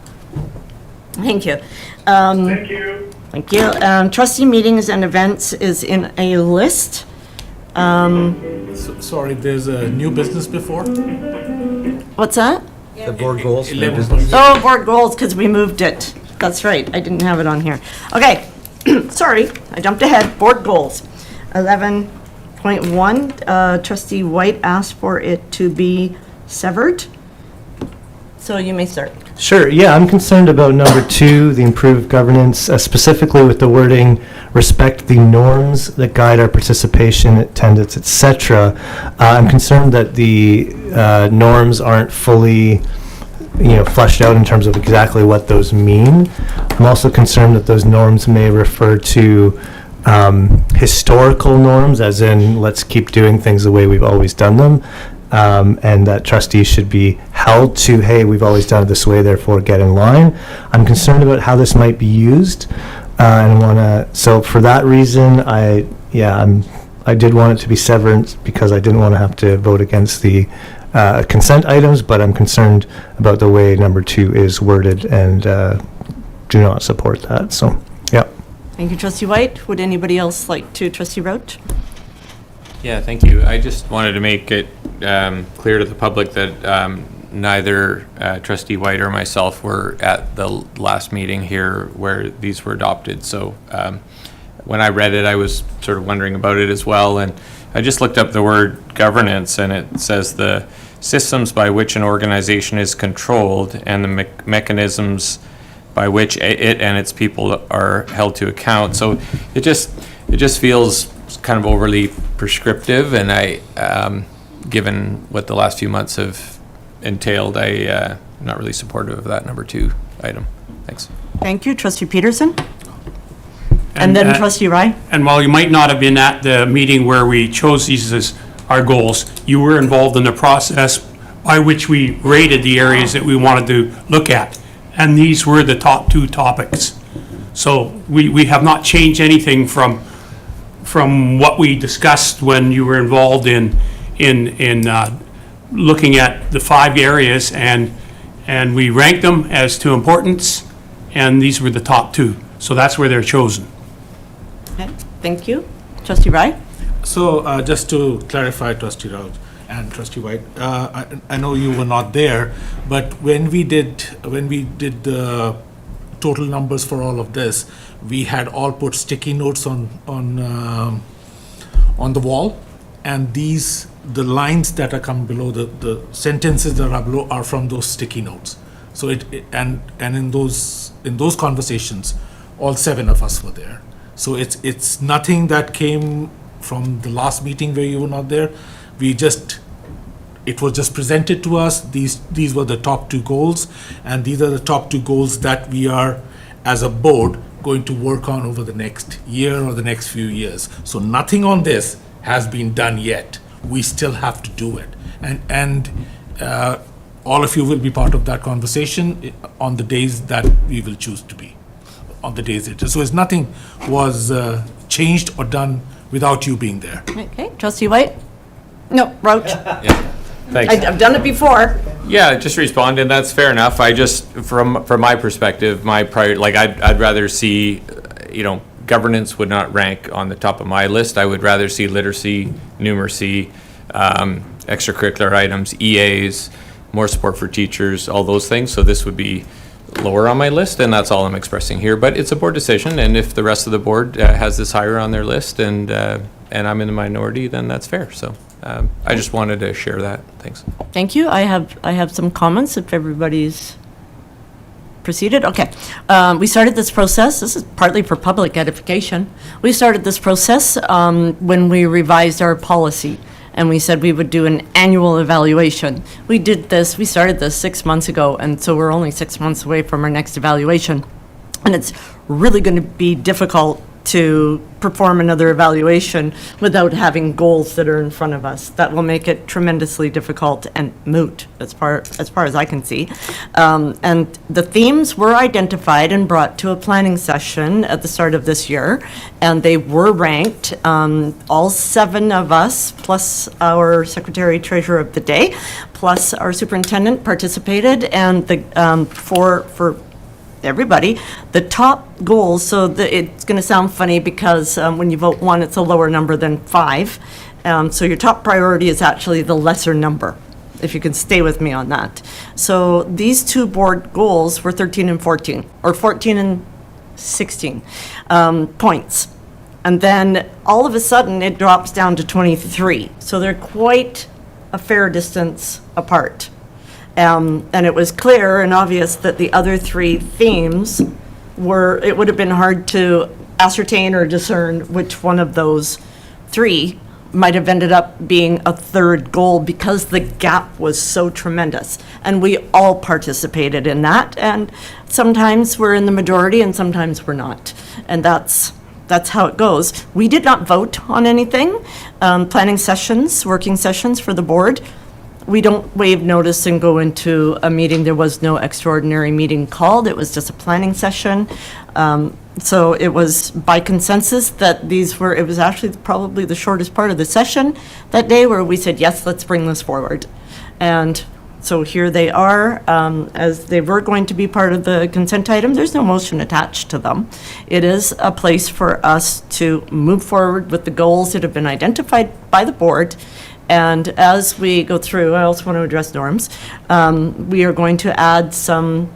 Thank you. Thank you. Thank you. Trustee meetings and events is in a list. Sorry, there's a new business before? What's that? The board goals. Oh, board goals, because we moved it. That's right, I didn't have it on here. Okay, sorry, I jumped ahead. Board goals. 11.1, Trustee White asked for it to be severed. So you may start. Sure, yeah, I'm concerned about number 2, the improved governance, specifically with the wording, respect the norms that guide our participation, attendance, etc. I'm concerned that the norms aren't fully, fleshed out in terms of exactly what those mean. I'm also concerned that those norms may refer to historical norms, as in, let's keep doing things the way we've always done them. And that trustees should be held to, hey, we've always done it this way, therefore get in line. I'm concerned about how this might be used, and so for that reason, I did want it to be severed because I didn't want to have to vote against the consent items, but I'm concerned about the way number 2 is worded and do not support that, so, yeah. Thank you, Trustee White. Would anybody else like to? Trustee Roach? Yeah, thank you. I just wanted to make it clear to the public that neither Trustee White or myself were at the last meeting here where these were adopted. So when I read it, I was sort of wondering about it as well. And I just looked up the word governance, and it says the systems by which an organization is controlled and the mechanisms by which it and its people are held to account. So it just feels kind of overly prescriptive, and I, given what the last few months have entailed, I'm not really supportive of that number 2 item. Thanks. Thank you, Trustee Peterson. And then Trustee Rye. And while you might not have been at the meeting where we chose these as our goals, you were involved in the process by which we rated the areas that we wanted to look at. And these were the top 2 topics. So we have not changed anything from what we discussed when you were involved in looking at the 5 areas, and we ranked them as to importance, and these were the top 2. So that's where they're chosen. Okay, thank you. Trustee Rye? So just to clarify, Trustee Rao and Trustee White, I know you were not there, but when we did the total numbers for all of this, we had all put sticky notes on the wall, and the lines that are come below, the sentences that are below are from those sticky notes. So and in those conversations, all 7 of us were there. So it's nothing that came from the last meeting where you were not there. It was just presented to us. These were the top 2 goals, and these are the top 2 goals that we are, as a board, going to work on over the next year or the next few years. So nothing on this has been done yet. We still have to do it, and all of you will be part of that conversation on the days that we will choose to be, on the days it is. So nothing was changed or done without you being there. Okay, Trustee White? No, Roach. Yeah, thanks. I've done it before. Yeah, just respond, and that's fair enough. I just, from my perspective, I'd rather see, governance would not rank on the top of my list. I would rather see literacy, numeracy, extracurricular items, EAs, more support for teachers, all those things. So this would be lower on my list, and that's all I'm expressing here. But it's a board decision, and if the rest of the board has this higher on their list, and I'm in the minority, then that's fair. So I just wanted to share that. Thanks. Thank you. I have some comments if everybody's proceeded. Okay. We started this process. This is partly for public edification. We started this process when we revised our policy, and we said we would do an annual evaluation. We started this 6 months ago, and so we're only 6 months away from our next evaluation. And it's really going to be difficult to perform another evaluation without having goals that are in front of us. That will make it tremendously difficult and moot, as far as I can see. And the themes were identified and brought to a planning session at the start of this year, and they were ranked. All 7 of us, plus our secretary treasurer of the day, plus our superintendent participated, and for everybody, the top goals, so it's going to sound funny because when you vote 1, it's a lower number than 5. So your top priority is actually the lesser number, if you can stay with me on that. So these 2 board goals were 13 and 14, or 14 and 16 points. And then all of a sudden it drops down to 23. So they're quite a fair distance apart. And it was clear and obvious that the other 3 themes it would have been hard to ascertain or discern which one of those 3 might have ended up being a third goal because the gap was so tremendous. And we all participated in that. And sometimes we're in the majority and sometimes we're not. And that's how it goes. We did not vote on anything. Planning sessions, working sessions for the board. We don't waive notice and go into a meeting. There was no extraordinary meeting called. It was just a planning session. So it was by consensus that it was actually probably the shortest part of the session that day where we said, yes, let's bring this forward. And so here they are, as they were going to be part of the consent item. There's no motion attached to them. It is a place for us to move forward with the goals that have been identified by the board. And as we go through, I also want to address norms. We are going to add some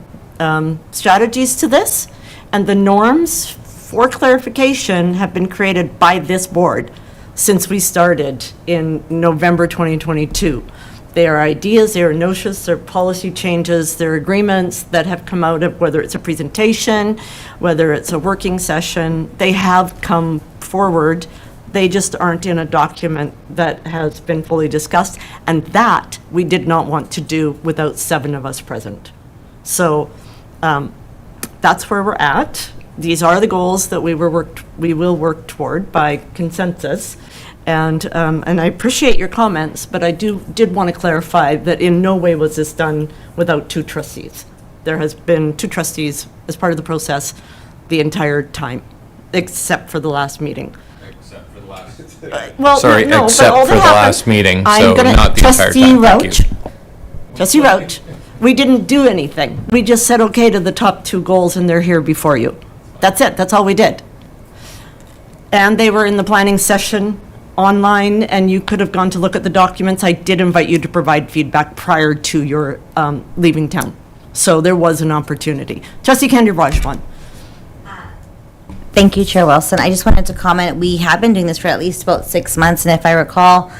strategies to this. And the norms, for clarification, have been created by this board since we started in November 2022. They are ideas, they are notions, they're policy changes, they're agreements that have come out of whether it's a presentation, whether it's a working session. They have come forward. They just aren't in a document that has been fully discussed, and that we did not want to do without 7 of us present. So that's where we're at. These are the goals that we will work toward by consensus, and I appreciate your comments, but I did want to clarify that in no way was this done without 2 trustees. There has been 2 trustees as part of the process the entire time, except for the last meeting. Sorry, except for the last meeting, so not the entire time. Thank you. Trustee Roach, we didn't do anything. We just said okay to the top 2 goals, and they're here before you. That's it. That's all we did. And they were in the planning session online, and you could have gone to look at the documents. I did invite you to provide feedback prior to your leaving town. So there was an opportunity. Trustee Candy-Rajwan. Thank you, Chair Wilson. I just wanted to comment, we have been doing this for at least about 6 months, and if I recall,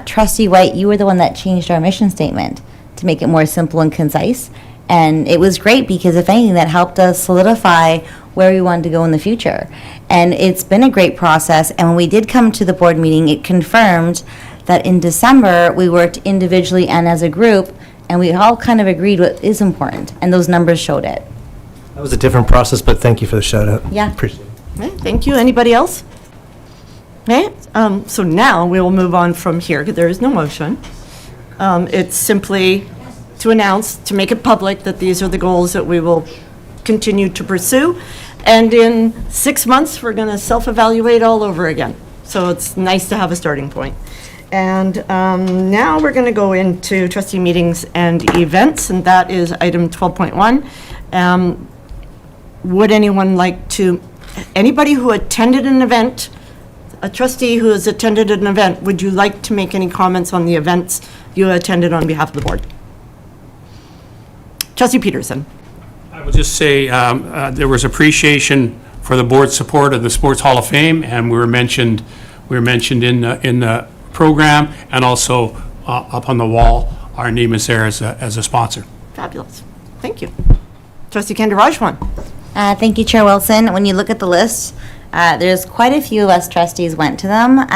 Trustee White, you were the one that changed our mission statement to make it more simple and concise, and it was great because if anything, that helped us solidify where we wanted to go in the future. And it's been a great process, and when we did come to the board meeting, it confirmed that in December, we worked individually and as a group, and we all kind of agreed what is important, and those numbers showed it. That was a different process, but thank you for the shout out. Yeah. Appreciate it. Okay, thank you. Anybody else? Okay, so now we will move on from here. There is no motion. It's simply to announce, to make it public, that these are the goals that we will continue to pursue. And in 6 months, we're going to self-evaluate all over again. So it's nice to have a starting point. And now we're going to go into trustee meetings and events, and that is item 12.1. Would anyone like to, anybody who attended an event, a trustee who has attended an event, would you like to make any comments on the events you attended on behalf of the board? Trustee Peterson. I I would just say there was appreciation for the board's support of the Sports Hall of Fame, and we were mentioned in the program, and also up on the wall. Our name is there as a sponsor. Fabulous. Thank you. Trustee Candirajwan. Thank you, Chair Wilson. When you look at the list, there's quite a few of us trustees went to them.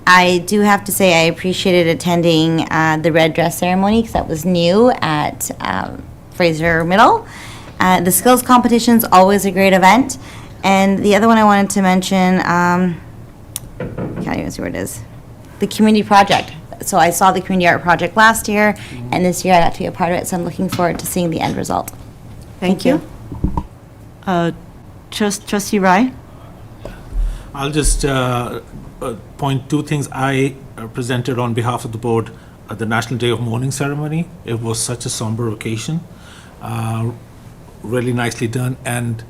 I do have to say I appreciated attending the red dress ceremony because that was new at Fraser Middle. The skills competition's always a great event. And the other one I wanted to mention, can't even see where it is, the community project. So I saw the community art project last year, and this year I got to be a part of it, so I'm looking forward to seeing the end result. Thank you. Trustee Rai? I'll just point two things. I presented on behalf of the board at the National Day of Mourning ceremony. It was such a somber occasion, really nicely done, and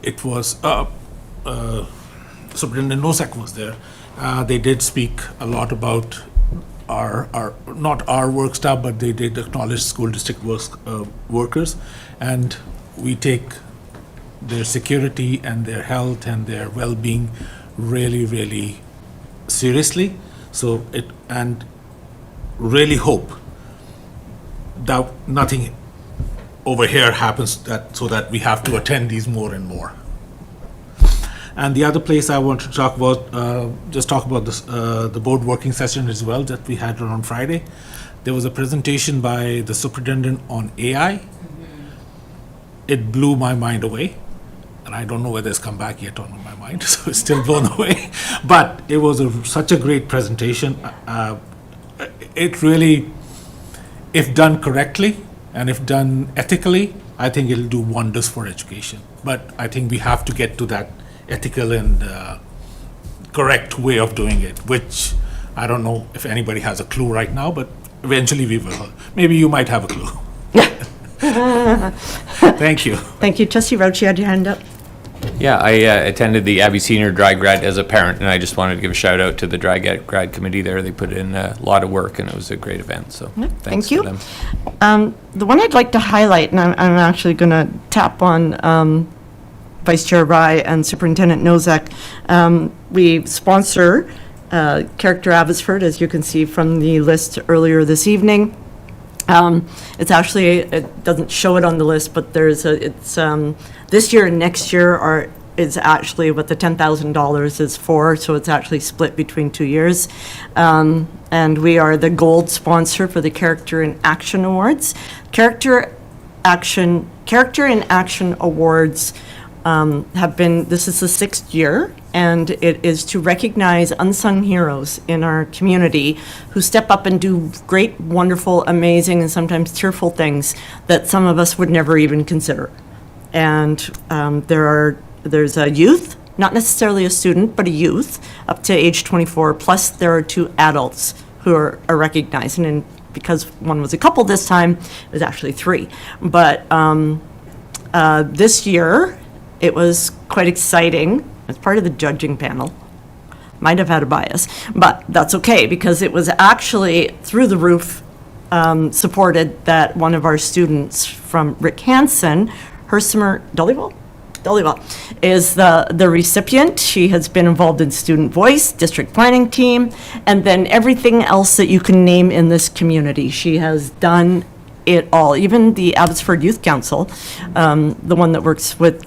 it was Superintendent Nosek was there. They did speak a lot about our not our work staff, but they did acknowledge school district workers, and we take their security and their health and their well-being really, really seriously. So and really hope that nothing over here happens so that we have to attend these more and more. And the other place I want to talk about, just talk about this, the board working session as well that we had on Friday. There was a presentation by the superintendent on AI. It blew my mind away. And I don't know whether it's come back yet on my mind, so it's still blown away. But it was such a great presentation. It really, if done correctly and if done ethically, I think it'll do wonders for education. But I think we have to get to that ethical and correct way of doing it, which I don't know if anybody has a clue right now, but eventually we will. Maybe you might have a clue. Thank you. Thank you. Trustee Roach, you had your hand up. Yeah, I attended the Abbey Senior Dry Grad as a parent, and I just wanted to give a shout out to the Dry Grad Committee there. They put in a lot of work, and it was a great event, so thanks Thank you. to them. The one I'd like to highlight, and I'm actually going to tap on Vice Chair Rai and Superintendent Nozek. We sponsor Character Abbotsford, as you can see from the list earlier this evening. It's actually, it doesn't show it on the list, but there's this year and next year is actually what the $10,000 is for, so it's actually split between 2 years. And we are the gold sponsor for the Character in Action Awards. Character in Action Awards this is the 6th year, and it is to recognize unsung heroes in our community who step up and do great, wonderful, amazing, and sometimes tearful things that some of us would never even consider. And there's a youth, not necessarily a student, but a youth up to age 24, plus there are 2 adults who are recognized. And because one was a couple this time, it was actually 3. But this year, it was quite exciting. As part of the judging panel. Might have had a bias, but that's okay because it was actually through the roof supported that one of our students from Rick Hansen, Hersimer Dollywall, is the recipient. She has been involved in Student Voice, district planning team, and then everything else that you can name in this community. She has done it all, even the Abbotsford Youth Council, the one that works with,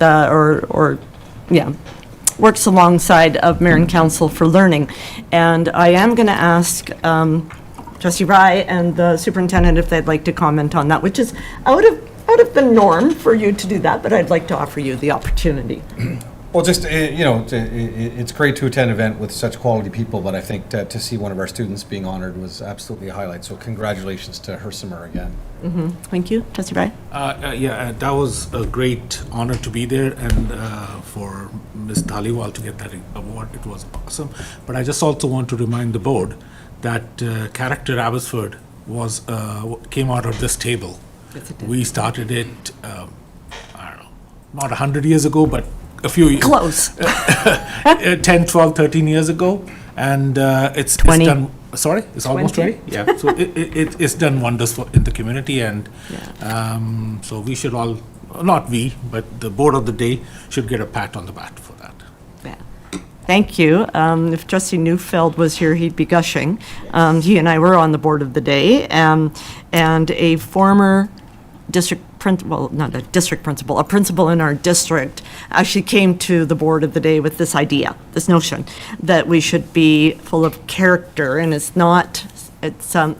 works alongside of Marin Council for Learning. And I am going to ask Trustee Rai and the superintendent if they'd like to comment on that, which is out of the norm for you to do that, but I'd like to offer you the opportunity. Well, just, it's great to attend an event with such quality people, but I think to see one of our students being honored was absolutely a highlight. So congratulations to Hersimer again. Mm-hmm. Thank you. Trustee Rai? That was a great honor to be there, and for Ms. Dhaliwal to get that award, it was awesome. But I just also want to remind the board that Character Abbotsford came out of this table. Yes, it did. We started it, I don't know, not 100 years ago, but a few years. Close. 10, 12, 13 years ago. And it's 20. It's done, sorry? It's almost 20? Yeah. So it's done wonders in the community. And so we should all not we, but the board of the day should get a pat on the back for that. Thank you. If Trustee Neufeld was here, he'd be gushing. He and I were on the board of the day, and a former a principal in our district actually came to the board of the day with this idea, this notion that we should be full of character, and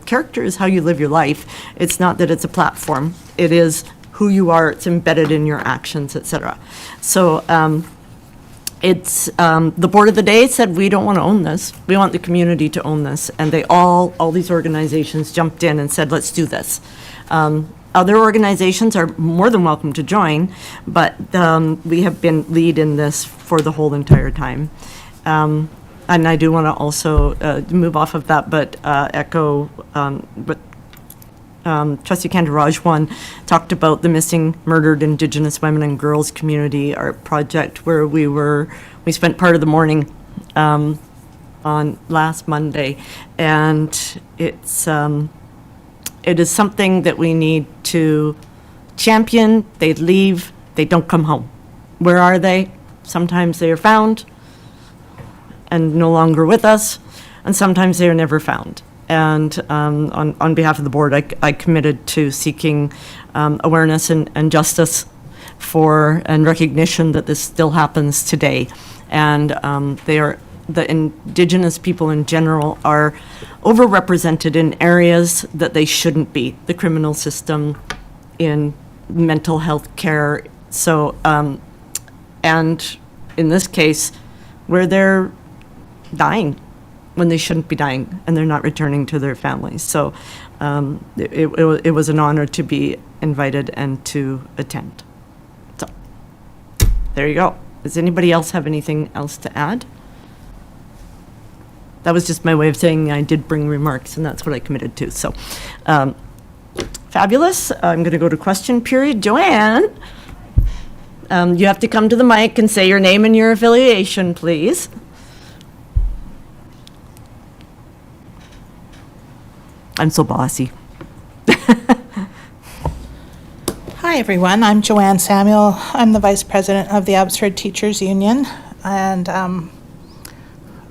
character is how you live your life. It's not that it's a platform. It is who you are. It's embedded in your actions, etc. So the board of the day said, we don't want to own this. We want the community to own this. And all these organizations jumped in and said, let's do this. Other organizations are more than welcome to join, but we have been lead in this for the whole entire time. And I do want to also move off of that, but echo what Trustee Kandaraj talked about the missing, murdered Indigenous women and girls community, our project where we spent part of the morning on last Monday, and it is something that we need to champion. They leave, they don't come home. Where are they? Sometimes they are found and no longer with us, and sometimes they are never found. And on behalf of the board, I committed to seeking awareness and justice and recognition that this still happens today. And the Indigenous people in general are overrepresented in areas that they shouldn't be. The criminal system, in mental health care. So, and in this case, where they're dying when they shouldn't be dying, and they're not returning to their families. So it was an honor to be invited and to attend. So there you go. Does anybody else have anything else to add? That was just my way of saying I did bring remarks, and that's what I committed to. So fabulous. I'm going to go to question period. Joanne, you have to come to the mic and say your name and your affiliation, please. I'm so bossy. Hi, everyone. I'm Joanne Samuel. I'm the Vice President of the Abbotsford Teachers Union, and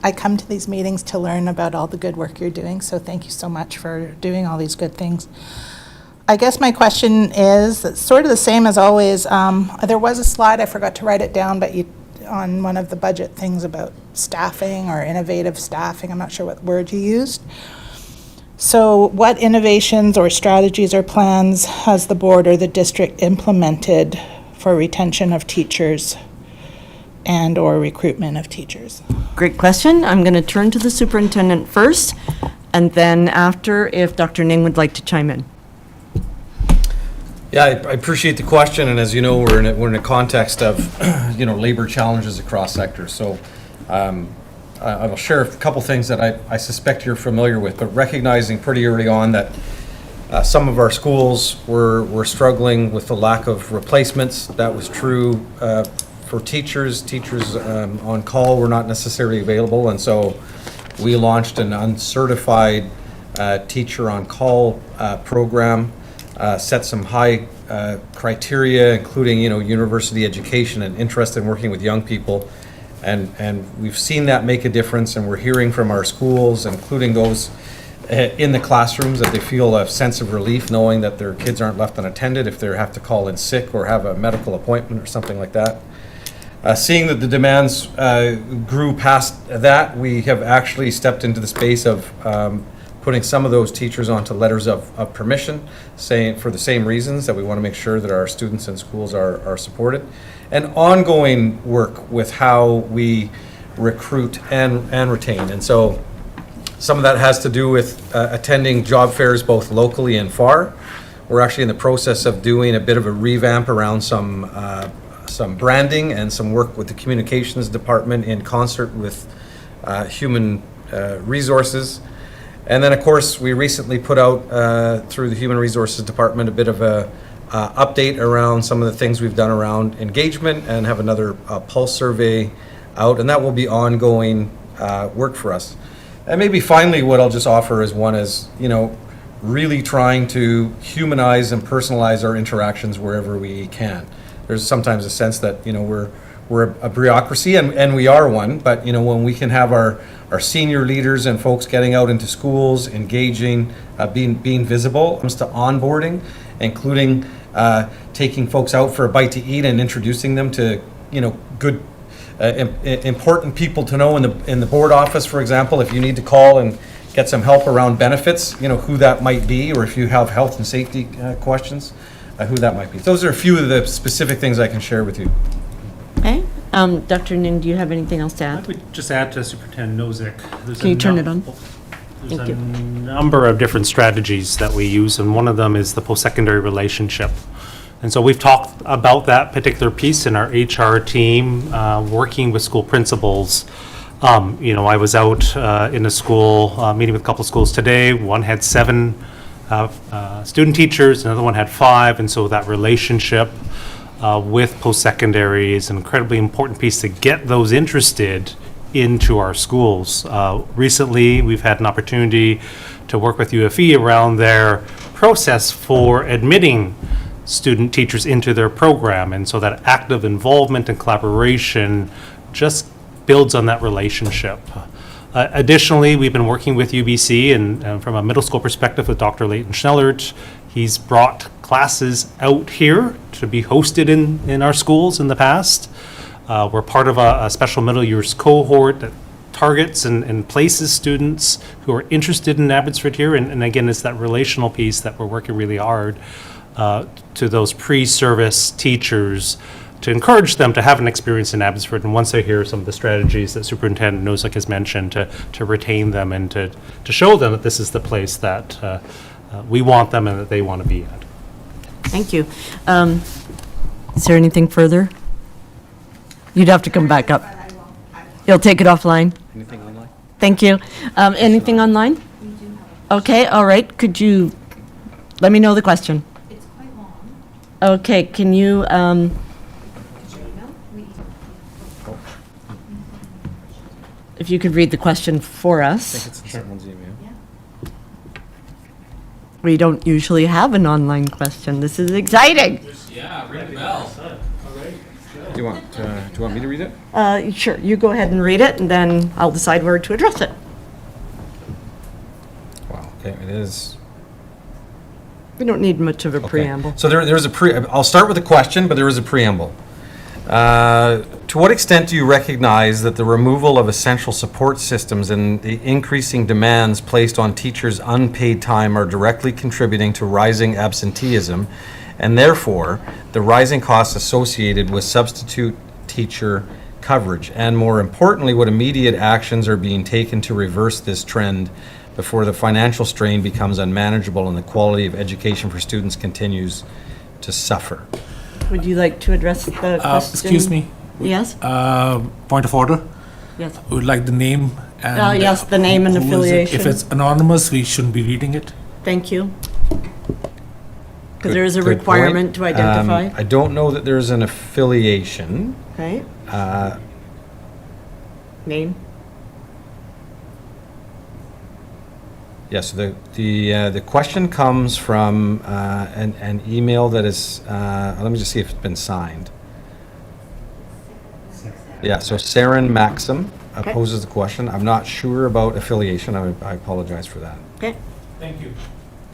I come to these meetings to learn about all the good work you're doing, so thank you so much for doing all these good things. I guess my question is sort of the same as always. There was a slide, I forgot to write it down, but on one of the budget things about staffing or innovative staffing, I'm not sure what word you used. So what innovations or strategies or plans has the board or the district implemented for retention of teachers and or recruitment of teachers? Great question. I'm going to turn to the superintendent first, and then after, if Dr. Ning would like to chime in. Yeah, I appreciate the question, and as you know, we're in a context of labor challenges across sectors. So I will share a couple things that I suspect you're familiar with, but recognizing pretty early on that some of our schools were struggling with the lack of replacements. That was true for teachers. Teachers on call were not necessarily available, and so we launched an uncertified teacher on call program, set some high criteria, including university education and interest in working with young people. And we've seen that make a difference, and we're hearing from our schools, including those in the classrooms, that they feel a sense of relief knowing that their kids aren't left unattended if they have to call in sick or have a medical appointment or something like that. Seeing that the demands grew past that, we have actually stepped into the space of putting some of those teachers onto letters of permission, saying for the same reasons that we want to make sure that our students and schools are supported. And ongoing work with how we recruit and retain. And so some of that has to do with attending job fairs both locally and far. We're actually in the process of doing a bit of a revamp around some branding and some work with the communications department in concert with human resources. And then, of course, we recently put out through the human resources department a bit of a update around some of the things we've done around engagement, and have another pulse survey out, and that will be ongoing work for us. And maybe finally what I'll just offer is one is, really trying to humanize and personalize our interactions wherever we can. There's sometimes a sense that, we're a bureaucracy, and we are one, but, when we can have our senior leaders and folks getting out into schools, engaging, being visible, when it comes to onboarding, including taking folks out for a bite to eat and introducing them to, good, important people to know in the board office, for example, if you need to call and get some help around benefits, who that might be, or if you have health and safety questions, who that might be. Those are a few of the specific things I can share with you. Okay. Dr. Ning, do you have anything else to add? I would just add to Superintendent Nozick. Can you turn it on? There's Thank a you. number of different strategies that we use, and one of them is the post-secondary relationship. And so we've talked about that particular piece in our HR team, working with school principals. I was out in a school, meeting with a couple of schools today. One had 7 student teachers, another one had 5, and so that relationship with post-secondary is an incredibly important piece to get those interested into our schools. Recently, we've had an opportunity to work with UFE around their process for admitting student teachers into their program, and so that active involvement and collaboration just builds on that relationship. Additionally, we've been working with UBC and from a middle school perspective with Dr. Leighton Schnellert. He's brought classes out here to be hosted in our schools in the past. We're part of a special middle years cohort that targets and places students who are interested in Abbotsford here. And again, it's that relational piece that we're working really hard to those pre-service teachers to encourage them to have an experience in Abbotsford. And once they hear some of the strategies that Superintendent Nozick has mentioned, to retain them and to show them that this is the place that we want them and that they want to be at. Thank you. Is there anything further? You'd have to come back up. You'll take it offline? Anything online? Thank you. Anything online? Okay, all right. Could you let me know the question? It's quite long. Okay, can you, if you could read the question for I us? think it's in someone's email. We don't usually have an online question. This is exciting. Yeah, ring the bell. Do you want me to read it? Sure, you go ahead and read it, and then I'll decide where to address it. Wow, okay, it is. We don't need much of a Okay. preamble. So there's I'll start with a question, but there is a preamble. To what extent do you recognize that the removal of essential support systems and the increasing demands placed on teachers' unpaid time are directly contributing to rising absenteeism, and therefore the rising costs associated with substitute teacher coverage? And more importantly, what immediate actions are being taken to reverse this trend before the financial strain becomes unmanageable and the quality of education for students continues to suffer? Would you like to address the question? Excuse me. Yes? Point of order. Yes. We would like the name and. Yes, the name and who is it. affiliation. If it's anonymous, we shouldn't be reading it. Thank you. Because there is a Good requirement to point. identify. I don't know that there's an affiliation. Okay, name? Yes, the question comes from an email that is, let me just see if it's been signed. Yeah, so Saren Maxim Okay. poses the question. I'm not sure about affiliation. I apologize for that. Okay, Thank you.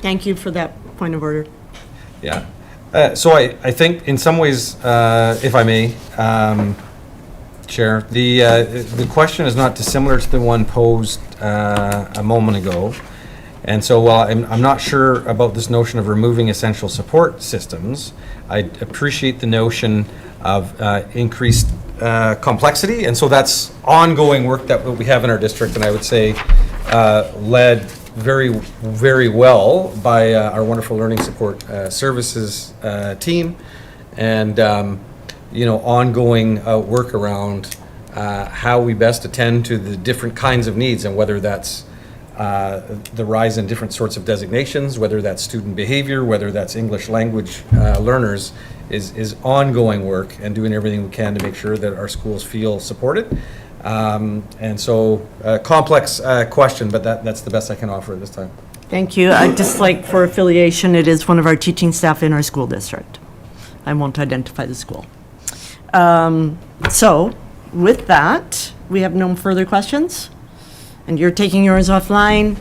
thank you for that point of order. Yeah. So I think in some ways, if I may, Chair, the question is not dissimilar to the one posed a moment ago. And so while I'm not sure about this notion of removing essential support systems, I appreciate the notion of increased complexity. And so that's ongoing work that we have in our district, and I would say led very, very well by our wonderful learning support services team, and ongoing work around how we best attend to the different kinds of needs, and whether that's the rise in different sorts of designations, whether that's student behavior, whether that's English language learners, is ongoing work, and doing everything we can to make sure that our schools feel supported. And so, complex question, but that's the best I can offer at this time. Thank you. Just like for affiliation, it is one of our teaching staff in our school district. I won't identify the school. So with that, we have no further questions? And you're taking yours offline,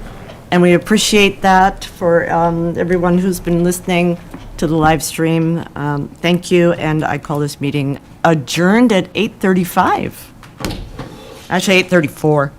and we appreciate that for everyone who's been listening to the live stream. Thank you, and I call this meeting adjourned at 8:35. Actually, 8:34.